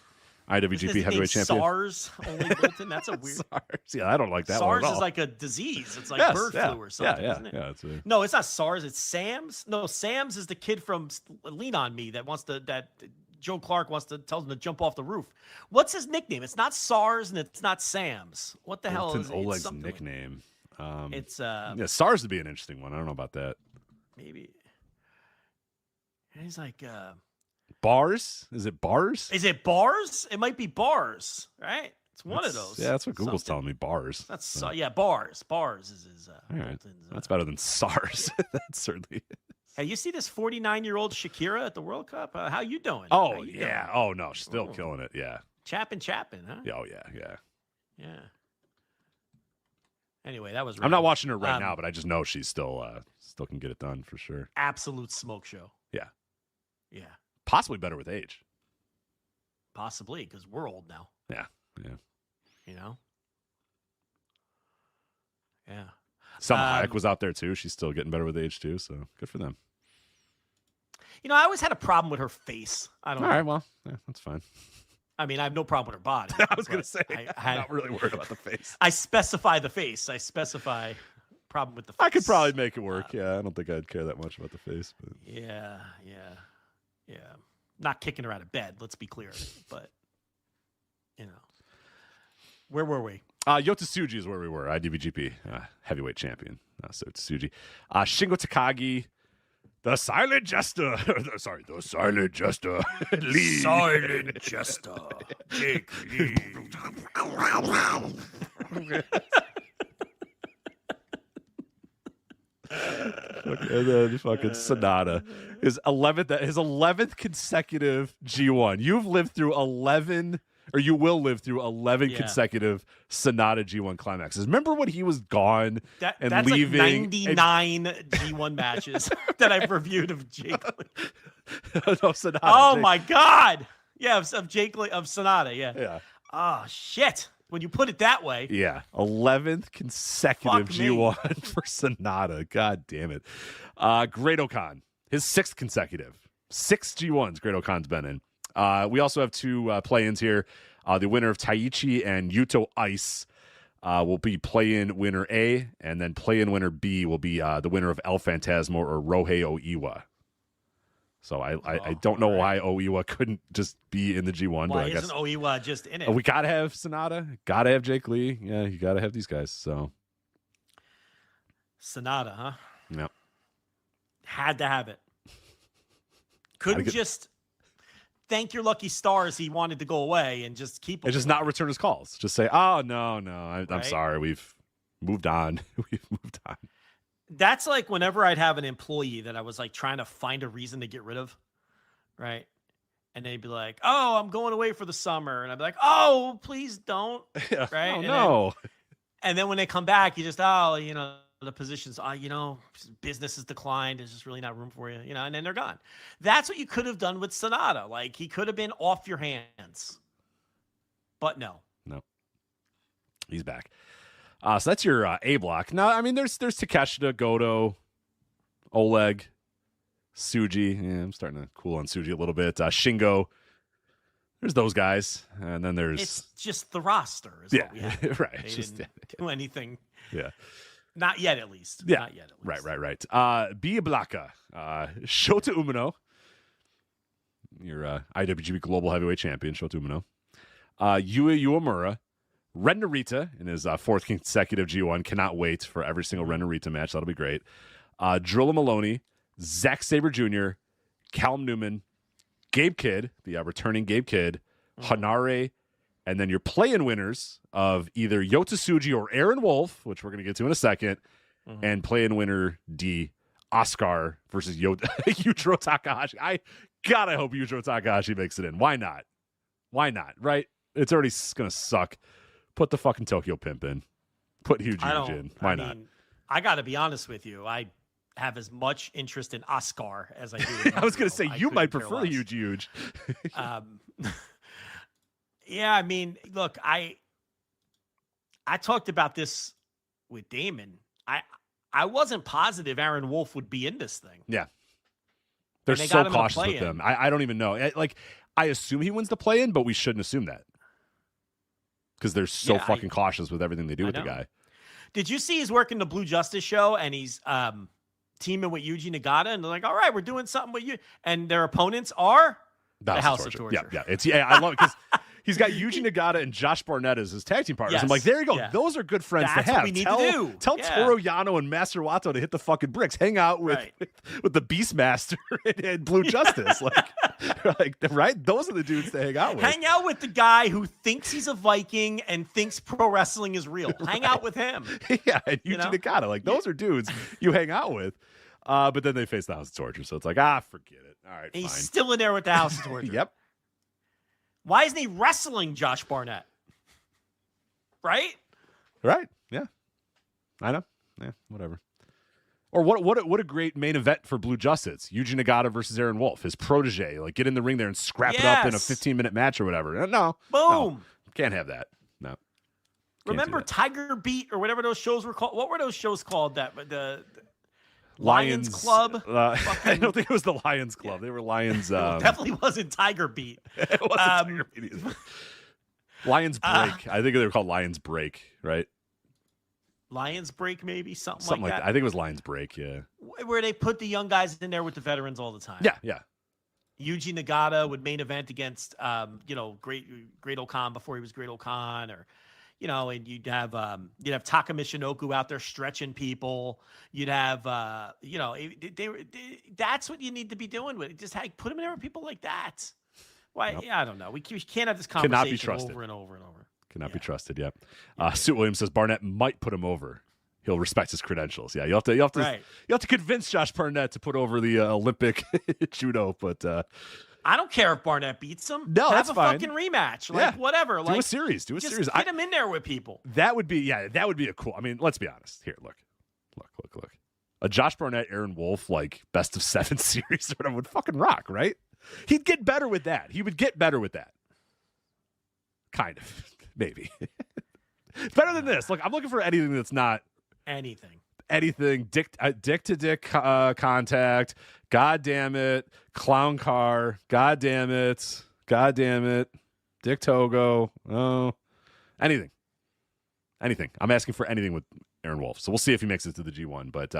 IWGP Heavyweight Champion. SARS. Oleg Bolton. That's a weird. SARS. Yeah, I don't like that one SARS at all. is like a disease. It's like bird flu or something, isn't it? Yeah, it's a... No, it's not SARS. It's SAMS. No, SAMS is the kid from Lean on Me that Joe Clark tells him to jump off the roof. What's his nickname? It's not SARS and it's not SAMS. What the hell is it? Oleg's It's nickname. It's SARS would be an interesting one. I don't know about that. maybe. And he's like Bars? Is it Bars? Is it Bars? It might be Bars, right? It's one of those. Yeah, that's what Google's telling me. Bars. That's so. yeah, Bars. Bars is his. All right. Bolton's, That's better than SARS. That's certainly. Hey, you see this 49-year-old Shakira at the World Cup? How you doing? Oh How you yeah. doing? Oh no, she's still killing it. Yeah. Chappin', huh? Yeah. Oh yeah. Yeah. Anyway, that was. I'm not watching her right Um, now, but I just know she's still can get it done for sure. Absolute smoke show. Yeah. Yeah. Possibly better with age. Possibly because we're old now. Yeah. You know. Yeah. Salma Hayek was out there too. She's still getting better with age too, so good for them. You know, I always had a problem with her face. I don't All know. right, well, yeah, that's fine. I mean, I have no problem with her body. I was going to say, I'm not really worried about the face. I specify the face. I specify problem with the face. I could probably make it work. Yeah, I don't think I'd care that much about the face. But. Yeah. Not kicking her out of bed, let's be clear. But, you know. Where were we? Yota Tsuji is where we were. IWGP heavyweight champion. So Tsuji. Shingo Takagi, the silent jester. The silent jester. Lee. Silent Jester. Jake Lee. And then fucking Sonata. His 11th consecutive G1. You've lived through 11, or you will live through 11 consecutive Sonata G1 climaxes. Remember when he was gone and that's leaving? Like 99 G1 matches that I've reviewed of Jake Lee. No, Sonata. Oh my God. Yeah, of Jake Lee, of Sonata. Yeah. Yeah. Oh, shit. When you put it that way. Yeah. 11th consecutive Fuck me. G1 for Sonata. God damn it. Great Okan. His 6th consecutive. 6 G1s Great Okan's been in. We also have 2 play-ins here. The winner of Taichi and Yuto Ice will be play-in winner A, and then play-in winner B will be the winner of El Phantasmo or Rohei Oiwa. So I don't know why Oiwa couldn't just be in the G1. Why but I guess isn't Oiwa just in it? we got to have Sonata. Got to have Jake Lee. Yeah, you got to have these guys. So Sonata, huh? yeah. Had to have it. Couldn't just thank your lucky stars he wanted to go away and just keep him. And just not return his calls. Just say, oh, no, I'm Right? sorry. We've moved on. We've moved on. That's like whenever I'd have an employee that I was like trying to find a reason to get rid of, right? And they'd be like, "Oh, I'm going away for the summer," and I'd be like, "Oh, please don't." Yeah. Right? Oh, no. And then when they come back, you just, the positions, business has declined. There's just really not room for you, and then they're gone. That's what you could have done with Sonata. Like, he could have been off your hands. But no. He's back. So that's your A block. Now, I mean, there's Takeshita, Goto, Oleg, Tsuji. Yeah, I'm starting to cool on Tsuji a little bit. Shingo. There's those guys. And then there's... It's just the roster. What we have. Right. They didn't do anything. Yeah. Not yet, at least. Yeah. Not yet, at least. Right. B Blaka. Shota Umino. Your IWGP Global Heavyweight Champion, Shota Umino. Yua Uemura. Ren Narita in his fourth consecutive G1. Cannot wait for every single Ren Narita match. That'll be great. Drilla Maloney, Zack Sabre Jr., Callum Newman, Gabe Kidd, the returning Gabe Kidd, Hanare, and then your play-in winners of either Yota Tsuji or Aaron Wolf, which we're going to get to in a second, and play-in winner D, Oscar versus Yujiro Takahashi. I hope Yujiro Takahashi makes it in. Why not? Right? It's already going to suck. Put the fucking Tokyo Pimp in. Put Huge in. Why not? I got to be honest with you. I have as much interest in Oscar as I do. I was going to say, you might prefer Huge. Yeah, I mean, look, I talked about this with Damon. I wasn't positive Aaron Wolf would be in this thing. Yeah. They're so cautious with him. I don't even know. I assume he wins the play-in, but we shouldn't assume that. Because they're so fucking cautious with everything they do with the guy. Did you see he's working the Blue Justice show and he's teaming with Yuji Nagata and they're like, all right, we're doing something with you. And their opponents are the House of Torture. Yeah. I love it because he's got Yuji Nagata and Josh Barnett as his tag team partners. Yes. I'm like, there you go. Yeah. Those are good friends That's to have. what we need to do. Tell Toru Yano and Master Wato to hit the fucking bricks. Hang out with the Beastmaster and Blue Justice. Right? Those are the dudes to hang out with. Hang out with the guy who thinks he's a Viking and thinks pro wrestling is real. Hang out with him. Yeah, and Yuji Nagata. Those are dudes you hang out with. But then they face the House of Torture. So it's like, forget it. All right, He's fine. still in there with the House of Torture. Yep. Why isn't he wrestling Josh Barnett? Right? Right. Yeah. I know. Yeah, whatever. Or what a great main event for Blue Justice. Yuji Nagata versus Aaron Wolf, his protege. Get in the ring there and scrap it up in a 15-minute match or whatever. No. Boom. No, can't have that. No. Remember Tiger Beat or whatever those shows were called? What were those shows called? The Lions Club? I don't think it was the Lions Club. They were Lions. It definitely wasn't Tiger Beat. It wasn't Tiger Beat either. Lions Break. I think they were called Lions Break, right? Lions Break, maybe? Something like that. I think it was Lions Break, yeah. Where they put the young guys in there with the veterans all the time. Yeah. Yuji Nagata would main event against, Great Okan before he was Great Okan, or, and you'd have Taka Michinoku out there stretching people. You'd have, that's what you need to be doing with it. Just put them in there with people like that. Why? Nope. Yeah, I don't know. We can't have this conversation over and over and over. Cannot be trusted. Yep. Sue Williams says Barnett might put him over. He'll respect his credentials. Yeah, you have to convince Josh Barnett to put over the Olympic judo. But I don't care if Barnett beats him. No, have that's a fine. fucking rematch. Whatever. Do a series. Just get him in there with people. That would be a cool. I mean, let's be honest. Here, look. A Josh Barnett, Aaron Wolf, best of 7 series sort of would fucking rock, right? He'd get better with that. He would get better with that. Kind of. Maybe. Better than this. Look, I'm looking for anything that's not anything. Dick to dick contact. God damn it. Clown car. God damn it. Dick Togo. Oh. Anything. I'm asking for anything with Aaron Wolf. So we'll see if he makes it to the G1. But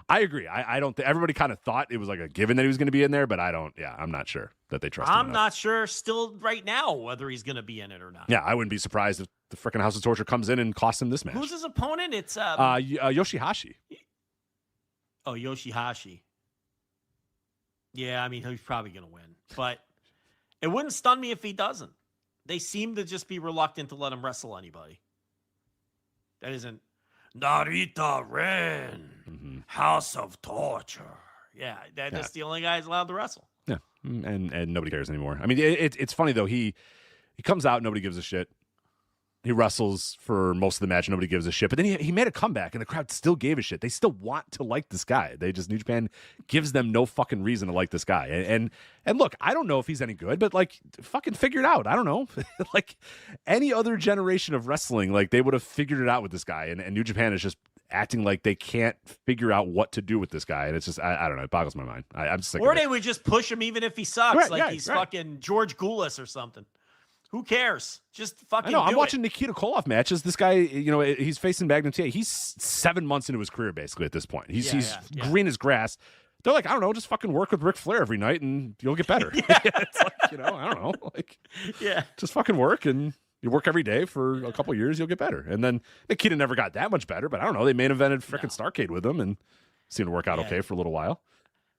I agree. I don't think everybody kind of thought it was a given that he was going to be in there, but I'm not sure that they trust him. I'm not sure still right now whether he's going to be in it or not. Yeah, I wouldn't be surprised if the freaking House of Torture comes in and costs him this match. Who's his opponent? It's Yoshihashi. Oh, Yoshihashi. Yeah, I mean, he's probably going to win. But it wouldn't stun me if he doesn't. They seem to just be reluctant to let him wrestle anybody. That isn't Narita Ren. Mm-hmm. House of Torture. Yeah, that's the only guy who's allowed to wrestle. Yeah, and nobody cares anymore. I mean, it's funny though. He comes out, nobody gives a shit. He wrestles for most of the match, nobody gives a shit. But then he made a comeback, and the crowd still gave a shit. They still want to like this guy. New Japan gives them no fucking reason to like this guy. And look, I don't know if he's any good, but like, fucking figure it out. I don't know. Like any other generation of wrestling, like they would have figured it out with this guy. And New Japan is just acting like they can't figure out what to do with this guy. And it's just, I don't know. It boggles my mind. I'm sick of it. Or they would just push him even if he sucks, he's fucking George Goulas or something. Who cares? Just fucking do it. I'm watching Nikita Koloff matches. This guy, he's facing Magnum TA. He's 7 months into his career, basically, at this point. He's green as grass. They're like, I don't know, just fucking work with Ric Flair every night and you'll get better. It's like, I don't know. Like, just fucking work and you work every day for a couple of years, you'll get better. And then Nikita never got that much better, but I don't know. They main evented freaking Starrcade with him and seemed to work out okay for a little while.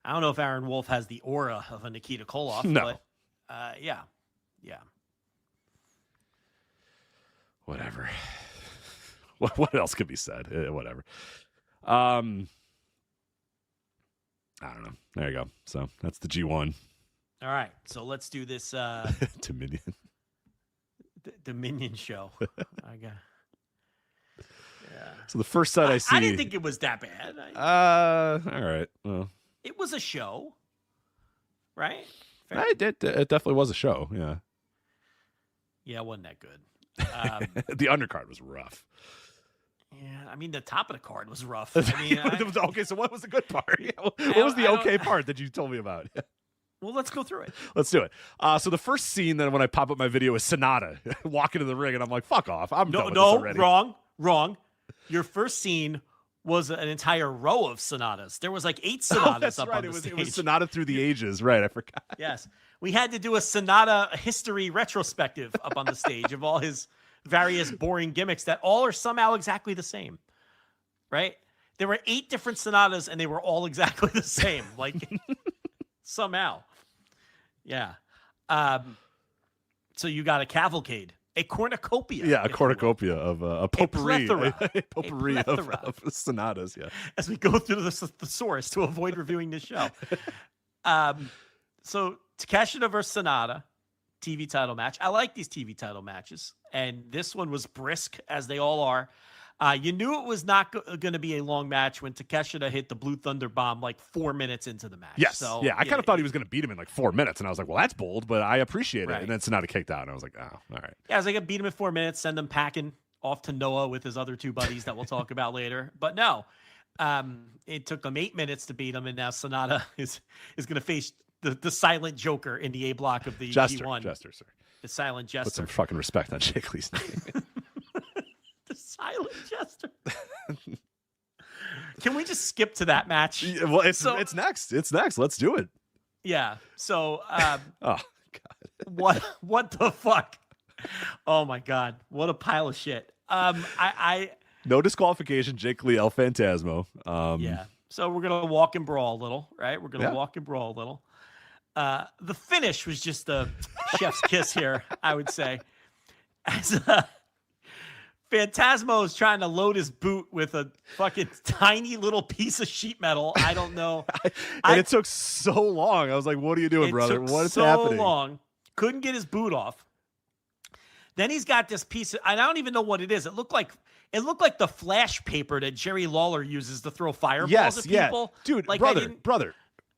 I don't know if Aaron Wolf has the aura of a Nikita Koloff, but yeah. Whatever. What else could be said? Whatever. I don't know. There you go. So that's the G1. All right. So let's do this Dominion. Dominion show. I got. Yeah. So the first side I see. I didn't think it was that bad. All right. Well, it was a show, right? It definitely was a show. Yeah. Yeah, it wasn't that good. The undercard was rough. Yeah, I mean the top of the card was rough. I mean, okay, so what was the good part? What was the okay part that you told me about? Well, let's go through it. Let's do it. So the first scene then when I pop up my video is Sonata walking to the ring, and I'm like, "Fuck off! I'm done with this already." Wrong. Your first scene was an entire row of Sonatas. There was like 8 Sonatas up on the stage. It was Sonata through the ages, right? I forgot. Yes. We had to do a Sonata history retrospective up on the stage of all his various boring gimmicks that all are somehow exactly the same, right? There were 8 different Sonatas and they were all exactly the same, like somehow. Yeah. So you got a cavalcade, a cornucopia. Yeah, a cornucopia of a potpourri. A potpourri of Sonatas, yeah. As we go through the thesaurus to avoid reviewing this show. So Takeshita versus Sonata, TV title match. I like these TV title matches, and this one was brisk, as they all are. You knew it was not going to be a long match when Takeshita hit the Blue Thunder Bomb like 4 minutes into the match. Yes, so, I kind of thought he was going to beat him in like 4 minutes, and I was like, well, that's bold, but I appreciate it. And then Sonata kicked out, and I was like, oh, all right. Yeah, I was like, I beat him in 4 minutes, send him packing off to Noah with his other 2 buddies that we'll talk about later. But no, it took them 8 minutes to beat him, and now Sonata is going to face the silent Joker in the A block of the G1. Jester, sir. The silent Jester. Put some fucking respect on Jake Lee's name. The silent Jester. Can we just skip to that match? Yeah, well, it's next. It's next. Let's do it. Yeah. So, oh God. What the fuck? Oh my God. What a pile of shit. No disqualification. Jake Lee, El Phantasmo. Yeah. So we're gonna walk and brawl a little, right? We're gonna walk and brawl a little. The finish was just a chef's kiss here, I would say. As Phantasmo is trying to load his boot with a fucking tiny little piece of sheet metal. I don't know. It took so long. I was like, what are you doing, brother? What is happening? So long. Couldn't get his boot off. Then he's got this piece of, I don't even know what it is. It looked like the flash paper that Jerry Lawler uses to throw fireballs at people. Dude, like, brother.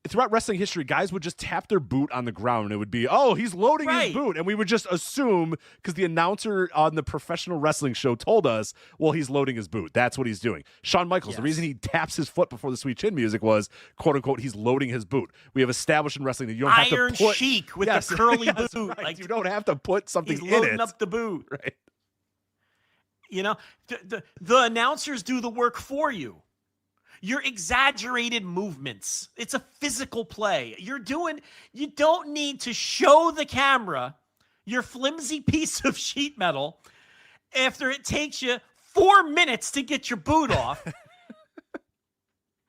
Throughout wrestling history, guys would just tap their boot on the ground and it would be, oh, he's loading his boot. And we would just assume, because the announcer on the professional wrestling show told us, well, he's loading his boot. That's what he's doing. Shawn Michaels, the reason he taps his foot before the Sweet Chin music was, quote unquote, he's loading his boot. We have established in wrestling that you don't have to put... Iron Sheik with the curly boot. Right. Like, you don't have to put something in it. He's loading up the boot. Right. You know, the announcers do the work for you. Your exaggerated movements. It's a physical play. You don't need to show the camera your flimsy piece of sheet metal after it takes you 4 minutes to get your boot off.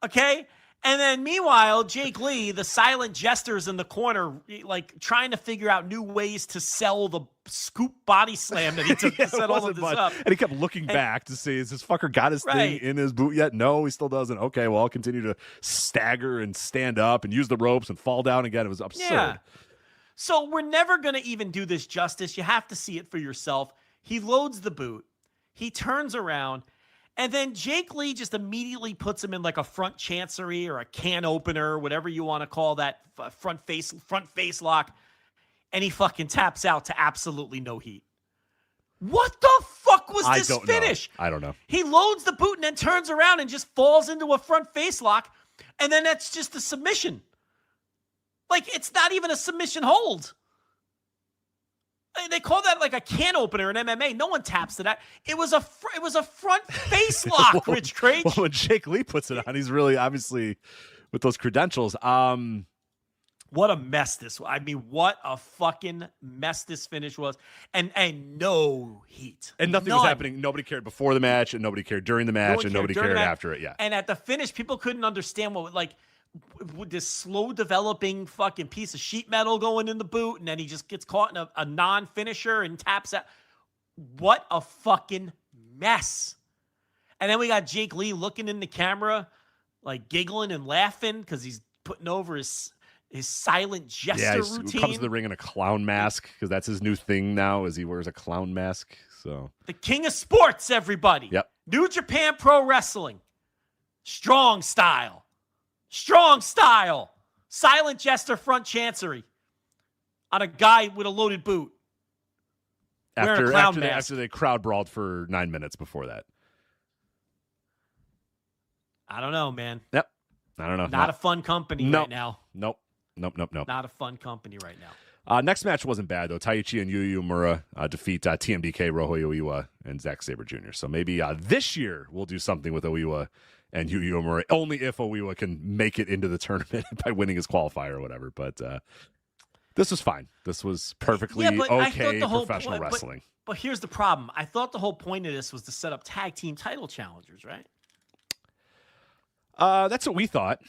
Okay? And then meanwhile, Jake Lee, the silent jesters in the corner, like trying to figure out new ways to sell the scoop body slam that he took to set all of this up. And he kept looking back to see, has this fucker got his thing in his boot yet? No, he still doesn't. Okay, well, I'll continue to stagger and stand up and use the ropes and fall down again. It was absurd. Yeah. So we're never going to even do this justice. You have to see it for yourself. He loads the boot. He turns around. And then Jake Lee just immediately puts him in like a front chancery or a can opener, whatever you want to call that, front face lock. And he fucking taps out to absolutely no heat. What the fuck was this finish? I don't know. He loads the boot and then turns around and just falls into a front face lock. And then that's just a submission. Like, it's not even a submission hold. They call that like a can opener in MMA. No one taps to that. It was a front face lock, Rich Craig. Well, when Jake Lee puts it on, he's really obviously with those credentials. What a mess this was. I mean, what a fucking mess this finish was. And no heat. And nothing was happening. Nobody cared before the match, and nobody cared during the match, and nobody cared after it. Yeah. And at the finish, people couldn't understand what, like, with this slow developing fucking piece of sheet metal going in the boot, and then he just gets caught in a non-finisher and taps out. What a fucking mess. And then we got Jake Lee looking in the camera, like giggling and laughing because he's putting over his silent jester routine. He comes to the ring in a clown mask because that's his new thing now, is he wears a clown mask. So the king of sports, everybody. Yep. New Japan Pro Wrestling. Strong style. Strong style. Silent jester front chancery on a guy with a loaded boot. After they crowd brawled for 9 minutes before that. I don't know, man. Yep. I don't know. Not a fun company right now. Nope. Not a fun company right now. Next match wasn't bad, though. Taichi and Yu Uemura defeat TMDK, Rojo Oiwa, and Zack Sabre Jr. So maybe this year we'll do something with Oiwa and Yu Uemura, only if Oiwa can make it into the tournament by winning his qualifier or whatever. But this was fine. This was perfectly okay professional wrestling. But here's the problem. I thought the whole point of this was to set up tag team title challengers, right? That's what we thought.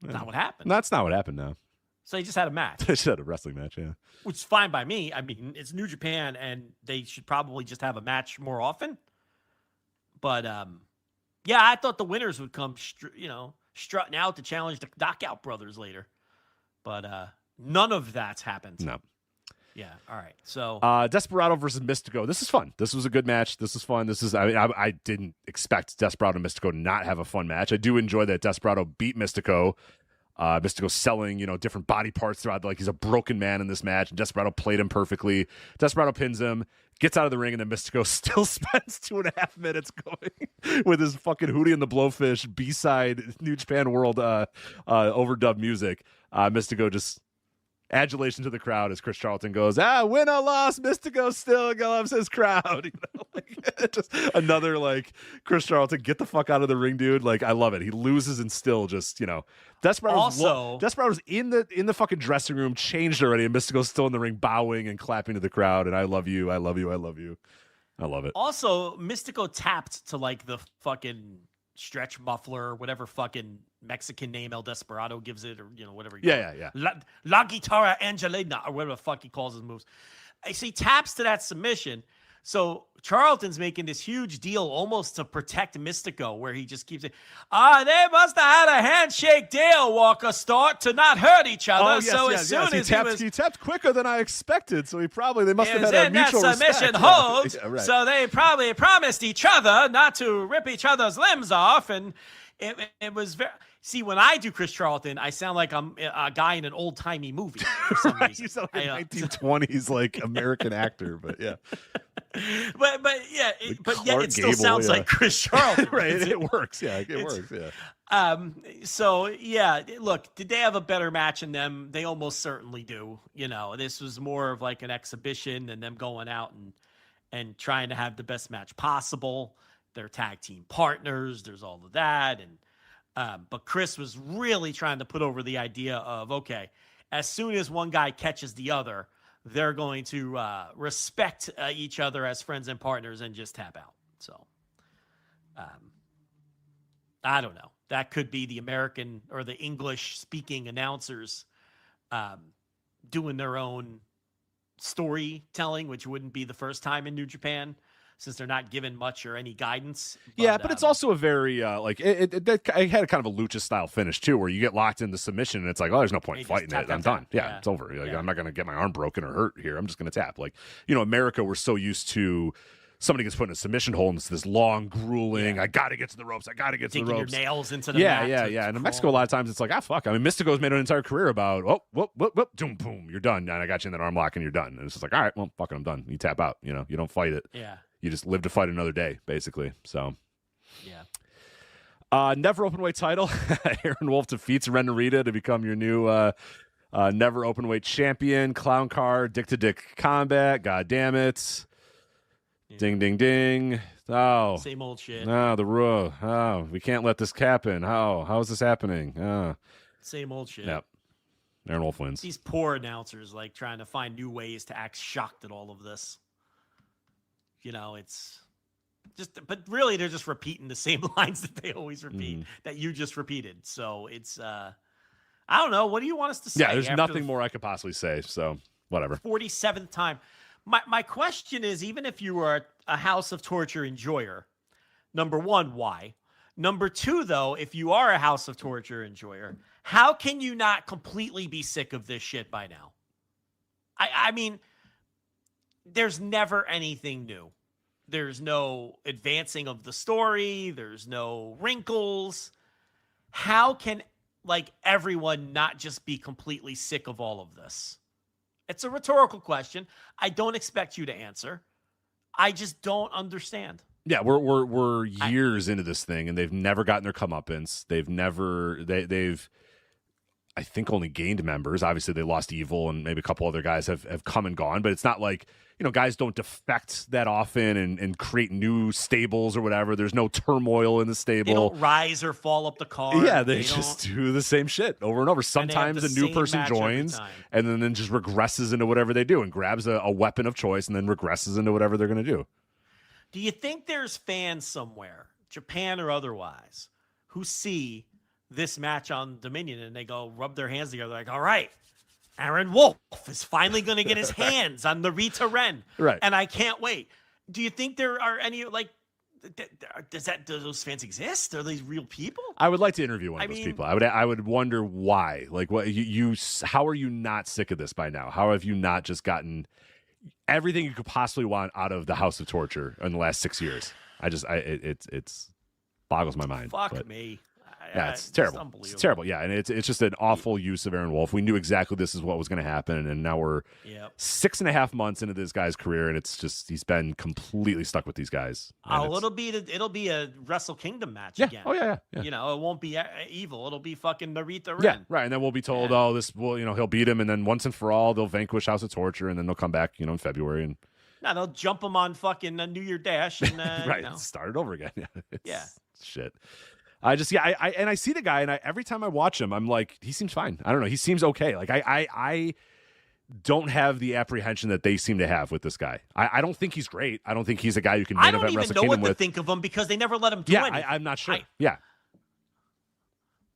Not what happened. That's not what happened, no. So they just had a match. They just had a wrestling match, yeah. Which is fine by me. I mean, it's New Japan, and they should probably just have a match more often. But, yeah, I thought the winners would come, strutting out to challenge the Knockout Brothers later. But none of that's happened. No. Yeah, all right. So Desperado versus Mystico. This is fun. This was a good match. This is fun. I didn't expect Desperado and Mystico to not have a fun match. I do enjoy that Desperado beat Mystico. Mystico selling, different body parts throughout. Like, he's a broken man in this match. And Desperado played him perfectly. Desperado pins him, gets out of the ring, and then Mystico still spends 2.5 minutes going with his fucking Hootie and the Blowfish B-side New Japan World overdub music. Mystico just adulation to the crowd as Chris Charlton goes, win or loss, Mystico still loves his crowd. Just another, like, Chris Charlton, get the fuck out of the ring, dude. Like, I love it. He loses and still just, Desperado's in the fucking dressing room, changed already, and Mystico's still in the ring bowing and clapping to the crowd, and I love you, I love you, I love you. I love it. Also, Mystico tapped to, like, the fucking stretch muffler, whatever fucking Mexican name El Desperado gives it, or whatever. Yeah. La Guitarra Angelina, or whatever the fuck he calls his moves. So he taps to that submission. So Charlton's making this huge deal almost to protect Mystico, where he just keeps saying, they must have had a handshake deal, Walker Start, to not hurt each other. He tapped quicker than I expected, so they must have had a mutual submission respect. hold. Yeah, right. So they probably promised each other not to rip each other's limbs off, and it was very. See, when I do Chris Charlton, I sound like I'm a guy in an old-timey movie for some reason. You sound like a 1920s like American actor, but yeah. But yet it still sounds like Chris Charlton. Right, it works. Yeah, it works. Yeah. So yeah, look, did they have a better match in them? They almost certainly do. This was more of like an exhibition and them going out and trying to have the best match possible. They're tag team partners. There's all of that, but Chris was really trying to put over the idea of, okay, as soon as one guy catches the other, they're going to respect each other as friends and partners and just tap out. So I don't know. That could be the American or the English-speaking announcers doing their own storytelling, which wouldn't be the first time in New Japan, since they're not given much or any guidance. But it's also a very it had a kind of a lucha style finish too, where you get locked into submission and it's like, oh, there's no point fighting it. I'm done. Yeah, it's over. Like, I'm not gonna get my arm broken or hurt here. I'm just gonna tap. Like, America, we're so used to somebody gets put in a submission hold and it's this long, grueling. I got to get to the ropes. I got to get to the ropes. Your nails into the mat. Yeah. And in Mexico, a lot of times it's like, fuck. I mean, Mystico's made an entire career about, boom, boom, you're done, and I got you in that arm lock, and you're done. And it's just like, all right, well, fucking, I'm done. You tap out. You don't fight it. Yeah. You just live to fight another day, basically. So, yeah. Never open weight title. Aaron Wolf defeats Ren Narita to become your new never open weight champion. Clown car, dick to dick combat. God damn it. Yeah. Ding, ding, ding. Oh. Same old shit. No, we can't let this happen. How is this happening? Same old shit. Yep. Aaron Wolf wins. These poor announcers, like, trying to find new ways to act shocked at all of this. It's just, but really they're just repeating the same lines that they always repeat, that you just repeated. So it's, I don't know. What do you want us to say? Yeah, there's nothing more I could possibly say. So whatever. 47th time. My question is, even if you were a House of Torture enjoyer, number one, why? Number two, though, if you are a House of Torture enjoyer, how can you not completely be sick of this shit by now? I mean, there's never anything new. There's no advancing of the story. There's no wrinkles. How can, everyone not just be completely sick of all of this? It's a rhetorical question. I don't expect you to answer. I just don't understand. Yeah, we're years into this thing, and they've never gotten their comeuppance. They've I think only gained members. Obviously, they lost Evil, and maybe a couple other guys have come and gone. But it's not like, guys don't defect that often and create new stables or whatever. There's no turmoil in the stable. They don't rise or fall up the card. Yeah, they just do the same shit over and over. Sometimes a new person joins and then just regresses into whatever they do and grabs a weapon of choice and then regresses into whatever they're going to do. Do you think there's fans somewhere, Japan or otherwise, who see this match on Dominion and they go rub their hands together like, all right, Aaron Wolf is finally going to get his hands on Narita Ren. Right. And I can't wait. Do you think there are any, do those fans exist? Are these real people? I would like to interview one of those people. I would wonder why. Like, what how are you not sick of this by now? How have you not just gotten everything you could possibly want out of the House of Torture in the last 6 years? It's boggles my mind. Fuck me. Yeah, it's terrible. It's terrible. Yeah, and it's just an awful use of Aaron Wolf. We knew exactly this is what was going to happen, and now we're 6.5 months into this guy's career, and it's just he's been completely stuck with these guys. It'll be a Wrestle Kingdom match again. Oh yeah. It won't be Evil. It'll be fucking Narita Ren. Yeah, right. And then we'll be told, he'll beat him, and then once and for all, they'll vanquish House of Torture, and then they'll come back, in February and. No, they'll jump him on fucking New Year Dash and right, start it over again. Yeah, shit. I see the guy, and every time I watch him, I'm like, he seems fine. I don't know, he seems okay. Like I don't have the apprehension that they seem to have with this guy. I don't think he's great. I don't think he's a guy you can main event Wrestle Kingdom with. I don't even know what to think of him because they never let him do anything. I'm not sure.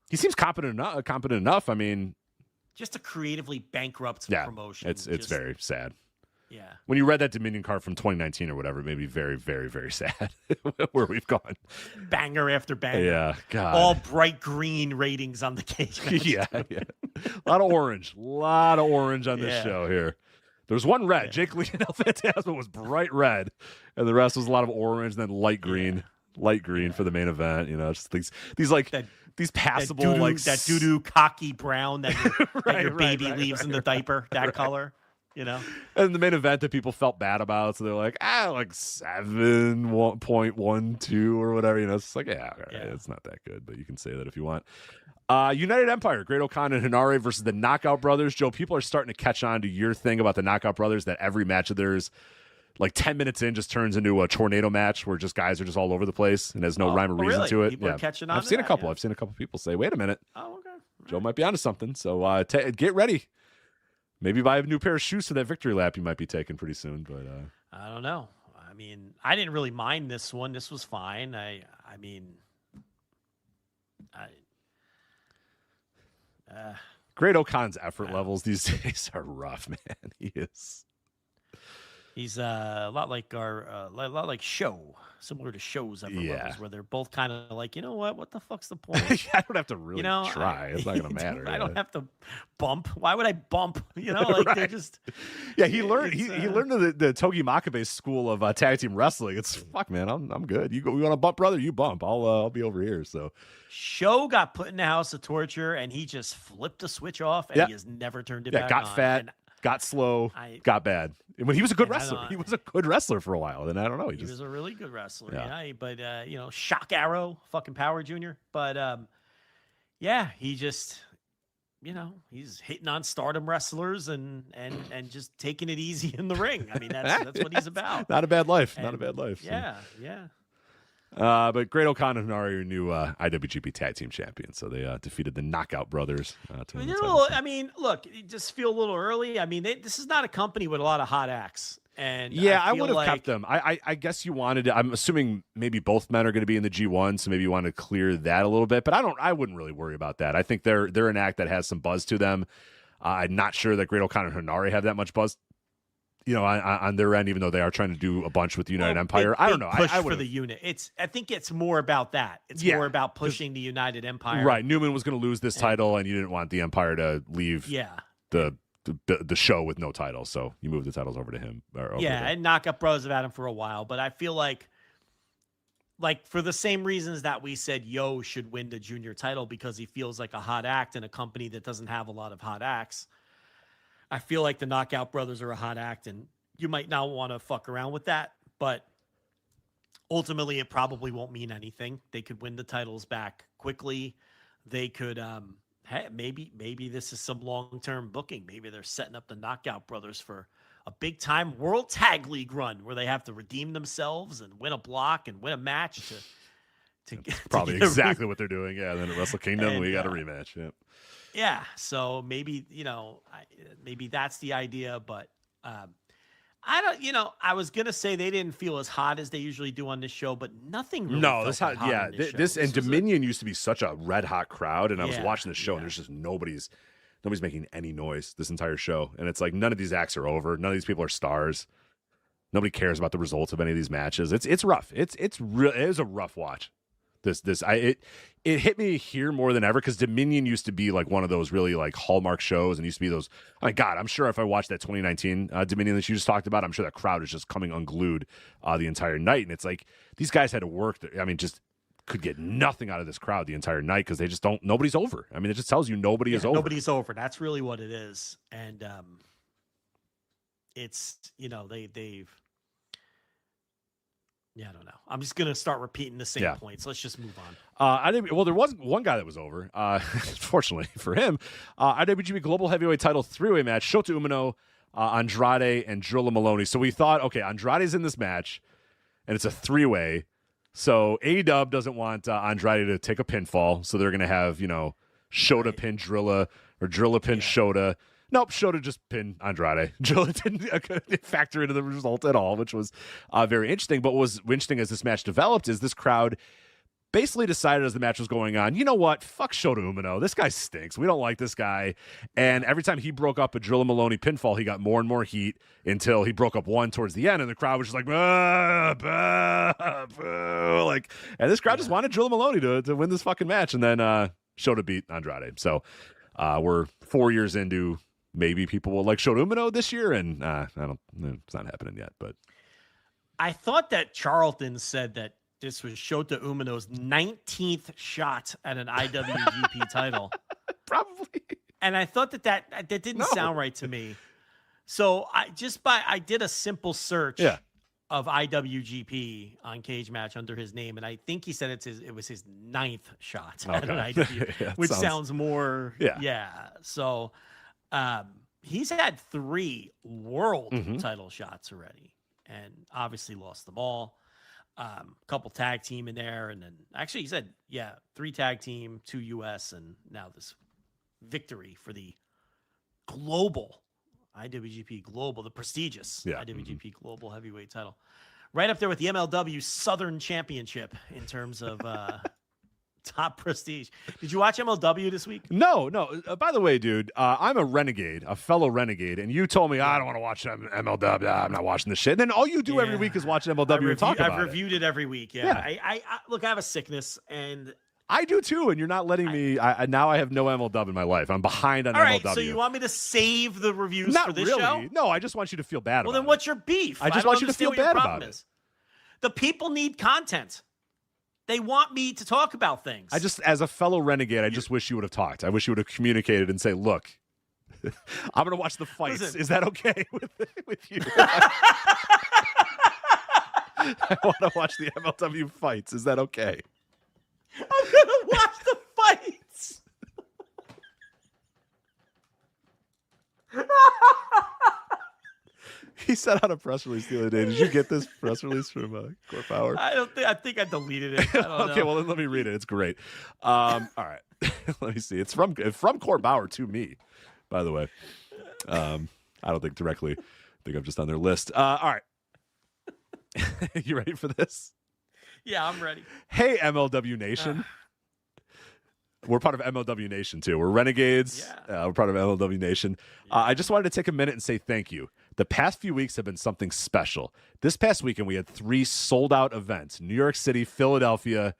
He seems competent enough. I mean, just to creatively bankrupt promotion. It's very sad. Yeah. When you read that Dominion card from 2019 or whatever, it made me very, very, very sad where we've gone. Banger after banger. Yeah, God. All bright green ratings on the cage. yeah. A lot of orange on this show here. There's one red. Yeah. Jake Lee and El Phantasmo was bright red, and the rest was a lot of orange and then light green. Light green for the main event. Just these passable that doo-doo cocky brown that your baby leaves in the diaper. That color. And the main event that people felt bad about, so they're like 7.12 or whatever. It's like, it's not that good, but you can say that if you want. United Empire, Great O'Connor and Hinare versus the Knockout Brothers. Joe, people are starting to catch on to your thing about the Knockout Brothers, that every match of theirs, 10 minutes in, just turns into a tornado match where just guys are just all over the place and there's no rhyme or reason to it. People are catching on. I've seen a couple people say, wait a minute. Oh, okay. Joe might be onto something. So get ready. Maybe buy a new pair of shoes for that victory lap you might be taking pretty soon. But I don't know. I mean, I didn't really mind this one. This was fine. I mean, Great O'Con's effort levels these days are rough, man. He is. He's a lot like Show, similar to Show's effort levels, where they're both kind of like, you know what the fuck's the point? I don't have to really try. It's not going to matter. I don't have to bump. Why would I bump? Like they're just. Yeah, he learned. He learned the Togi Makabe school of tag team wrestling. It's fuck, man. I'm good. You want to bump, brother? You bump. I'll be over here. So. Show got put in the house of torture, and he just flipped the switch off, and he has never turned it back on. Yeah, got fat. Got slow, got bad. When he was a good wrestler, he was a good wrestler for a while. Then I don't know. He was a really good wrestler. Yeah. But Shock Arrow, fucking Power Jr. But he just, he's hitting on Stardom wrestlers and just taking it easy in the ring. I mean, that's what he's about. Not a bad life. And, not a bad life. Yeah. But Great O'Con and Hinari are new IWGP Tag Team Champions, so they defeated the Knockout Brothers. I mean, look, you just feel a little early. I mean, this is not a company with a lot of hot acts. And I would have kept them. I guess you wanted to. I'm assuming maybe both men are going to be in the G1, so maybe you want to clear that a little bit. But I wouldn't really worry about that. I think they're an act that has some buzz to them. I'm not sure that Great O'Con and Hinari have that much buzz. On their end, even though they are trying to do a bunch with the United Empire. I don't know. Push for the unit. I think it's more about that. It's more about pushing the United Empire. Right. Newman was going to lose this title, and you didn't want the Empire to leave the show with no title, so you moved the titles over to him. And Knockout Bros have had him for a while, but I feel like for the same reasons that we said Yo should win the junior title because he feels like a hot act in a company that doesn't have a lot of hot acts. I feel like the Knockout Brothers are a hot act, and you might not want to fuck around with that, but ultimately it probably won't mean anything. They could win the titles back quickly. They could, maybe this is some long-term booking. Maybe they're setting up the Knockout Brothers for a big-time World Tag League run where they have to redeem themselves and win a block and win a match to probably exactly what they're doing. Yeah, then at Wrestle Kingdom, we got a rematch. Yeah. Yeah, so maybe maybe that's the idea, but I don't. I was gonna say they didn't feel as hot as they usually do on this show, but nothing. Really this hot. Yeah, this and Dominion used to be such a red hot crowd, and I was watching the show, and there's just nobody's making any noise this entire show, and it's like none of these acts are over. None of these people are stars. Nobody cares about the results of any of these matches. It's rough. It is a rough watch. It hit me here more than ever because Dominion used to be like one of those really like hallmark shows and used to be those. Oh my God, I'm sure if I watched that 2019 Dominion that you just talked about, I'm sure that crowd is just coming unglued the entire night. And it's like these guys had to work. Just could get nothing out of this crowd the entire night because they just don't. Nobody's over. I mean, it just tells you nobody is over. Nobody's over. That's really what it is. And it's they've. Yeah, I don't know. I'm just gonna start repeating the same points. Let's just move on. There was one guy that was over. Fortunately for him, IWGP Global Heavyweight Title 3-way match: Shota Umino, Andrade, and Drilla Maloney. So we thought, okay, Andrade's in this match, and it's a 3-way. So AEW doesn't want Andrade to take a pinfall, so they're gonna have Shota pin Drilla or Drilla pin Shota. Nope, Shota just pinned Andrade. Drilla didn't factor into the result at all, which was very interesting. But what was interesting as this match developed is this crowd basically decided as the match was going on, you know what? Fuck Shota Umino. This guy stinks. We don't like this guy. And every time he broke up a Drilla Maloney pinfall, he got more and more heat until he broke up one towards the end, and the crowd was just like, bah, bah, bah. And this crowd just wanted Drilla Maloney to win this fucking match. And then Shota beat Andrade. So we're 4 years into. Maybe people will like Shota Umino this year, and it's not happening yet. But I thought that Charlton said that this was Shota Umino's 19th shot at an IWGP title. Probably. And I thought that didn't sound right to me. So I did a simple search of IWGP on Cage Match under his name, and I think he said it was his 9th shot at an IWGP, which sounds more So he's had 3 world title shots already, and obviously lost them all. A couple tag team in there, and then actually he said 3 tag team, 2 US, and now this victory for the global IWGP Global, the prestigious IWGP Global Heavyweight title, right up there with the MLW Southern Championship in terms of Top prestige. Did you watch MLW this week? No. By the way, dude, I'm a renegade, a fellow renegade, and you told me I don't want to watch MLW. I'm not watching this shit. And then all you do every week is watch MLW and talk about it. I've reviewed it every week. Yeah. I look, I have a sickness, and I do too. And you're not letting me. Now I have no MLW in my life. I'm behind on MLW. All right. So you want me to save the reviews for this show? No, I just want you to feel bad. Well, about then what's your beef? I just want you to feel bad about it. The people need content. They want me to talk about things. As a fellow renegade, I just wish you would have talked. I wish you would have communicated and say, look, I'm going to watch the fights. Listen. Is that okay with you? I want to watch the MLW fights. Is that okay? I'm going to watch the fights. He sent out a press release the other day. Did you get this press release from Core Power? I think I deleted it. Okay, well then let me read it. It's great. All right, let me see. It's from Core Power to me, by the way. I don't think directly. I think I'm just on their list. All right, you ready for this? Yeah, I'm ready. Hey, MLW Nation. We're part of MLW Nation too. We're Renegades. Yeah. We're part of MLW Nation. I just wanted to take a minute and say thank you. The past few weeks have been something special. This past weekend, we had 3 sold-out events. New York City, Philadelphia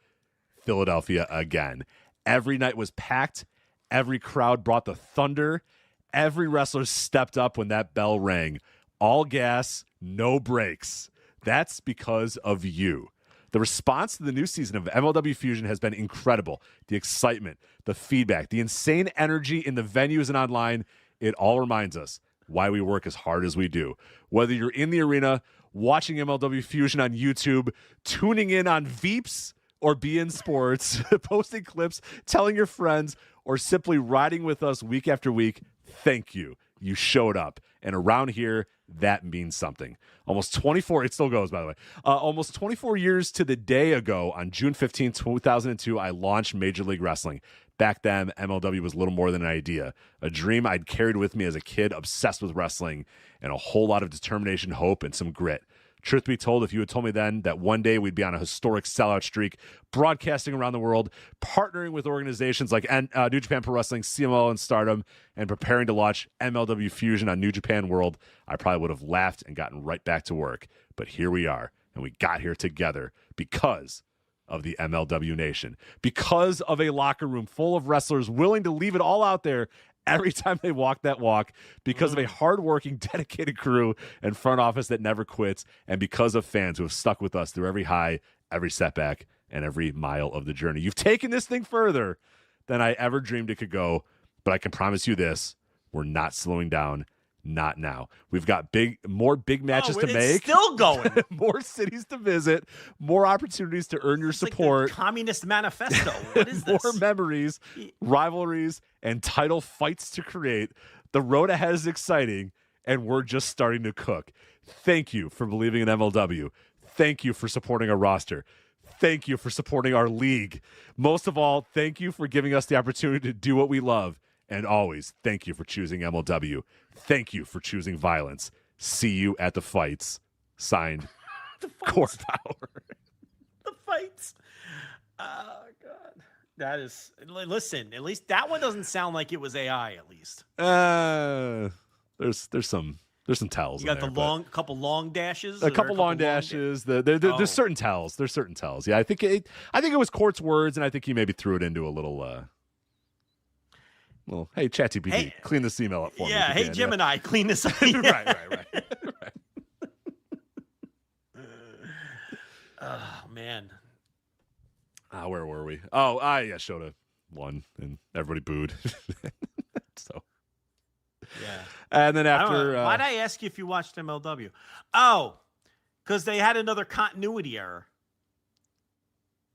again. Every night was packed. Every crowd brought the thunder. Every wrestler stepped up when that bell rang. All gas, no brakes. That's because of you. The response to the new season of MLW Fusion has been incredible. The excitement, the feedback, the insane energy in the venues and online, it all reminds us why we work as hard as we do. Whether you're in the arena, watching MLW Fusion on YouTube, tuning in on Veeps or BN Sports, posting clips, telling your friends, or simply riding with us week after week, thank you. You showed up. And around here, that means something. Almost 24, it still goes, by the way. Almost 24 years to the day ago, on June 15, 2002, I launched Major League Wrestling. Back then, MLW was little more than an idea, a dream I'd carried with me as a kid, obsessed with wrestling, and a whole lot of determination, hope, and some grit. Truth be told, if you had told me then that one day we'd be on a historic sellout streak, broadcasting around the world, partnering with organizations like New Japan Pro Wrestling, CMLL, and Stardom, and preparing to launch MLW Fusion on New Japan World, I probably would have laughed and gotten right back to work. But here we are, and we got here together because of the MLW Nation, because of a locker room full of wrestlers willing to leave it all out there every time they walk that walk, because of a hardworking, dedicated crew and front office that never quits, and because of fans who have stuck with us through every high, every setback, and every mile of the journey. You've taken this thing further than I ever dreamed it could go, but I can promise you this, we're not slowing down. Not now. We've got more big matches to make. Still going. More cities to visit. More opportunities to earn your support. Like the Communist Manifesto. What is this? More memories, rivalries, and title fights to create. The road ahead is exciting, and we're just starting to cook. Thank you for believing in MLW. Thank you for supporting our roster. Thank you for supporting our league. Most of all, thank you for giving us the opportunity to do what we love. And always, thank you for choosing MLW. Thank you for choosing violence. See you at the fights. Signed, Core Power. The fights. Oh, God. That is... Listen, at least that one doesn't sound like it was AI, at least. There's some tells. You got in there, couple long dashes? A couple long dashes. There's certain tells. There's certain tells. Yeah, I think it was Court's words, and I think he maybe threw it into a little... Well, hey, ChatGPT, clean this email up for me. Yeah, hey, Gemini, clean this up. Right. Oh, man. Where were we? Oh, Shota won, and everybody booed. So, yeah. And then after... Why'd I ask you if you watched MLW? Oh, because they had another continuity error.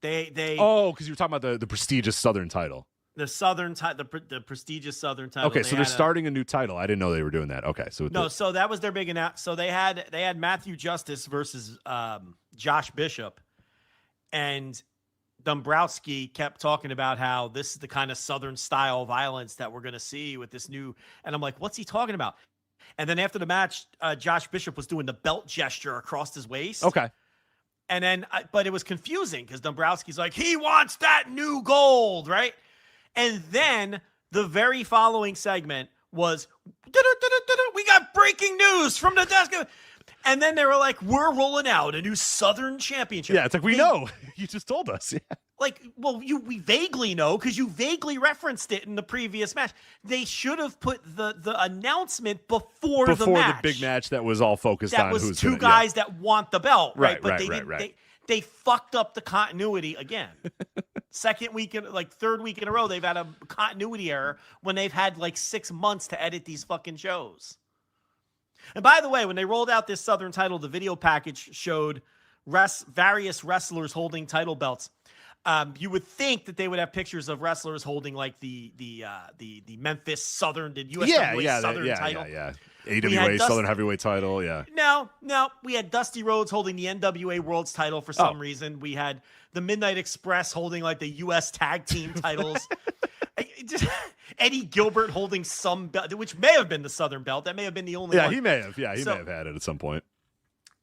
because you were talking about the prestigious Southern title. The Southern title, the prestigious Southern title. Okay, so they're starting a new title. I didn't know they were doing that. Okay, so so that was their big announcement. So they had Matthew Justice versus Josh Bishop, and Dombrowski kept talking about how this is the kind of Southern style violence that we're going to see with this new. And I'm like, what's he talking about? And then after the match, Josh Bishop was doing the belt gesture across his waist. Okay. And then, but it was confusing because Dombrowski's like, he wants that new gold, right? And then the very following segment was, we got breaking news from the desk. And then they were like, we're rolling out a new Southern Championship. Yeah, it's like, we know. You just told us. Yeah. Like, well, we vaguely know because you vaguely referenced it in the previous match. They should have put the announcement before the match. The big match that was all focused on who's who's two gonna, guys that want the belt, right? But they right, didn't. They fucked up the continuity again. Third week in a row, they've had a continuity error when they've had like 6 months to edit these fucking shows. And by the way, when they rolled out this Southern title, the video package showed various wrestlers holding title belts. You would think that they would have pictures of wrestlers holding like the Memphis Southern, the U.S. Southern title. Yeah. AWA Southern Heavyweight title, yeah. No. We had Dusty Rhodes holding the NWA World's title for some reason. We had the Midnight Express holding like the U.S. Tag Team titles. Eddie Gilbert holding some belt, which may have been the Southern belt. That may have been the only one. He may have. Yeah, he may have had it at some point.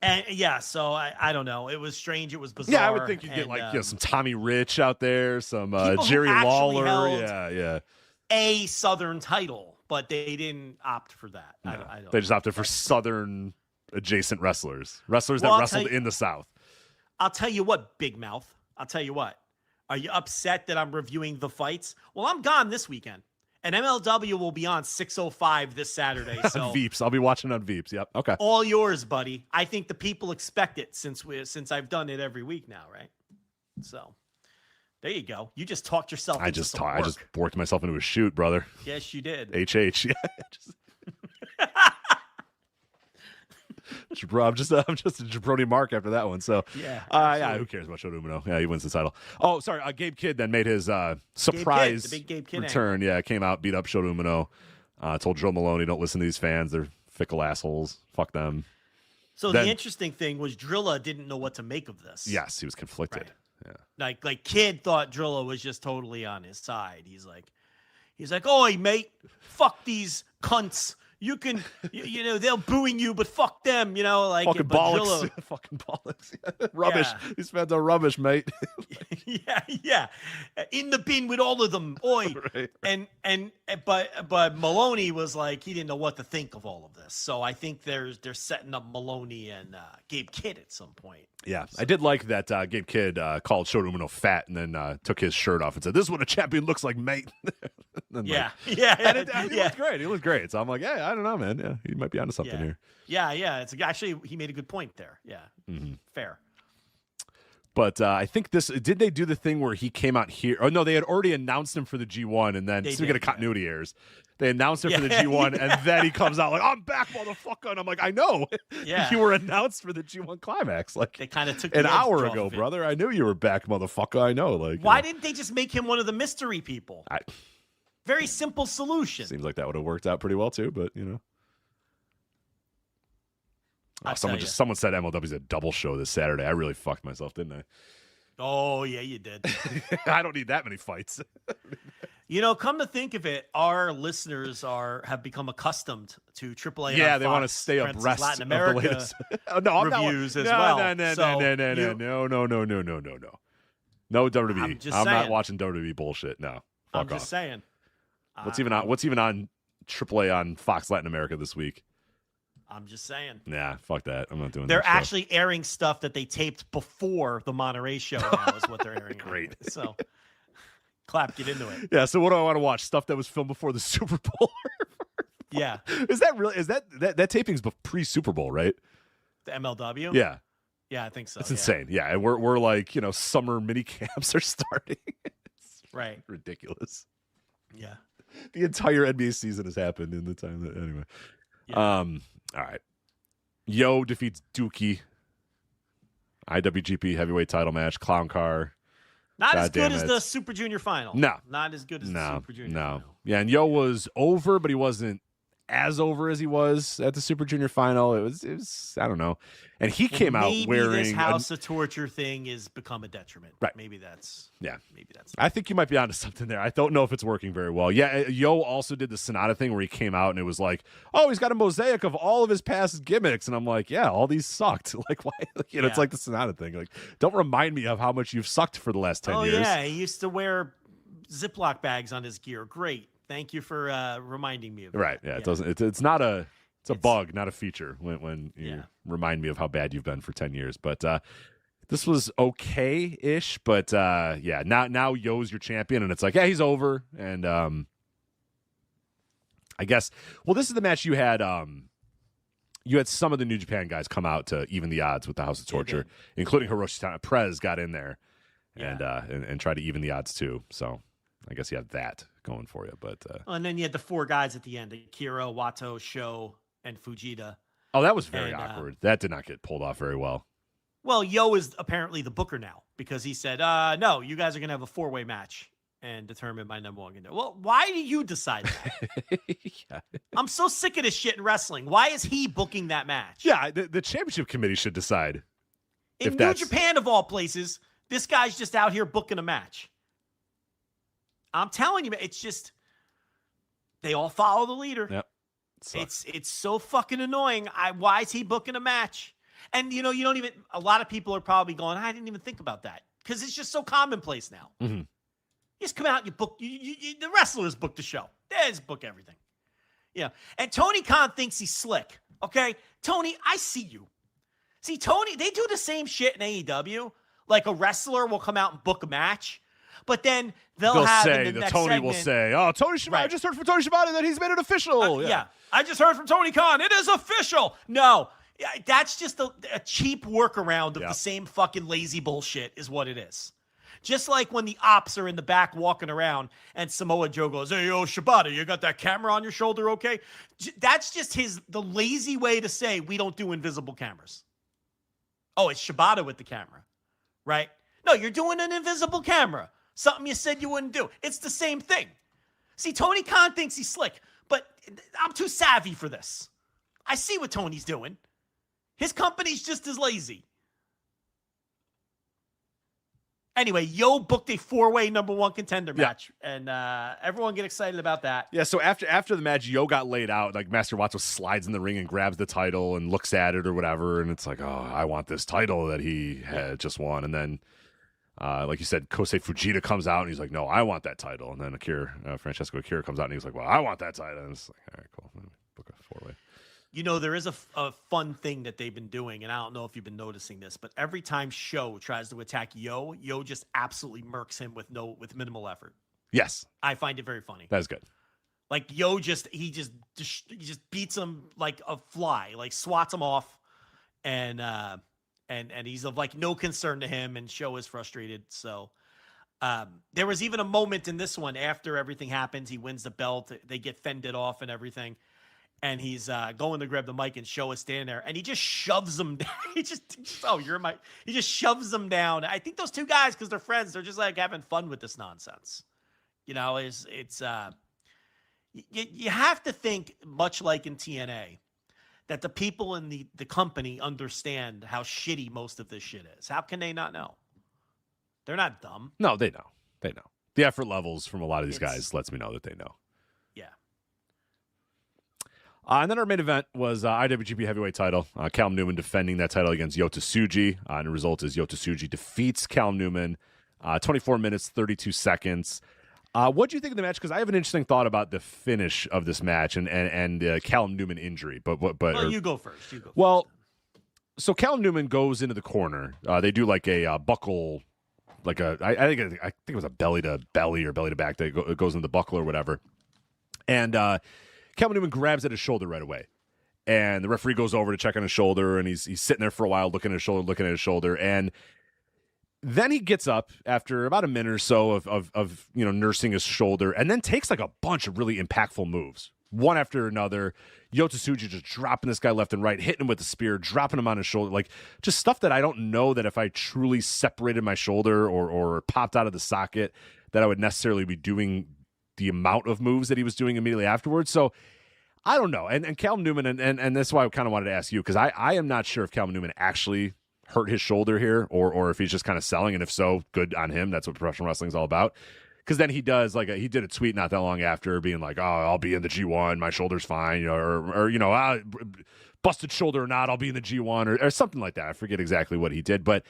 And so I don't know. It was strange. It was bizarre. Yeah, I would think you'd get like some Tommy Rich out there, some Jerry Lawler. A Southern title, but they didn't opt for that. No, I don't they just opted for Southern adjacent wrestlers that wrestled in the South. I'll tell you what, Big Mouth. I'll tell you what. Are you upset that I'm reviewing the fights? Well, I'm gone this weekend. And MLW will be on 6:05 this Saturday. So Veeps. I'll be watching on Veeps. Yep. Okay. All yours, buddy. I think the people expect it since I've done it every week now, right? So there you go. You just talked yourself into some work. I just worked myself into a shoot, brother. Yes, you did. HH. Yeah. I'm just a jabroni mark after that one. So yeah, who cares about Shota Umino? Yeah, he wins the title. Oh, sorry, Gabe Kidd then made his surprise Gabe Kidd return. Angle. Yeah, came out, beat up Shota Umino. Told Joe Maloney, don't listen to these fans. They're fickle assholes. Fuck them. So the interesting thing was Drilla didn't know what to make of this. Yes, he was conflicted. Right. Yeah. Like Kidd thought Drilla was just totally on his side. He's like, oi, mate, fuck these cunts. You can, they're booing you, but fuck them, like fucking bollocks, fucking bollocks, rubbish. Yeah. These fans are rubbish, mate. yeah, in the bin with all of them, oi. Right. But Maloney was like, he didn't know what to think of all of this. So I think they're setting up Maloney and Gabe Kidd at some point. Yeah, so. I did like that Gabe Kidd called Shota Umino fat and then took his shirt off and said, "This is what a champion looks like, mate." And he looked great. He looked great. So I'm like, I don't know, man. Yeah, he might be onto something here. Yeah. It's actually he made a good point there. Yeah, fair. But I think did they do the thing where he came out here? Oh no, they had already announced him for the G1, and then speaking of continuity errors, they announced him for the G1, and then he comes out like, "I'm back, motherfucker!" And I'm like, "I know, you were announced for the G1 climax like they kind of took an hour ago, brother. I knew you were back, motherfucker. I know." Like, why didn't they just make him one of the mystery people? Very simple solution. Seems like that would have worked out pretty well too, but someone said MLW's a double show this Saturday. I really fucked myself, didn't I? Oh yeah, you did. I don't need that many fights. Come to think of it, our listeners have become accustomed to AAA. Yeah, they want to stay abreast Latin America of the latest reviews as well. No WWE. I'm not watching WWE bullshit. No, fuck off. I'm just saying. What's even on AAA on Fox Latin America this week? I'm just saying. Nah, fuck that. I'm not doing that. They're actually airing stuff that they taped before the Monterey show now is what they're airing. Great. So, Clap, get into it. Yeah, so what do I want to watch? Stuff that was filmed before the Super Bowl? Yeah. Is that taping's pre-Super Bowl, right? The MLW? Yeah. Yeah, I think so. It's insane. Yeah, and we're like, summer mini camps are starting. It's right. Ridiculous. Yeah. The entire NBA season has happened in the time that anyway. Yeah. All right. Yo defeats Dookie. IWGP heavyweight title match. Clown car. Not as good as the Super Junior final. No. Not as good as the Super Junior final. Yeah, and Yo was over, but he wasn't as over as he was at the Super Junior final. It was I don't know. And he came out wearing this House of Torture thing has become a detriment. Right. Maybe that's I think you might be onto something there. I don't know if it's working very well. Yeah, Yo also did the Sonata thing where he came out and it was like, oh, he's got a mosaic of all of his past gimmicks, and I'm like, yeah, all these sucked. Like, why? It's like the Sonata thing. Like, don't remind me of how much you've sucked for the last 10 years. Oh yeah, he used to wear Ziploc bags on his gear. Great, thank you for reminding me of that. Right? Yeah, it doesn't. It's not a. It's a bug, not a feature. When you remind me of how bad you've been for 10 years, but. This was okay-ish, but now Yo's your champion, and it's like, yeah, he's over. And I guess, well, this is the match you had. You had some of the New Japan guys come out to even the odds with the House of Torture, including Hiroshi Tana. Prez got in there and tried to even the odds too. So I guess you have that going for you. But and then you had the 4 guys at the end: Akira, Wato, Sho, and Fujita. Oh, that was very awkward. That did not get pulled off very well. Well, Yo is apparently the booker now because he said, no, you guys are going to have a 4-way match and determine my number 1 contender. Well, why do you decide that? I'm so sick of this shit in wrestling. Why is he booking that match? Yeah, the championship committee should decide. In New Japan, of all places, this guy's just out here booking a match. I'm telling you, it's just, they all follow the leader. Yep. It's so fucking annoying. Why is he booking a match? And, you don't even, a lot of people are probably going, I didn't even think about that. Because it's just so commonplace now. Mm-hmm. You just come out and you book, the wrestlers book the show. They just book everything. Yeah. And Tony Khan thinks he's slick. Okay? Tony, I see you. See, Tony, they do the same shit in AEW. Like a wrestler will come out and book a match. But then they'll have say, in the next Tony segment, will say, oh, Tony Shibata, I just heard from Tony Shibata that he's made it official. Yeah. I just heard from Tony Khan. It is official. No. That's just a cheap workaround of the same fucking lazy bullshit is what it is. Just like when the ops are in the back walking around and Samoa Joe goes, hey, yo, Shibata, you got that camera on your shoulder, okay? That's just the lazy way to say we don't do invisible cameras. Oh, it's Shibata with the camera, right? No, you're doing an invisible camera. Something you said you wouldn't do. It's the same thing. See, Tony Khan thinks he's slick, but I'm too savvy for this. I see what Tony's doing. His company's just as lazy. Anyway, Yo booked a 4-way number 1 contender match, and everyone get excited about that. Yeah, so after the match, Yo got laid out. Like Master Wato slides in the ring and grabs the title and looks at it or whatever, and it's like, oh, I want this title that he had just won. And then, like you said, Kosei Fujita comes out and he's like, no, I want that title. And then Francesco Akira comes out and he's like, well, I want that title. And it's like, all right, cool. Let me book a 4-way. There is a fun thing that they've been doing, and I don't know if you've been noticing this, but every time Sho tries to attack Yo just absolutely murks him with minimal effort. Yes. I find it very funny. That is good. Like Yo he just beats him like a fly, like swats him off, and he's of like no concern to him, and Sho is frustrated. So there was even a moment in this one after everything happens, he wins the belt, they get fended off and everything. And he's going to grab the mic, and Sho is standing there, and he just shoves him down. He just shoves them down. I think those two guys, because they're friends, they're just like having fun with this nonsense. You have to think, much like in TNA, that the people in the company understand how shitty most of this shit is. How can they not know? They're not dumb. No, they know. They know. The effort levels from a lot of these guys lets me know that they know. Yeah. And then our main event was IWGP Heavyweight title. Callum Newman defending that title against Yota Tsuji. And the result is Yota Tsuji defeats Callum Newman. 24 minutes, 32 seconds. What do you think of the match? Because I have an interesting thought about the finish of this match and Callum Newman injury. You go first. So Callum Newman goes into the corner. They do like a buckle, I think it was a belly to belly or belly to back that goes into the buckle or whatever. And Callum Newman grabs at his shoulder right away. And the referee goes over to check on his shoulder, and he's sitting there for a while looking at his shoulder. And then he gets up after about a minute or so of nursing his shoulder, and then takes like a bunch of really impactful moves, one after another. Yota Tsuji just dropping this guy left and right, hitting him with the spear, dropping him on his shoulder, like just stuff that I don't know that if I truly separated my shoulder or popped out of the socket that I would necessarily be doing the amount of moves that he was doing immediately afterwards. So I don't know. And Calvin Newman, and that's why I kind of wanted to ask you, because I am not sure if Calvin Newman actually hurt his shoulder here or if he's just kind of selling. And if so, good on him. That's what professional wrestling is all about. Because then he does, like, he did a tweet not that long after being like, oh, I'll be in the G1. My shoulder's fine. Or busted shoulder or not, I'll be in the G1 or something like that. I forget exactly what he did. But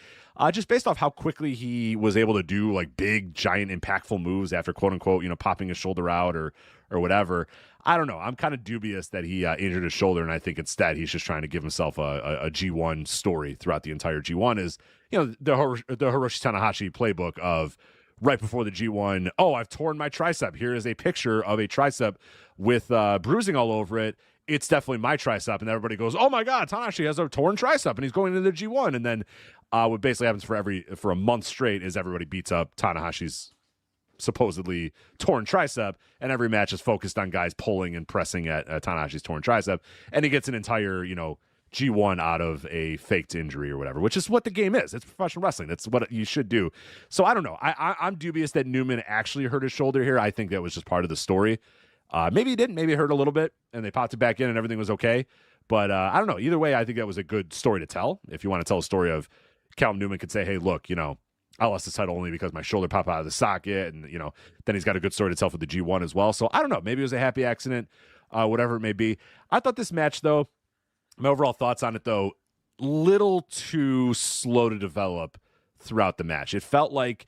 just based off how quickly he was able to do, like, big, giant, impactful moves after, quote unquote, popping his shoulder out or whatever. I don't know. I'm kind of dubious that he injured his shoulder, and I think instead he's just trying to give himself a G1 story throughout the entire G1 is, the Hiroshi Tanahashi playbook of right before the G1, oh, I've torn my tricep. Here is a picture of a tricep with bruising all over it. It's definitely my tricep. And everybody goes, oh my God, Tanahashi has a torn tricep and he's going into the G1. And then what basically happens for a month straight is everybody beats up Tanahashi's supposedly torn tricep, and every match is focused on guys pulling and pressing at Tanahashi's torn tricep, and he gets an entire G1 out of a faked injury or whatever, which is what the game is. It's professional wrestling. That's what you should do. So I don't know. I'm dubious that Newman actually hurt his shoulder here. I think that was just part of the story. Maybe he didn't. Maybe it hurt a little bit and they popped it back in and everything was okay. But I don't know. Either way, I think that was a good story to tell. If you want to tell a story of Calvin Newman could say, hey, look, I lost the title only because my shoulder popped out of the socket. And, then he's got a good story to tell for the G1 as well. So I don't know. Maybe it was a happy accident, whatever it may be. I thought this match, though, my overall thoughts on it, though, little too slow to develop throughout the match. It felt like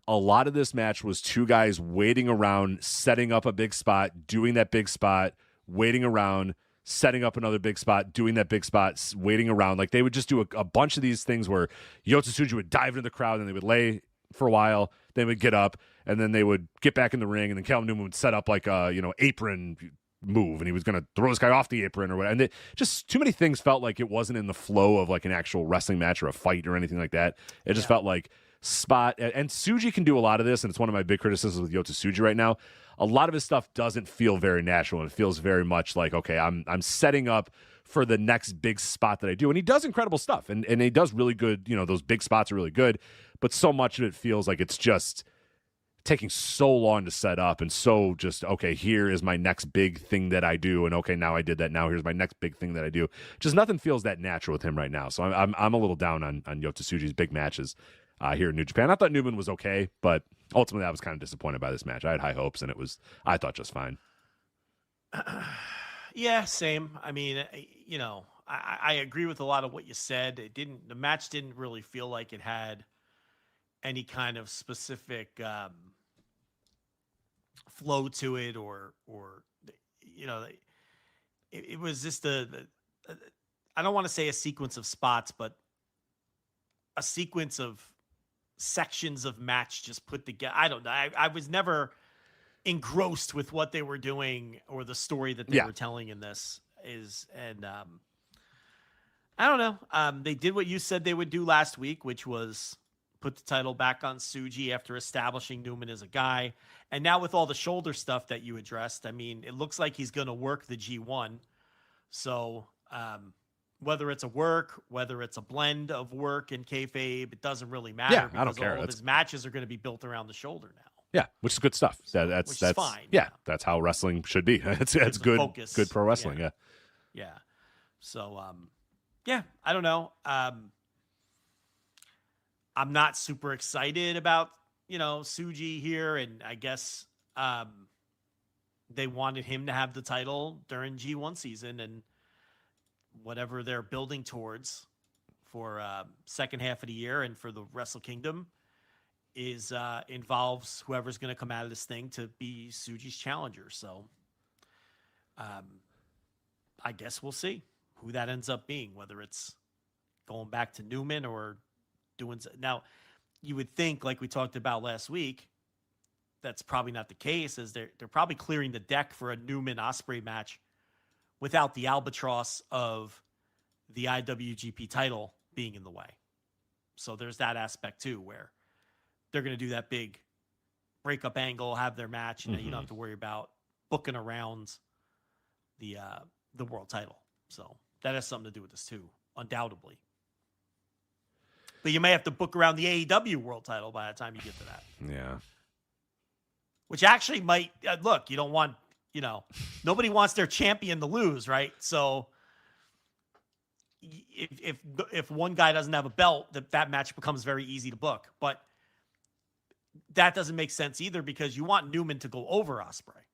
a lot of this match was two guys waiting around, setting up a big spot, doing that big spot, waiting around, setting up another big spot, doing that big spot, waiting around. Like they would just do a bunch of these things where Yota Tsuji would dive into the crowd and they would lay for a while, they would get up, and then they would get back in the ring, and then Calvin Newman would set up like a apron move, and he was going to throw this guy off the apron or whatever. And just too many things felt like it wasn't in the flow of like an actual wrestling match or a fight or anything like that. It just felt like spot, and Tsuji can do a lot of this, and it's one of my big criticisms with Yota Tsuji right now. A lot of his stuff doesn't feel very natural, and it feels very much like, okay, I'm setting up for the next big spot that I do. And he does incredible stuff, and he does really good, those big spots are really good, but so much of it feels like it's just taking so long to set up, and so just, okay, here is my next big thing that I do, and okay, now I did that, now here's my next big thing that I do. Just nothing feels that natural with him right now. So I'm a little down on Yota Tsuji's big matches here in New Japan. I thought Newman was okay, but ultimately I was kind of disappointed by this match. I had high hopes, and I thought just fine. Yeah, same. I mean, I agree with a lot of what you said. The match didn't really feel like it had any kind of specific flow to it, or it was just I don't want to say a sequence of spots, but a sequence of sections of match just put together. I don't know. I was never engrossed with what they were doing or the story that they were telling in this I don't know. They did what you said they would do last week, which was put the title back on Tsuji after establishing Newman as a guy. And now with all the shoulder stuff that you addressed, I mean, it looks like he's going to work the G1. So, whether it's a work, whether it's a blend of work and kayfabe, it doesn't really matter. Yeah, I don't care. All of his matches are going to be built around the shoulder now. Yeah, which is good stuff. That's fine. Yeah, that's how wrestling should be. It's good. Focus. Good pro wrestling. Yeah. So, I don't know. I'm not super excited about Tsuji here, and I guess they wanted him to have the title during G1 season, and whatever they're building towards for second half of the year and for the Wrestle Kingdom is involves whoever's going to come out of this thing to be Tsuji's challenger. So I guess we'll see who that ends up being, whether it's going back to Newman or doing. Now, you would think, like we talked about last week, that's probably not the case, as they're probably clearing the deck for a Newman Ospreay match without the albatross of the IWGP title being in the way. So there's that aspect too, where they're going to do that big breakup angle, have their match, and then you don't have to worry about booking around the world title. So that has something to do with this too, undoubtedly. But you may have to book around the AEW world title by the time you get to that. Yeah. Which actually might look, you don't want nobody wants their champion to lose, right? So if one guy doesn't have a belt, that match becomes very easy to book. But that doesn't make sense either because you want Newman to go over Ospreay,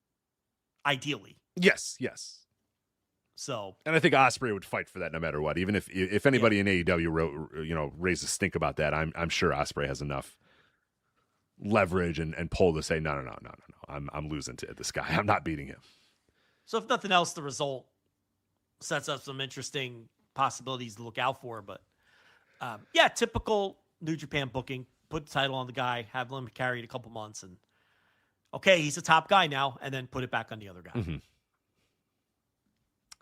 ideally. Yes. So, and I think Ospreay would fight for that no matter what. Even if anybody in AEW raised a stink about that, I'm sure Ospreay has enough leverage and pull to say no. I'm losing to this guy. I'm not beating him. So if nothing else, the result sets up some interesting possibilities to look out for. But typical New Japan booking. Put the title on the guy, have him carry it a couple months, and okay, he's a top guy now, and then put it back on the other guy. Mm-hmm.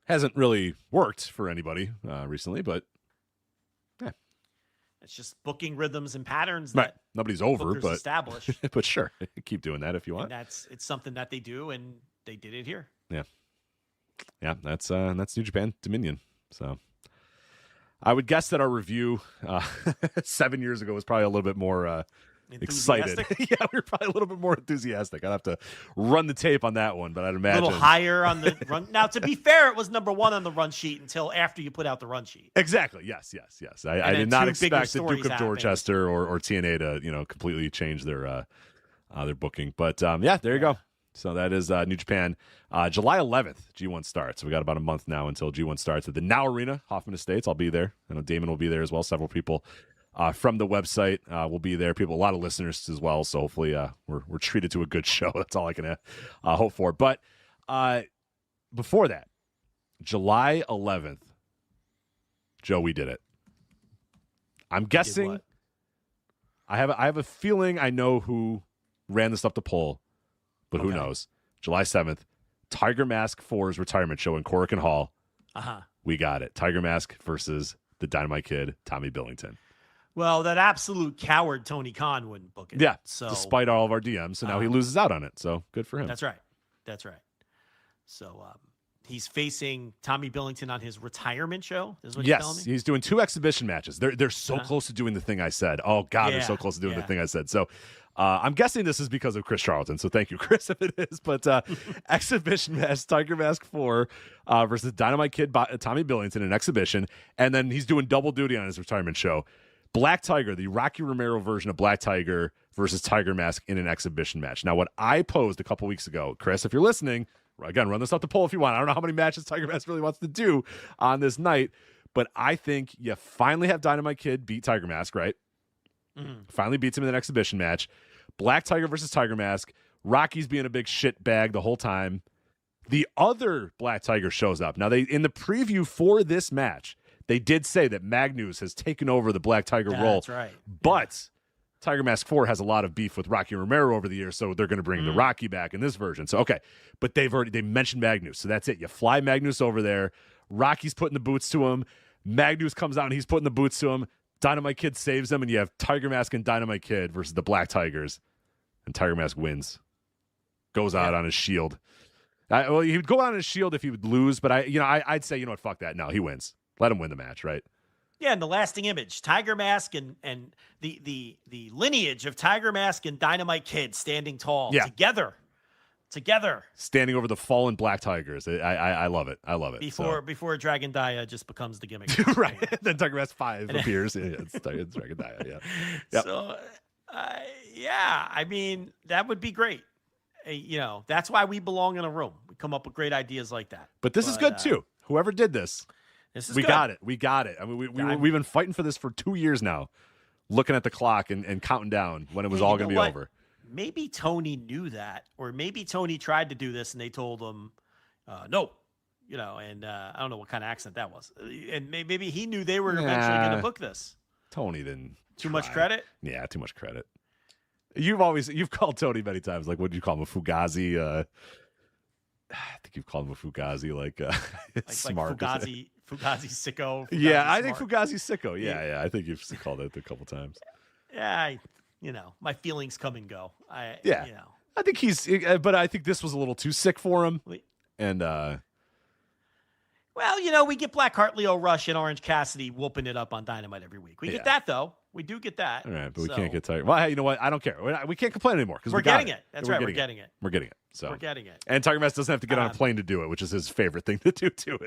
Hasn't really worked for anybody recently, but yeah. It's just booking rhythms and patterns right. that Nobody's over, but establish. But sure, keep doing that if you want. And it's something that they do, and they did it here. Yeah. That's New Japan Dominion. So I would guess that our review 7 years ago was probably a little bit more excited. Yeah, we were probably a little bit more enthusiastic. I'd have to run the tape on that one, but I'd imagine a little higher on the run. Now, to be fair, it was number one on the run sheet until after you put out the run sheet. Exactly. Yes. I did not expect the Duke of Dorchester or TNA to completely change their booking. But there you go. So that is New Japan. July 11th, G1 starts. So we got about a month now until G1 starts at the Now Arena, Hoffman Estates. I'll be there. I know Damon will be there as well. Several people from the website will be there. A lot of listeners as well. So hopefully we're treated to a good show. That's all I can hope for. But before that, July 11th, Joe, we did it. I'm guessing. I have a feeling I know who ran this up the poll. But who knows? July 7th, Tiger Mask 4's retirement show in Korakuen Hall. We got it. Tiger Mask versus the Dynamite Kid, Tommy Billington. Well, that absolute coward Tony Khan wouldn't book it. Yeah, so despite all of our DMs. So now he loses out on it. So good for him. That's right. So he's facing Tommy Billington on his retirement show, is what you're telling me? He's doing 2 exhibition matches. They're so close to doing the thing I said. Oh, God, they're so close to doing the thing I said. So I'm guessing this is because of Chris Charlton. So thank you, Chris, if it is. But exhibition match, Tiger Mask 4 versus Dynamite Kid Tommy Billington in exhibition. And then he's doing double duty on his retirement show. Black Tiger, the Rocky Romero version of Black Tiger versus Tiger Mask in an exhibition match. Now, what I posed a couple weeks ago, Chris, if you're listening, again, run this up the poll if you want. I don't know how many matches Tiger Mask really wants to do on this night, but I think you finally have Dynamite Kid beat Tiger Mask, right? Mm-hmm. Finally beats him in an exhibition match. Black Tiger versus Tiger Mask. Rocky's being a big shit bag the whole time. The other Black Tiger shows up. Now, in the preview for this match, they did say that Magnus has taken over the Black Tiger role. That's right. But Tiger Mask 4 has a lot of beef with Rocky Romero over the years, so they're going to bring the Rocky back in this version. So, okay. But they mentioned Magnus, so that's it. You fly Magnus over there. Rocky's putting the boots to him. Magnus comes out, and he's putting the boots to him. Dynamite Kid saves him, and you have Tiger Mask and Dynamite Kid versus the Black Tigers. And Tiger Mask wins. Goes out on his shield. Well, he would go out on his shield if he would lose, but I'd say, you know what, fuck that. No, he wins. Let him win the match, right? Yeah, and the lasting image, Tiger Mask and the lineage of Tiger Mask and Dynamite Kid standing tall together. Standing over the fallen Black Tigers. I love it. I love it. Before Dragon Dia just becomes the gimmick. Right. Then Tiger Mask 5 appears. It's Dragon Dia, yeah. Yep. So, I mean, that would be great. That's why we belong in a room. We come up with great ideas like that. But this is good, too. Whoever did this. We got it. We got it. I mean, we've been fighting for this for 2 years now, looking at the clock and counting down when it was all going to be over. Maybe Tony knew that, or maybe Tony tried to do this and they told him, no, and I don't know what kind of accent that was. And maybe he knew they were eventually going to book this. Tony didn't. Too much credit? Yeah, too much credit. You've called Tony many times. Like, what did you call him? A Fugazi? I think you've called him a Fugazi, like smart. Like Fugazi sicko. Yeah, I think Fugazi sicko. Yeah. I think you've called it a couple times. Yeah, my feelings come and go. I think but I think this was a little too sick for him. And well, we get Black Heart, Leo Rush, and Orange Cassidy whooping it up on Dynamite every week. We get that though. We do get that. All right, but we can't get Tiger. Well, hey, you know what? I don't care. We can't complain anymore because we're getting it. That's right. We're getting it. We're getting it. So we're getting it. And Tiger Mask doesn't have to get on a plane to do it, which is his favorite thing to do too.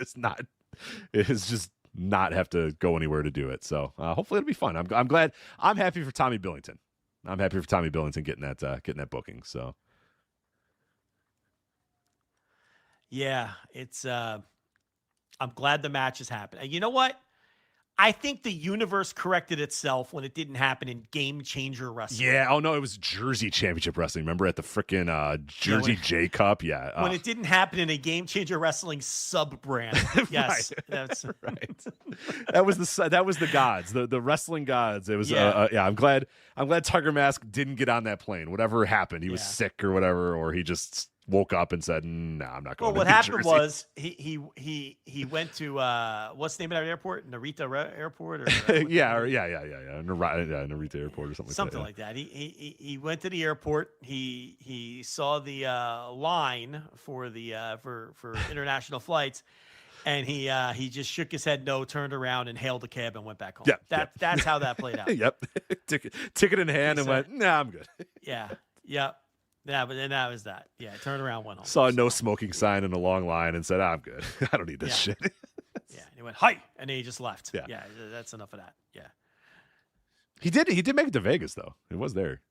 Is just not have to go anywhere to do it. So hopefully it'll be fun. I'm glad. I'm happy for Tommy Billington. I'm happy for Tommy Billington getting that booking. So yeah, it's. I'm glad the match is happening. And you know what? I think the universe corrected itself when it didn't happen in Game Changer Wrestling. Yeah. Oh, no, it was Jersey Championship Wrestling. Remember at the frickin' Jersey J Cup? Yeah. When it didn't happen in a Game Changer Wrestling sub-brand. Yes. Right. That's right. That was the gods, the wrestling gods. It was, I'm glad Tiger Mask didn't get on that plane. Whatever happened, he was sick or whatever, or he just woke up and said, "No, I'm not going." Well, what happened was he went to what's the name of that airport? Narita Airport, or Narita Airport or something like that. He went to the airport. He saw the line for the for international flights, and he just shook his head no, turned around and hailed a cab and went back home. That's how that played out. Yep, ticket in hand and went, "Nah, I'm good." Yep. Yeah, but then that was that. Yeah, turned around, went home. Saw a no smoking sign in a long line and said, "I'm good. I don't need this shit." Yeah, and he went, "Hi," and then he just left. Yeah, that's enough of that. Yeah. He did make it to Vegas though. He was there.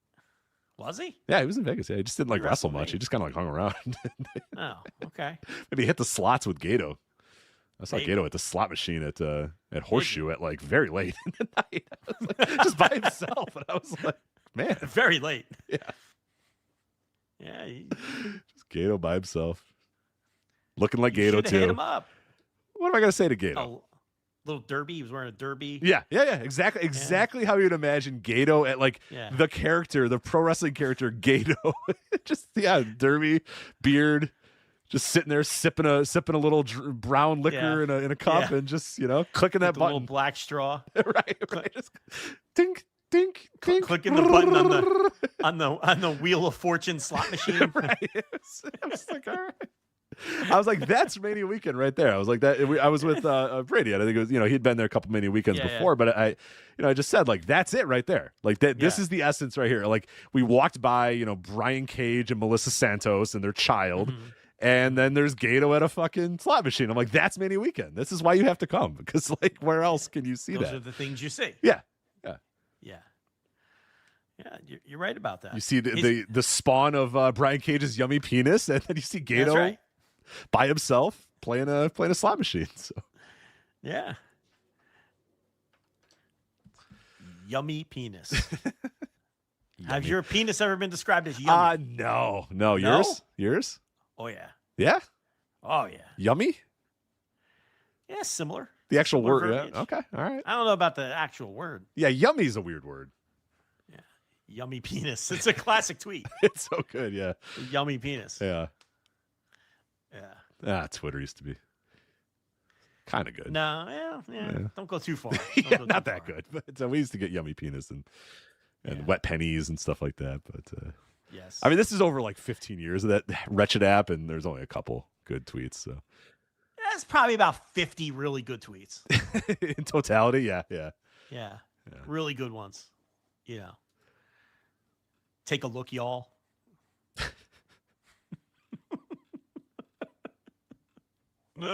Was he? Yeah, he was in Vegas. Yeah, he just didn't wrestle much. He just kind of hung around. Oh, okay. Maybe he hit the slots with Gato. I saw Gato at the slot machine at Horseshoe at very late in the night. I was just by himself, and I was like, man, very late. Yeah. Yeah, just Gato by himself, looking like Gato too. Hit him up. What am I gonna say to Gato? Little derby. He was wearing a derby. Yeah. Exactly how you'd imagine Gato at the character, the pro wrestling character Gato. Just derby, beard, just sitting there sipping a little brown liquor in a cup and just clicking that button, little black straw. right. Just dink. Dink, dink. Clicking the button on the Wheel of Fortune slot machine. Right. I was like, all right. I was like, that's Mania weekend right there. I was like that. I was with Brady, and I think it was he'd been there a couple Mania weekends before, but I just said that's it right there. Like that. This is the essence right here. Like we walked by Brian Cage and Melissa Santos and their child. Mm-hmm. And then there's Gato at a fucking slot machine. I'm like, that's Mania weekend. This is why you have to come, because where else can you see that? Those are the things you see. Yeah. Yeah, you're right about that. You see the spawn of Brian Cage's yummy penis, and then you see Gato by himself playing a slot machine. So. Yeah. Yummy penis. Have your penis ever been described as yummy? No. Yours? Oh yeah. Yeah. Oh yeah. Yummy? Yeah, similar. The actual word. Yeah. Okay. All right. I don't know about the actual word. Yeah, yummy is a weird word. Yeah. Yummy penis. It's a classic tweet. It's so good. Yeah. Yummy penis. Yeah. Yeah. Twitter used to be kind of good. No. Yeah. Don't go too far. Not that good. But we used to get yummy penis and wet pennies and stuff like that. But yes. I mean, this is over 15 years of that wretched app, and there's only a couple good tweets. So. That's probably about 50 really good tweets. In totality, yeah. Really good ones. Take a look, y'all. All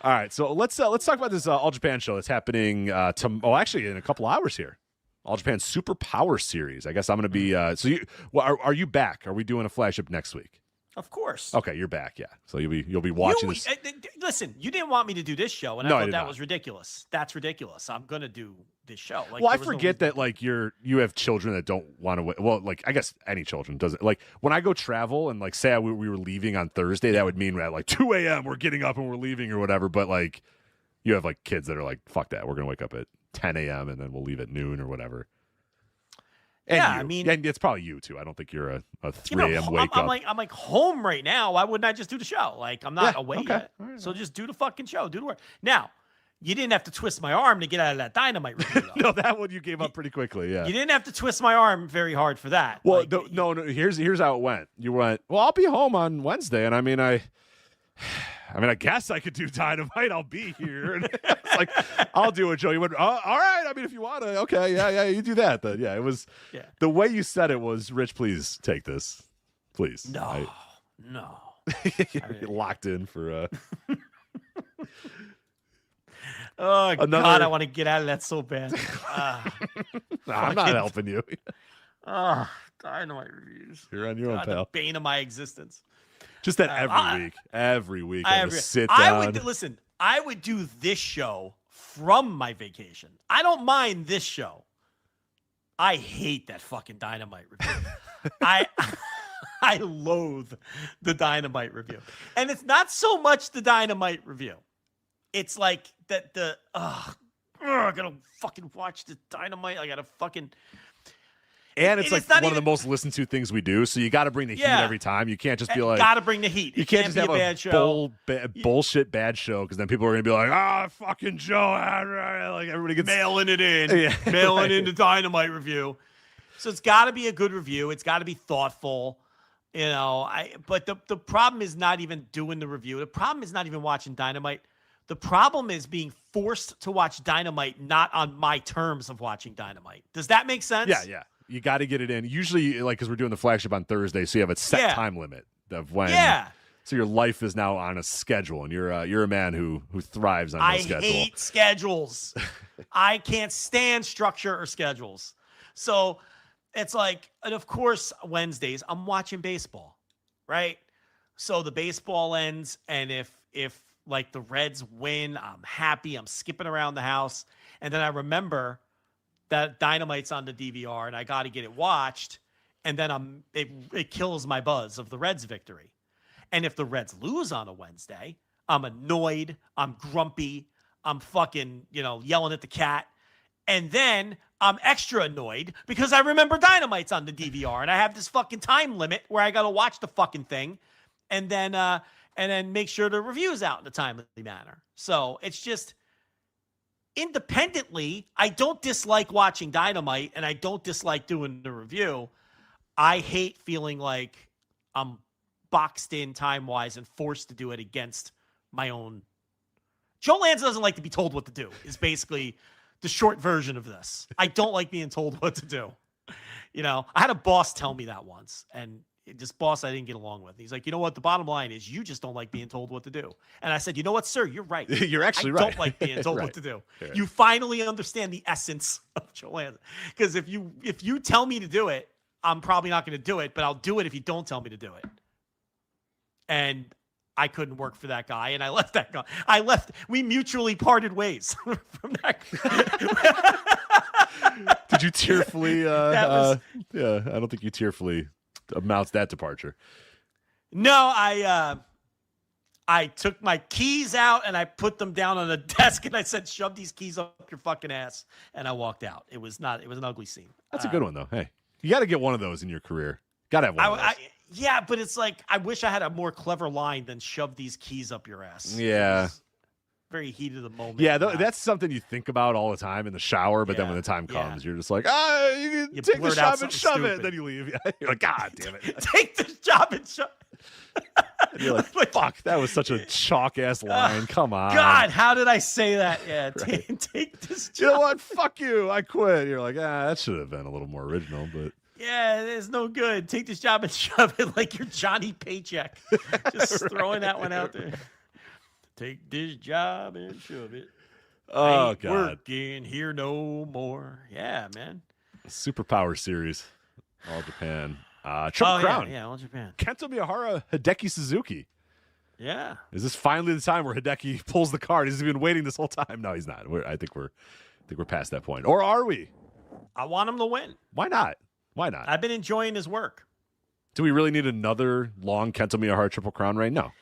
right, so let's talk about this All Japan show that's happening actually in a couple hours here. All Japan Super Power Series. I guess I'm going to be. Are you back? Are we doing a flagship next week? Of course. Okay, you're back. Yeah. So you'll be watching this. Listen, you didn't want me to do this show, and I thought that was ridiculous. That's ridiculous. I'm gonna do this show. I forget that you have children that don't want to. Well, I guess any children doesn't. When I go travel and say we were leaving on Thursday, that would mean at 2 a.m. we're getting up and we're leaving or whatever. But you have kids that are fuck that. We're gonna wake up at 10 a.m. and then we'll leave at noon or whatever. And I mean, and it's probably you too. I don't think you're a 3 a.m. wake up. I'm home right now. Why wouldn't I just do the show? I'm not away yet. Right. So just do the fucking show. Do the work. Now, you didn't have to twist my arm to get out of that Dynamite review. No, that one you gave up pretty quickly. Yeah, you didn't have to twist my arm very hard for that. Well, no. Here's how it went. You went, well, I'll be home on Wednesday, and I mean, I I mean, I guess I could do Dynamite. I'll be here. And it's like, I'll do it, Joe. You went, all right. I mean, if you want to, okay, yeah, you do that then. Yeah, it was the way you said it was, Rich, please take this. Please. No. You're locked in for Oh, God, I want to get out of that so bad. I'm not helping you. Dynamite reviews. You're on your own, God, pal. the bane of my existence. Just that every week, I sit down. I would do this show from my vacation. I don't mind this show. I hate that fucking Dynamite review. I loathe the Dynamite review. And it's not so much the Dynamite review. It's like that I gotta fucking watch the Dynamite. I gotta fucking... And it's like one of the most listened to things we do, so you got to bring the heat every time. You can't just be like... Got to bring the heat. You can't just have a bad show. bullshit bad show, because then people are going to be like, fucking Joe. Like everybody gets... Mailing it in. Mailing in the Dynamite review. So it's got to be a good review. It's got to be thoughtful. You know, but the problem is not even doing the review. The problem is not even watching Dynamite. The problem is being forced to watch Dynamite not on my terms of watching Dynamite. Does that make sense? Yeah. You got to get it in. Usually, like, because we're doing the flagship on Thursday, so you have a set time limit of when. Yeah. So your life is now on a schedule, and you're a man who thrives on a schedule. I hate schedules. I can't stand structure or schedules. So it's like, and of course, Wednesdays I'm watching baseball, right? So the baseball ends, and if like the Reds win, I'm happy. I'm skipping around the house, and then I remember that Dynamite's on the DVR and I got to get it watched. And then it kills my buzz of the Reds victory. And if the Reds lose on a Wednesday, I'm annoyed. I'm grumpy. I'm fucking, yelling at the cat. And then I'm extra annoyed because I remember Dynamite's on the DVR and I have this fucking time limit where I got to watch the fucking thing and then make sure the review's out in a timely manner. So it's just, independently, I don't dislike watching Dynamite and I don't dislike doing the review. I hate feeling like I'm boxed in time-wise and forced to do it against my own. Joe Lanza doesn't like to be told what to do, is basically the short version of this. I don't like being told what to do. I had a boss tell me that once, and this boss I didn't get along with. He's like, you know what? The bottom line is you just don't like being told what to do. And I said, you know what, sir? You're right. You're actually I right. don't like being told Right. what to do. Right. You finally understand the essence of Joe Lanza. Because if you tell me to do it, I'm probably not going to do it, but I'll do it if you don't tell me to do it. And I couldn't work for that guy, and I left that guy. We mutually parted ways from that guy. Did you tearfully? I don't think you tearfully amounts that departure. No, I took my keys out and I put them down on the desk and I said, "Shove these keys up your fucking ass," and I walked out. It was an ugly scene. That's a good one though. Hey, you got to get one of those in your career. Got to have one of those. Yeah, but it's like, I wish I had a more clever line than "shove these keys up your ass." Yeah. Very heat of the moment. Yeah, that's something you think about all the time in the shower, but then when the time comes, you're just like, you can take the job and shove it, and then you leave. You're like, God damn it. Take this job and shove And you're like, fuck, that was such a chalk-ass line. Come on. God, how did I say that? Yeah, Right. take this job. You know what? Fuck you. I quit. You're like, that should have been a little more original, but... Yeah, it's no good. Take this job and shove it like your Johnny Paycheck. Just throwing that one out there. Take this job and shove it. Oh, ain't God. Working here no more. Yeah, man. Superpower Series. All Japan. Triple Crown. Yeah, All Japan. Kento Miyahara, Hideki Suzuki. Yeah. Is this finally the time where Hideki pulls the card? He's been waiting this whole time. No, he's not. I think we're past that point. Or are we? I want him to win. Why not? Why not? I've been enjoying his work. Do we really need another long Kento Miyahara Triple Crown reign? No.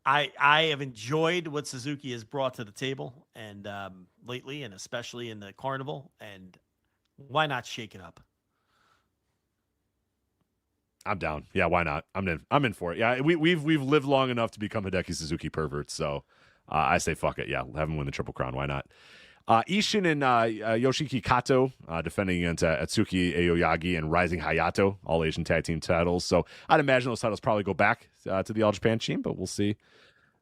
I have enjoyed what Suzuki has brought to the table and lately, and especially in the Carnival. And why not shake it up? I'm down. Yeah, why not? I'm in for it. Yeah, we've lived long enough to become Hideki Suzuki perverts, so I say fuck it. Yeah, have him win the Triple Crown. Why not? Ishin and Yoshiki Kato defending against Atsuki Aoyagi and Rising Hayato, all Asian tag team titles. So I'd imagine those titles probably go back to the All Japan team, but we'll see.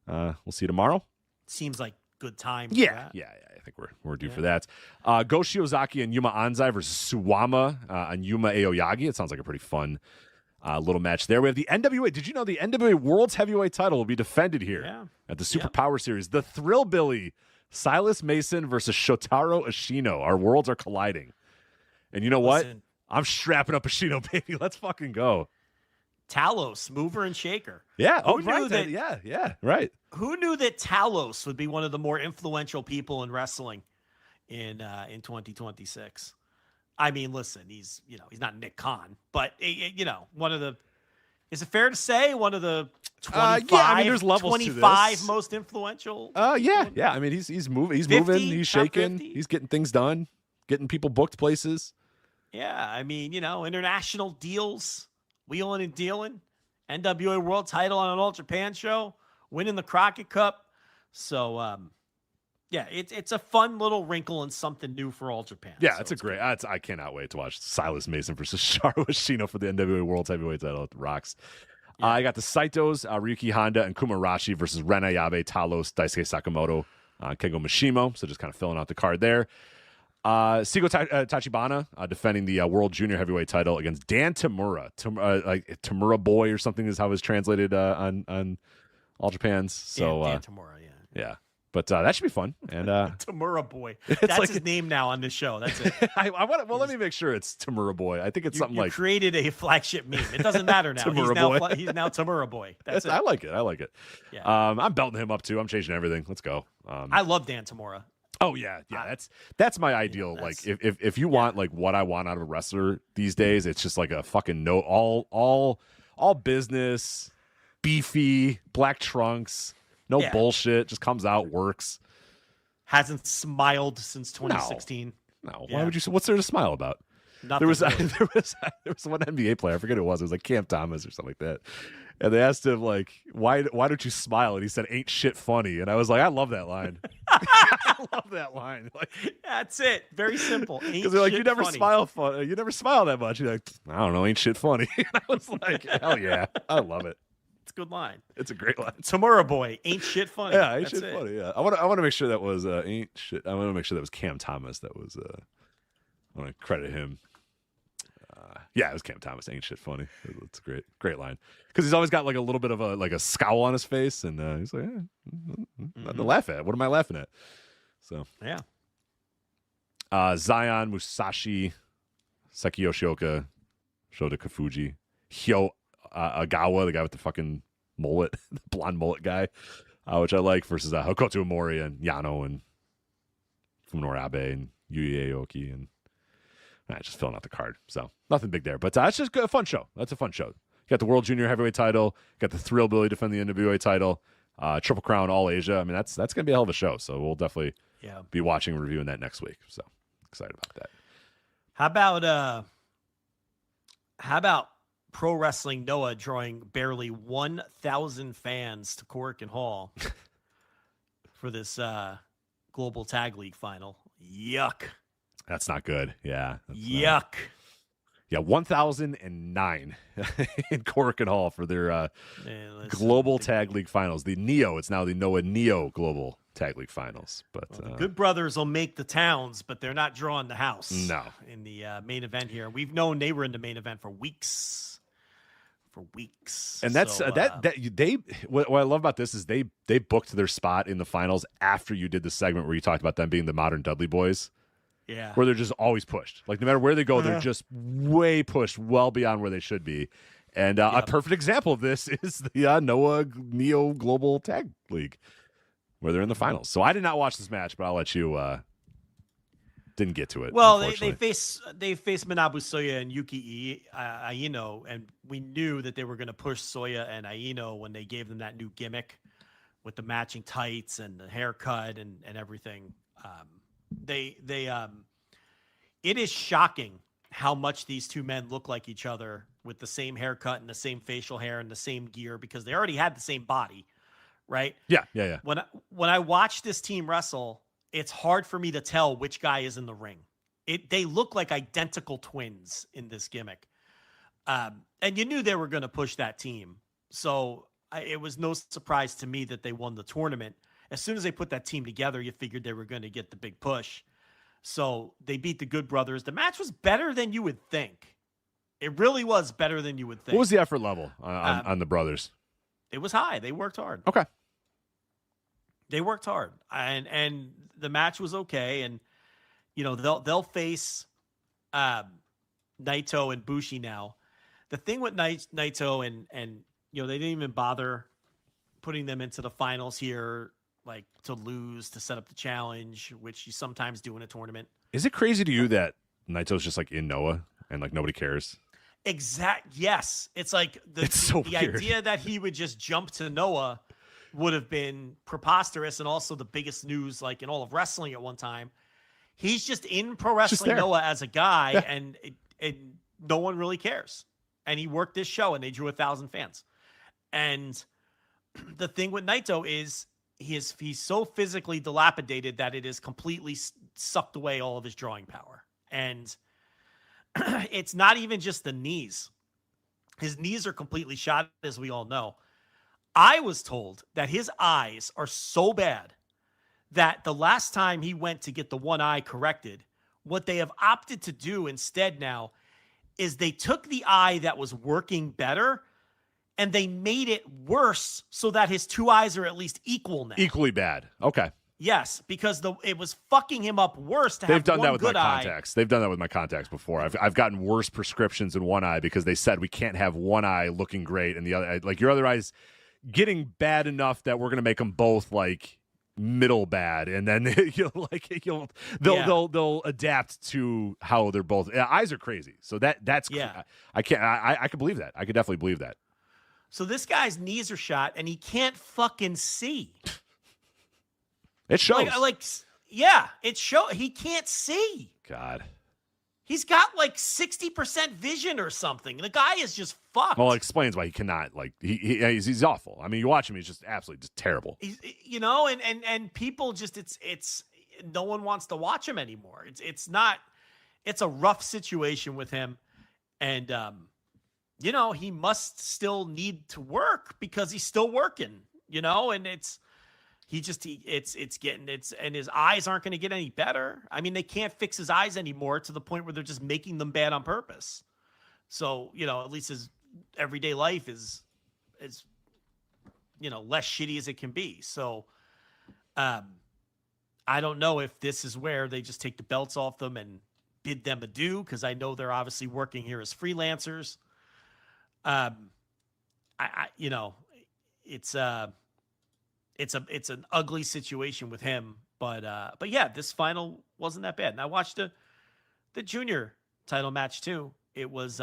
We'll see tomorrow. Seems like good time. Yeah. I think we're due for that. Go Shiozaki and Yuma Anzai versus Suwama and Yuma Aoyagi. It sounds like a pretty fun little match there. We have the NWA. Did you know the NWA World's Heavyweight title will be defended here at the Super Power Series? The Thrillbilly Silas Mason versus Shotaro Ashino. Our worlds are colliding. And you know what? I'm strapping up Ashino, baby. Let's fucking go. Talos, mover and shaker. Yeah. Right. Who knew that Talos would be one of the more influential people in wrestling in 2026? I mean, listen, he's not Nick Khan, but one of the. Is it fair to say one of the 25, there's levels 25 to this. most influential? Yeah. I mean, he's moving, 50, he's shaking, he's getting things done, getting people booked places. Yeah, I mean, international deals, wheeling and dealing, NWA World Title on an All Japan show, winning the Crockett Cup. So, it's a fun little wrinkle and something new for All Japan. Yeah, so it's a great. I cannot wait to watch Silas Mason versus Shotaro Ashino for the NWA World Heavyweight title. It rocks. Yeah. I got the Saitos, Ryuki Honda, and Kumarashi versus Ren Ayabe, Talos, Daisuke Sakamoto, Kengo Mishimo. So just kind of filling out the card there. Sigo Tachibana defending the World Junior Heavyweight title against Dan Tamura. Like Tamura Boy or something is how it was translated on All Japan's. So Dan Tamura, yeah. But that should be fun. And Tamura Boy. That's like his name now on this show. That's it. I want. Well, let me make sure it's Tamura Boy. I think it's something like created a flagship meme. It doesn't matter now. He's now Tamura Boy. That's it. I like it. Yeah. I'm belting him up too. I'm changing everything. Let's go. I love Dan Tamura. Oh yeah. That's my ideal. Like if you want like what I want out of a wrestler these days, it's just like a fucking all business, beefy, black trunks. No bullshit. Just comes out, works. Hasn't smiled since 2016. No. Why would you? What's there to smile about? Nothing there was really. one NBA player. I forget who it was. It was like Cam Thomas or something like that. And they asked him like, why don't you smile? And he said, "Ain't shit funny." And I was like, I love that line. I love that line. Like, that's it. Very simple. Because they're like, you never smile fun. You never smile that much. You're like, I don't know. Ain't shit funny. And I was like, hell yeah, I love it. It's a good line. It's a great line. Tamura Boy, ain't shit funny. Yeah, ain't shit funny. Yeah, I want to make sure that was ain't shit. I want to make sure that was Cam Thomas. That was I want to credit him. Yeah, it was Cam Thomas. Ain't shit funny. It's a great line because he's always got like a little bit of a scowl on his face, and he's like, nothing to laugh at. What am I laughing at? So yeah. Zion Musashi, Seki Yoshioka, Shota Kafuji, Hyo Agawa, the guy with the fucking mullet, the blonde mullet guy, which I like, versus Hokuto Omori and Yano and Fuminori Abe and Yuya Aoki, and just filling out the card. So nothing big there, but it's just a fun show. That's a fun show. You got the World Junior Heavyweight title, got the Thrillbilly defending the NWA title, Triple Crown All Asia. I mean, that's gonna be a hell of a show. So we'll definitely be watching and reviewing that next week. So excited about that. How about Pro Wrestling Noah drawing barely 1,000 fans to Korakuen Hall for this Global Tag League final? Yuck. That's not good. Yeah. Yuck. Yeah, 1,009 in Korakuen Hall for their Global Tag League finals. The Neo, it's now the Noah Neo Global Tag League finals. But the Good Brothers will make the towns, but they're not drawing the house. No. In the main event here. We've known they were in the main event for weeks. And that's what I love about this is they booked their spot in the finals after you did the segment where you talked about them being the modern Dudley Boys. Yeah. Where they're just always pushed. Like no matter where they go, they're just way pushed, well beyond where they should be. And a perfect example of this is the Noah Neo Global Tag League, where they're in the finals. So I did not watch this match, but I'll let you. Didn't get to it. Well, they face Manabu Soya and Yuki Aino, and we knew that they were going to push Soya and Aino when they gave them that new gimmick with the matching tights and the haircut and everything. It is shocking how much these two men look like each other with the same haircut and the same facial hair and the same gear because they already had the same body, right? Yeah. When I watch this team wrestle, it's hard for me to tell which guy is in the ring. They look like identical twins in this gimmick. And you knew they were going to push that team. So it was no surprise to me that they won the tournament. As soon as they put that team together, you figured they were going to get the big push. So they beat the Good Brothers. The match was better than you would think. It really was better than you would think. What was the effort level on the brothers? It was high. They worked hard. Okay. They worked hard. And the match was okay. And, you know, they'll face Naito and Bushi now. The thing with Naito and you know, they didn't even bother putting them into the finals here, like to lose, to set up the challenge, which you sometimes do in a tournament. Is it crazy to you that Naito's just like in Noah and like nobody cares? Yes. It's like the weird. idea that he would just jump to Noah would have been preposterous, and also the biggest news like in all of wrestling at one time. He's just in Pro Wrestling Noah as a guy, and no one really cares. And he worked this show, and they drew 1,000 fans. And the thing with Naito is he's so physically dilapidated that it has completely sucked away all of his drawing power. And it's not even just the knees. His knees are completely shot, as we all know. I was told that his eyes are so bad that the last time he went to get the one eye corrected, what they have opted to do instead now is they took the eye that was working better and they made it worse so that his two eyes are at least equal now. Equally bad. Okay. Yes, because it was fucking him up worse to They've have done one that with good my eye. contacts. They've done that with my contacts before. I've gotten worse prescriptions in one eye because they said we can't have one eye looking great and the other, like your other eye's getting bad enough that we're going to make them both like middle bad, and then they'll adapt to how they're both. Eyes are crazy, so that's I can believe that. I could definitely believe that. So this guy's knees are shot and he can't fucking see. It shows. It shows. He can't see. God. He's got like 60% vision or something. The guy is just fucked. Well, it explains why he cannot. Like he's awful. I mean, you watch him; he's just absolutely just terrible. You know, and people just it's no one wants to watch him anymore. It's not. It's a rough situation with him, and you know, he must still need to work because he's still working. You know, and it's and his eyes aren't going to get any better. I mean, they can't fix his eyes anymore to the point where they're just making them bad on purpose. So, you know, at least his everyday life is, you know, less shitty as it can be. So, I don't know if this is where they just take the belts off them and bid them adieu, because I know they're obviously working here as freelancers. You know, it's an ugly situation with him, but yeah, this final wasn't that bad. And I watched the junior title match too. It was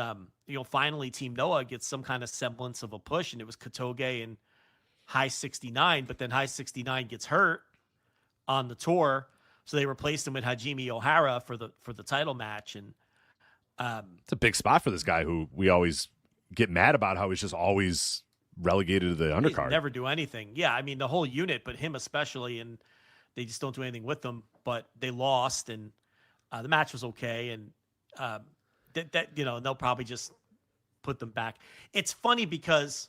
you know, finally Team Noah gets some kind of semblance of a push, and it was Katoge and High 69, but then High 69 gets hurt on the tour, so they replaced him with Hajime Ohara for the title match. And it's a big spot for this guy who we always get mad about how he's just always relegated to the undercard. Never do anything. Yeah, I mean the whole unit, but him especially, and they just don't do anything with them. But they lost, and the match was okay, and that you know, they'll probably just put them back. It's funny because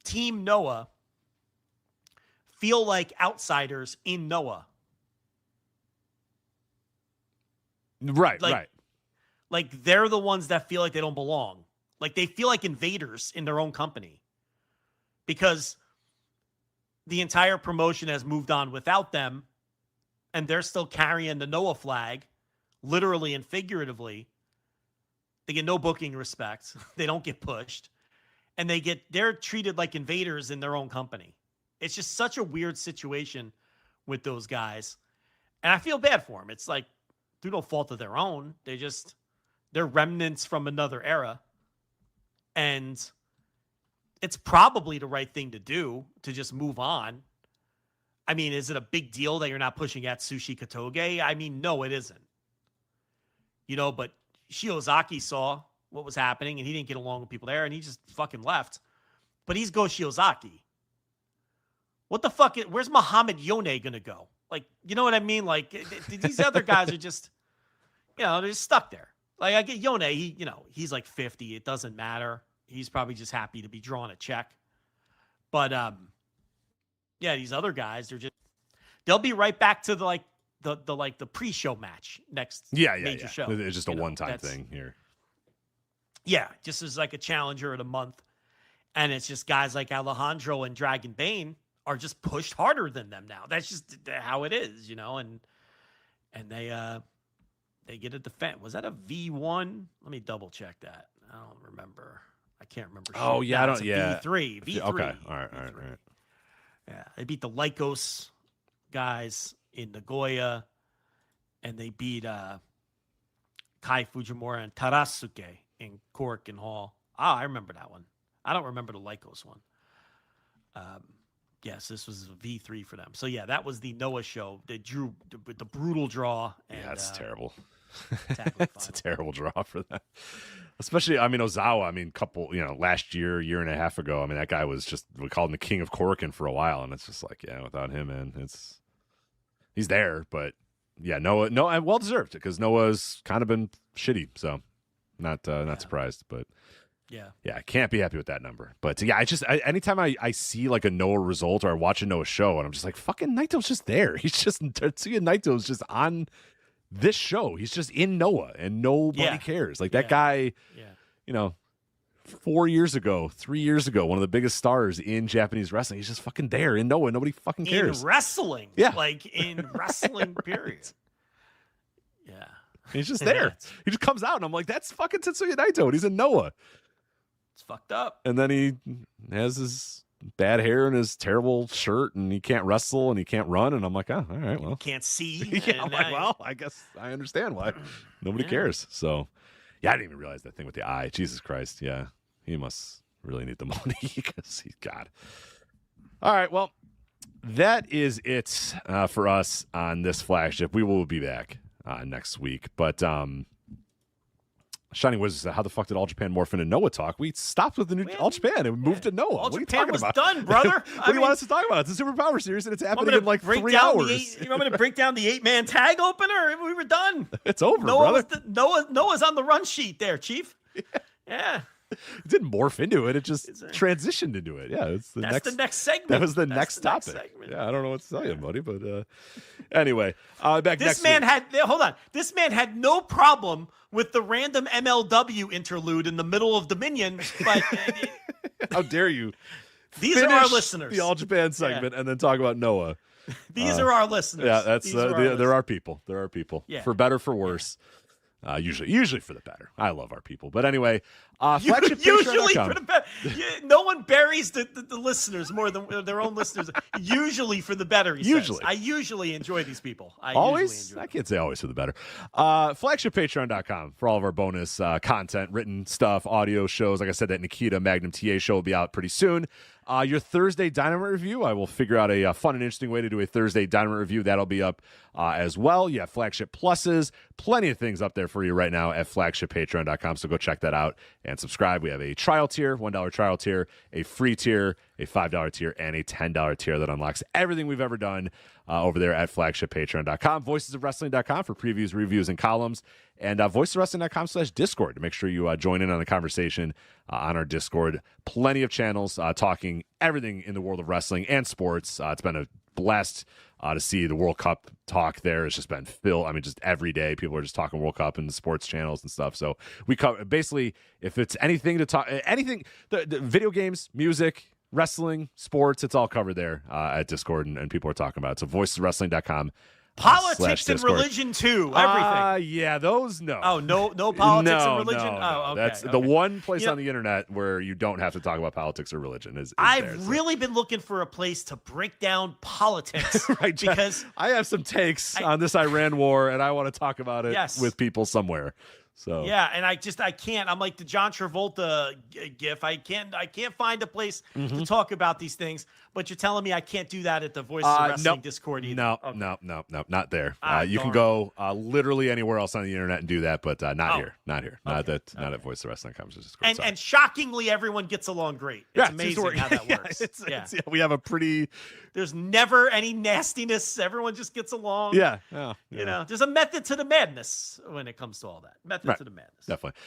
Team Noah feel like outsiders in Noah. Right. Like they're the ones that feel like they don't belong. Like they feel like invaders in their own company. Because the entire promotion has moved on without them, and they're still carrying the Noah flag, literally and figuratively. They get no booking respect. They don't get pushed. And they're treated like invaders in their own company. It's just such a weird situation with those guys. And I feel bad for them. It's like, through no fault of their own. They're remnants from another era. And it's probably the right thing to do to just move on. I mean, is it a big deal that you're not pushing Atsushi Katoge? I mean, no, it isn't. You know, but Shiozaki saw what was happening and he didn't get along with people there and he just fucking left. But he's Go Shiozaki. What the fuck? Where's Muhammad Yone going to go? Like, you know what I mean? Like these other guys are just, they're just stuck there. Like I get Yone, he's like 50. It doesn't matter. He's probably just happy to be drawing a check. But these other guys, they'll be right back to the pre-show match next major show. It's just a one-time thing here. Yeah, just as like a challenger of the month. And it's just guys like Alejandro and Dragon Bane are just pushed harder than them now. That's just how it is, and they get a defense. Was that a V1? Let me double check that. I don't remember. I can't remember. Oh, yeah, V3. V3. Okay, all right. Yeah, they beat the Lycos guys in Nagoya, and they beat Kai Fujimura and Tarasuke in Korakuen Hall. Oh, I remember that one. I don't remember the Lycos one. Yes, this was a V3 for them. So, yeah, that was the Noah show. They drew the brutal draw. And, that's terrible. It's a terrible draw for them. Especially, Ozawa, last year and a half ago, that guy was just, we called him the king of Korakuen for a while. And it's just like, without him, man, he's there. But, Noah, well-deserved because Noah's kind of been shitty. So, not surprised, but. Yeah, I can't be happy with that number. But anytime I see like a Noah result or I watch a Noah show, and I'm just like, fucking Naito's just there. Tetsuya Naito's just on this show. He's just in Noah, and nobody cares. Like that guy, 3 years ago, one of the biggest stars in Japanese wrestling. He's just fucking there in Noah. Nobody fucking cares. In wrestling, in wrestling, period. Yeah, he's just there. He just comes out, and I'm like, that's fucking Tetsuya Naito, and he's in Noah. It's fucked up. And then he has his bad hair and his terrible shirt, and he can't wrestle and he can't run. And I'm like, oh, all right, well. Can't see. I'm like, well, I guess I understand why. Nobody cares. So, I didn't even realize that thing with the eye. Jesus Christ. Yeah, he must really need the money because he's God. All right, well, that is it for us on this flagship. We will be back next week. But, Shining Wizards, how the fuck did All Japan morph into Noah talk? We stopped with the new All Japan and moved to Noah. All what Japan are you talking about? Done, brother. What do you want us to talk about? It's a Superpower Series and it's happening in like 3 hours. You want me to break down the 8-man tag opener? We were done. It's over, brother. Noah's on the run sheet there, Chief. Yeah. It didn't morph into it. It just transitioned into it. Yeah, that's the next segment. That was the next topic. Yeah, I don't know what to tell you, buddy. But anyway, back next week. Hold on. This man had no problem with the random MLW interlude in the middle of Dominion. But how dare you? These are our listeners. The All Japan segment, and then talk about Noah. These are our listeners. Yeah, that's there are people. There are people. Yeah. For better, for worse. Usually for the better. I love our people. But anyway, flagship usually for the better. No one buries the listeners more than their own listeners. Usually for the better, he says. I usually enjoy these people. I can't say always for the better. FlagshipPatreon.com for all of our bonus content, written stuff, audio shows. Like I said, that Nikita Magnum TA show will be out pretty soon. Your Thursday Dynamite review, I will figure out a fun and interesting way to do a Thursday Dynamite review. That'll be up as well. You have Flagship Pluses, plenty of things up there for you right now at FlagshipPatreon.com, so go check that out and subscribe. We have a trial tier, $1 trial tier, a free tier, a $5 tier, and a $10 tier that unlocks everything we've ever done over there at FlagshipPatreon.com. VoicesOfWrestling.com for previews, reviews, and columns, and VoicesOfWrestling.com/Discord to make sure you join in on the conversation on our Discord. Plenty of channels talking everything in the world of wrestling and sports. It's been a blast to see the World Cup talk there. It's just been filled. I mean, just every day people are just talking World Cup and the sports channels and stuff. So we cover basically if it's anything to talk, anything, the video games, music, wrestling, sports, it's all covered there at Discord, and people are talking about it. So voiceswrestling.com. Politics and religion too. Everything. Yeah, those no. Oh, no politics and religion. No. Oh, okay. That's the one place on the internet where you don't have to talk about politics or religion. I've really been looking for a place to break down politics, right? Because I have some takes on this Iran war, and I want to talk about it with people somewhere. So yeah, and I can't. I'm like the John Travolta gif. I can't find a place to talk about these things. But you're telling me I can't do that at the Voices of Wrestling Discord either? No, Okay. no, not there. You can go literally anywhere else on the internet and do that, but not here. Not here. Okay. Not at Voice of Wrestling Conference Discord. And shockingly, everyone gets along great. It's amazing how that works. It's, we have a pretty. There's never any nastiness. Everyone just gets along. Yeah. You know, there's a method to the madness when it comes to all that. Method to the madness. Definitely.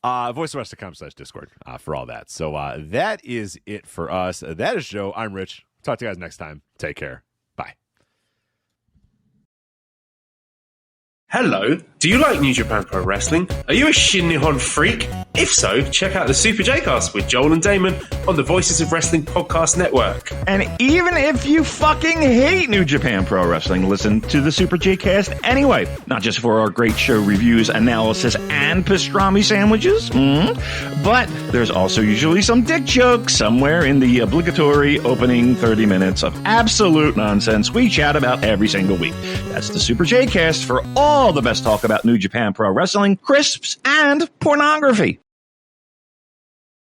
VoiceOfWrestling.com/Discord for all that. So that is it for us. That is Joe. I'm Rich. Talk to you guys next time. Take care. Bye. Hello, do you like New Japan Pro Wrestling? Are you a Shin Nihon freak? If so, check out the Super J-Cast with Joel and Damon on the Voices of Wrestling Podcast Network. And even if you fucking hate New Japan Pro Wrestling, listen to the Super J-Cast anyway. Not just for our great show reviews, analysis, and pastrami sandwiches, but there's also usually some dick jokes somewhere in the obligatory opening 30 minutes of absolute nonsense we chat about every single week. That's the Super J-Cast for all the best talk about New Japan Pro Wrestling, crisps, and pornography.